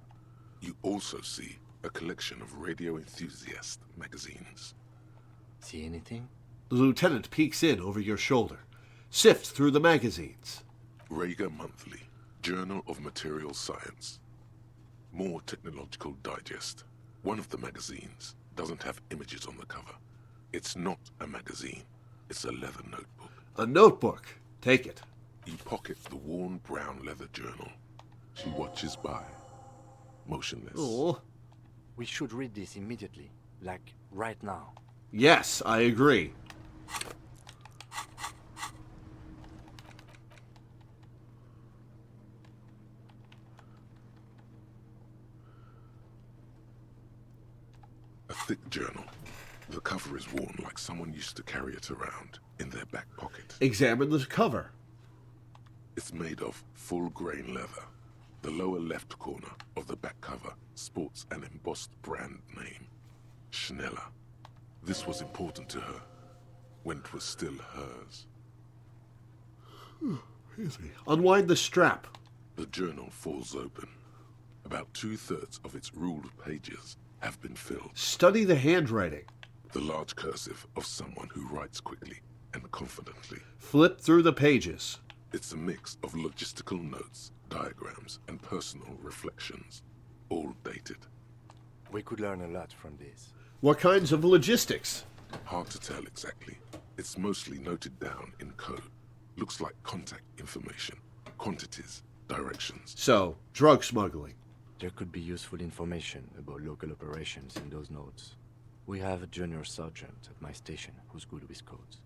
You also see a collection of radio enthusiast magazines. See anything? The lieutenant peeks in over your shoulder, sifts through the magazines. Rager Monthly, Journal of Material Science. More Technological Digest. One of the magazines doesn't have images on the cover. It's not a magazine. It's a leather notebook. A notebook. Take it. You pocket the worn brown leather journal. She watches by, motionless. Oh. We should read this immediately, like right now. Yes, I agree. A thick journal. The cover is worn like someone used to carry it around in their back pocket. Examine the cover. It's made of full-grain leather. The lower left corner of the back cover sports an embossed brand name, Schneller. This was important to her when it was still hers. Unwind the strap. The journal falls open. About 2/3 of its ruled pages have been filled. Study the handwriting. The large cursive of someone who writes quickly and confidently. Flip through the pages. It's a mix of logistical notes, diagrams, and personal reflections, all dated. We could learn a lot from this. What kinds of logistics? Hard to tell exactly. It's mostly noted down in code. Looks like contact information, quantities, directions. So, drug smuggling. There could be useful information about local operations in those notes. We have a junior sergeant at my station who's good with codes.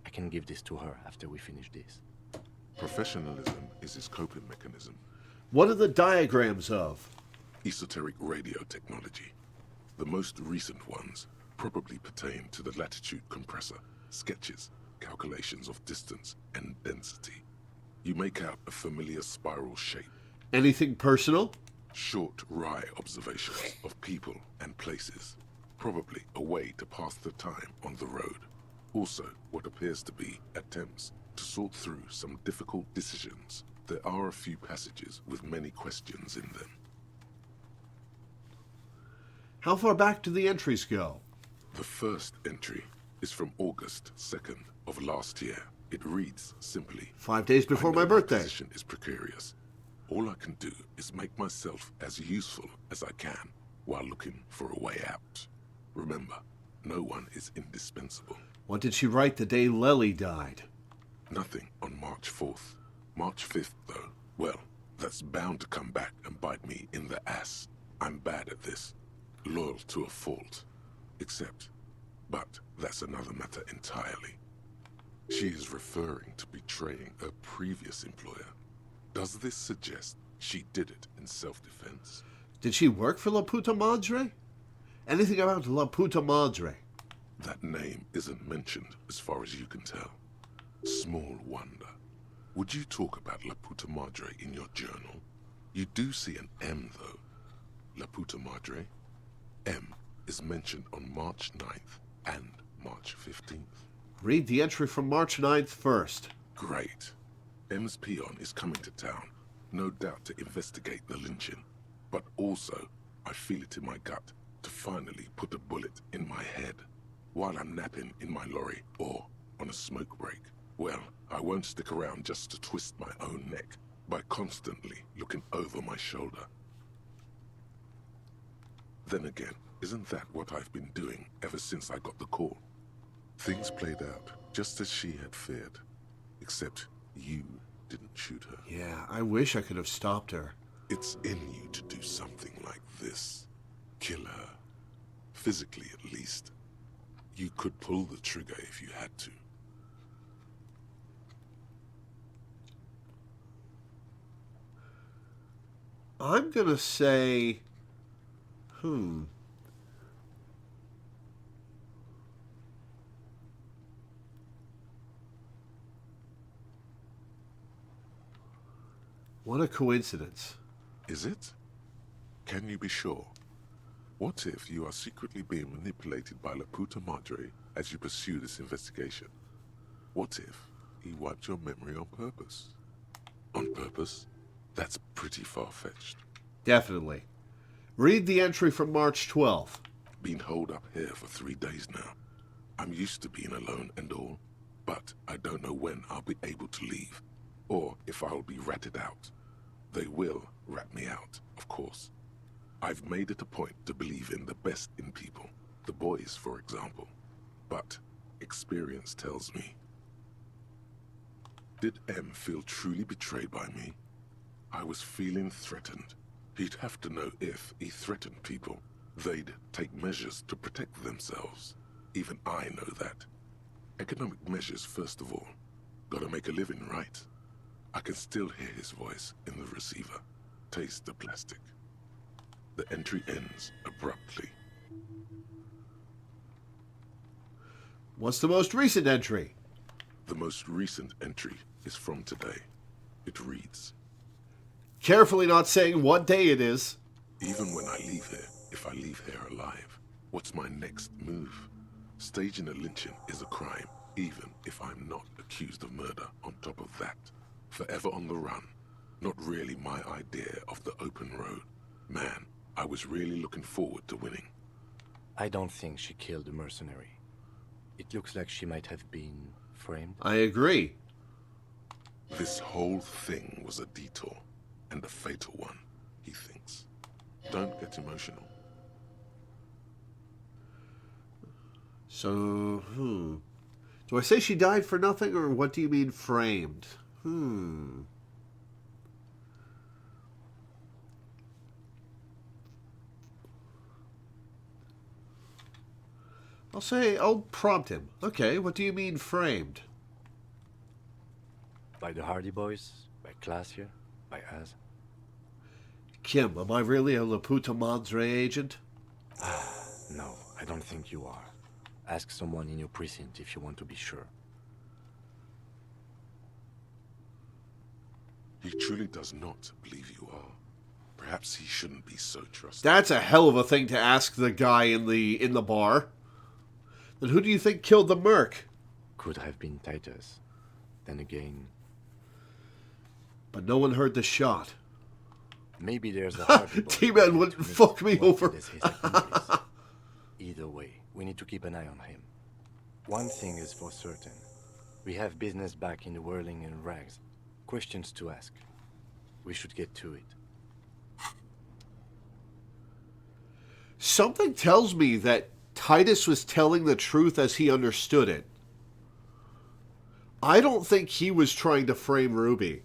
I can give this to her after we finish this. Professionalism is his coping mechanism. What are the diagrams of? Esoteric radio technology. The most recent ones probably pertain to the latitude compressor, sketches, calculations of distance and density. You make out a familiar spiral shape. Anything personal? Short, wry observations of people and places. Probably a way to pass the time on the road. Also, what appears to be attempts to sort through some difficult decisions. There are a few passages with many questions in them. How far back do the entries go? The first entry is from August 2nd of last year. It reads simply, 5 days before my birthday. My position is precarious. All I can do is make myself as useful as I can while looking for a way out. Remember, no one is indispensable. What did she write the day Lely died? Nothing on March 4th. March 5th, though, well, that's bound to come back and bite me in the ass. I'm bad at this. Loyal to a fault. But that's another matter entirely. She is referring to betraying her previous employer. Does this suggest she did it in self-defense? Did she work for La Puta Madre? Anything about La Puta Madre? That name isn't mentioned as far as you can tell. Small wonder. Would you talk about La Puta Madre in your journal? You do see an M, though. La Puta Madre. M is mentioned on March 9th and March 15th. Read the entry from March 9th first. Great. M's peon is coming to town, no doubt to investigate the lynching. But also, I feel it in my gut to finally put a bullet in my head while I'm napping in my lorry or on a smoke break. Well, I won't stick around just to twist my own neck by constantly looking over my shoulder. Then again, isn't that what I've been doing ever since I got the call? Things played out just as she had feared, except you didn't shoot her. Yeah, I wish I could have stopped her. It's in you to do something like this. Kill her. Physically, at least. You could pull the trigger if you had to. I'm gonna say... What a coincidence. Is it? Can you be sure? What if you are secretly being manipulated by La Puta Madre as you pursue this investigation? What if he wiped your memory on purpose? On purpose? That's pretty far-fetched. Definitely. Read the entry from March 12th. Been holed up here for 3 days now. I'm used to being alone and all, but I don't know when I'll be able to leave, or if I'll be ratted out. They will rat me out, of course. I've made it a point to believe in the best in people, the boys, for example. But experience tells me. Did M feel truly betrayed by me? I was feeling threatened. He'd have to know if he threatened people, they'd take measures to protect themselves. Even I know that. Economic measures, first of all. Gotta make a living, right? I can still hear his voice in the receiver. Taste the plastic. The entry ends abruptly. What's the most recent entry? The most recent entry is from today. It reads, Carefully not saying what day it is. even when I leave here, if I leave here alive, what's my next move? Staging a lynching is a crime, even if I'm not accused of murder on top of that. Forever on the run. Not really my idea of the open road. Man, I was really looking forward to winning. I don't think she killed the mercenary. It looks like she might have been framed. I agree. This whole thing was a detour, and a fatal one, he thinks. Don't get emotional. So, do I say she died for nothing, or what do you mean framed? I'll prompt him. Okay, what do you mean framed? By the Hardy Boys? By Classier? By us? Kim, am I really a La Puta Madre agent? No, I don't think you are. Ask someone in your precinct if you want to be sure. He truly does not believe you are. Perhaps he shouldn't be so trusting. That's a hell of a thing to ask the guy in the bar. Then who do you think killed the merc? Could have been Titus. Then again... But no one heard the shot. Maybe there's a Hardy Boy. T-Man wouldn't fuck me over. Either way, we need to keep an eye on him. One thing is for certain. We have business back in the whirling and rags. Questions to ask. We should get to it. Something tells me that Titus was telling the truth as he understood it. I don't think he was trying to frame Ruby.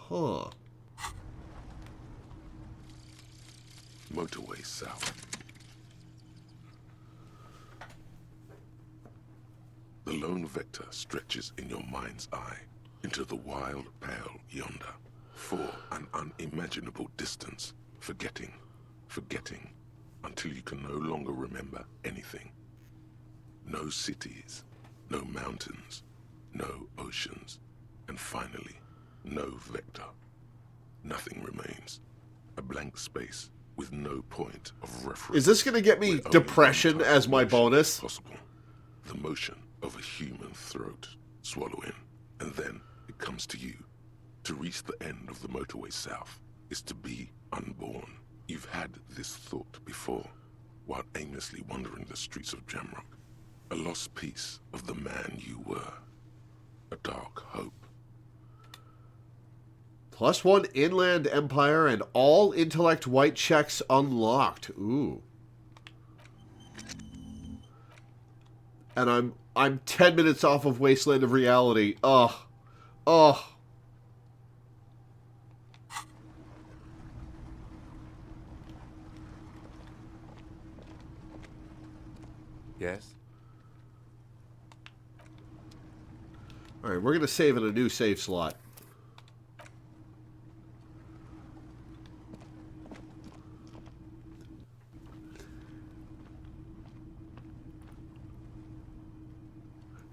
Huh. Motorway south. The lone vector stretches in your mind's eye into the wild pale yonder for an unimaginable distance, forgetting until you can no longer remember anything. No cities, no mountains, no oceans, and finally, no vector. Nothing remains. A blank space with no point of reference. Is this going to get me depression as my bonus? Possible. The motion of a human throat. swallow in, and then it comes to you. To reach the end of the motorway south is to be unborn. You've had this thought before, while aimlessly wandering the streets of Jamrock. A lost piece of the man you were. A dark hope. +1 Inland Empire and all intellect white checks unlocked. Ooh. And I'm 10 minutes off of Wasteland of Reality. Ugh. Ugh. Yes? Alright, we're going to save in a new save slot.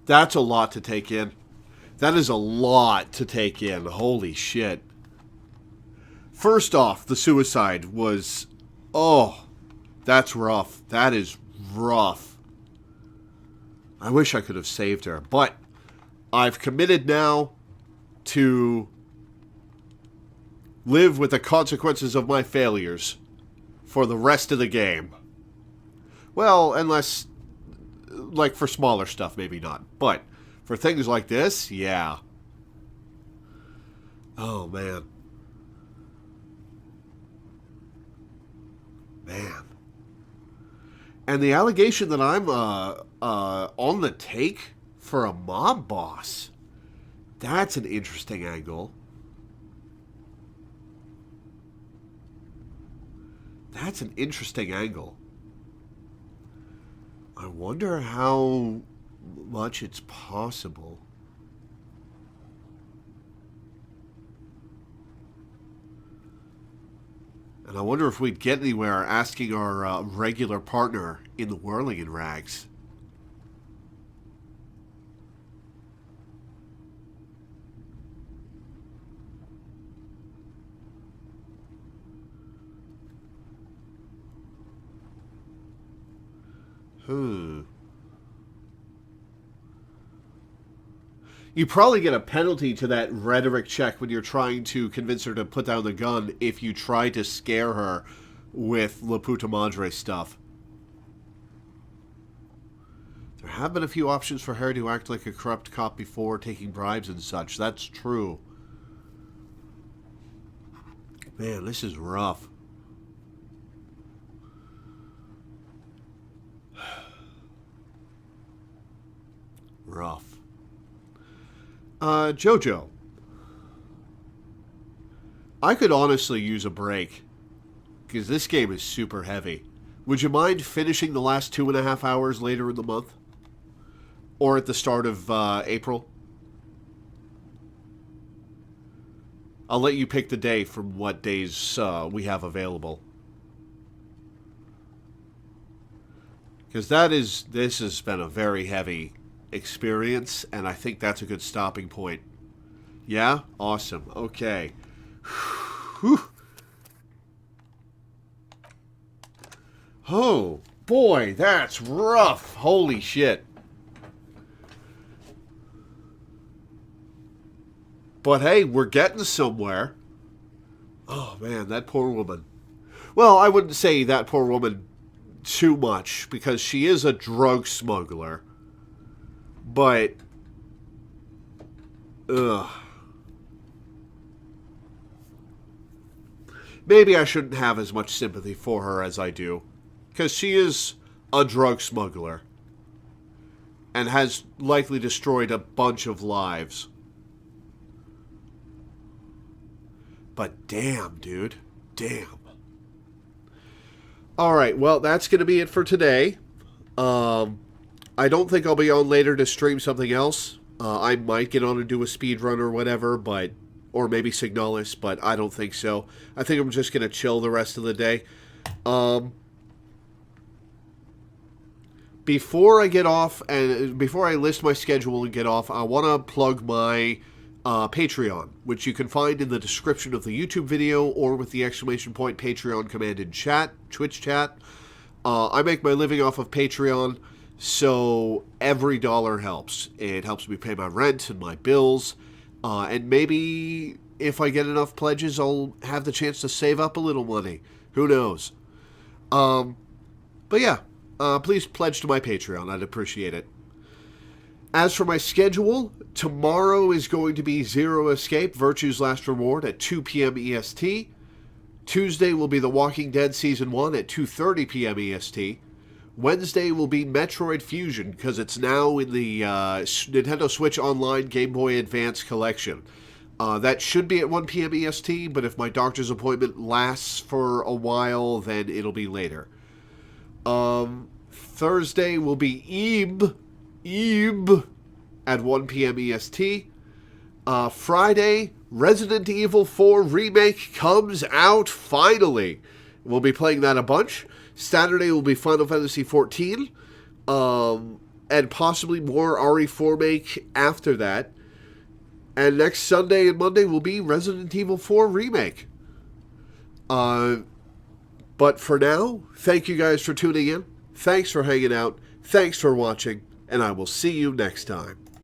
That's a lot to take in. That is a lot to take in. Holy shit. First off, the suicide was... Oh, that's rough. That is rough. I wish I could have saved her. But I've committed now to live with the consequences of my failures for the rest of the game. Well, unless... Like, for smaller stuff, maybe not. But for things like this, yeah. Oh, man. Man. And the allegation that I'm on the take for a mob boss. That's an interesting angle. That's an interesting angle. I wonder how much it's possible. And I wonder if we'd get anywhere asking our regular partner in the Whirling in Rags. You probably get a penalty to that rhetoric check when you're trying to convince her to put down the gun if you try to scare her with La Puta Madre stuff. There have been a few options for her to act like a corrupt cop before, taking bribes and such. That's true. Man, this is rough. Rough. Jojo. I could honestly use a break, because this game is super heavy. Would you mind finishing the last 2.5 hours later in the month? Or at the start of April? I'll let you pick the day from what days we have available. Because this has been a very heavy experience, and I think that's a good stopping point. Yeah? Awesome. Okay. Whew. Oh, boy, that's rough. Holy shit. But hey, we're getting somewhere. Oh, man, that poor woman. Well, I wouldn't say that poor woman too much, because she is a drug smuggler. But, ugh. Maybe I shouldn't have as much sympathy for her as I do. Because she is a drug smuggler. And has likely destroyed a bunch of lives. But damn, dude. Damn. Alright, well, that's going to be it for today. I don't think I'll be on later to stream something else. I might get on and do a speedrun or whatever, but... Or maybe Signalis, but I don't think so. I think I'm just going to chill the rest of the day. Before I get off, and before I list my schedule and get off, I want to plug my Patreon, which you can find in the description of the YouTube video or with the ! Patreon command in chat, Twitch chat. I make my living off of Patreon. So every dollar helps. It helps me pay my rent and my bills. And maybe if I get enough pledges, I'll have the chance to save up a little money. Who knows? But yeah, please pledge to my Patreon. I'd appreciate it. As for my schedule, tomorrow is going to be Zero Escape, Virtue's Last Reward at 2 p.m. EST. Tuesday will be The Walking Dead Season 1 at 2:30 p.m. EST. Wednesday will be Metroid Fusion, because it's now in the Nintendo Switch Online Game Boy Advance collection. That should be at 1 p.m. EST, but if my doctor's appointment lasts for a while, then it'll be later. Thursday will be Eve at 1 p.m. EST. Friday, Resident Evil 4 Remake comes out finally. We'll be playing that a bunch. Saturday will be Final Fantasy XIV, and possibly more RE4 Make after that. And next Sunday and Monday will be Resident Evil 4 Remake. But for now, thank you guys for tuning in. Thanks for hanging out. Thanks for watching. And I will see you next time.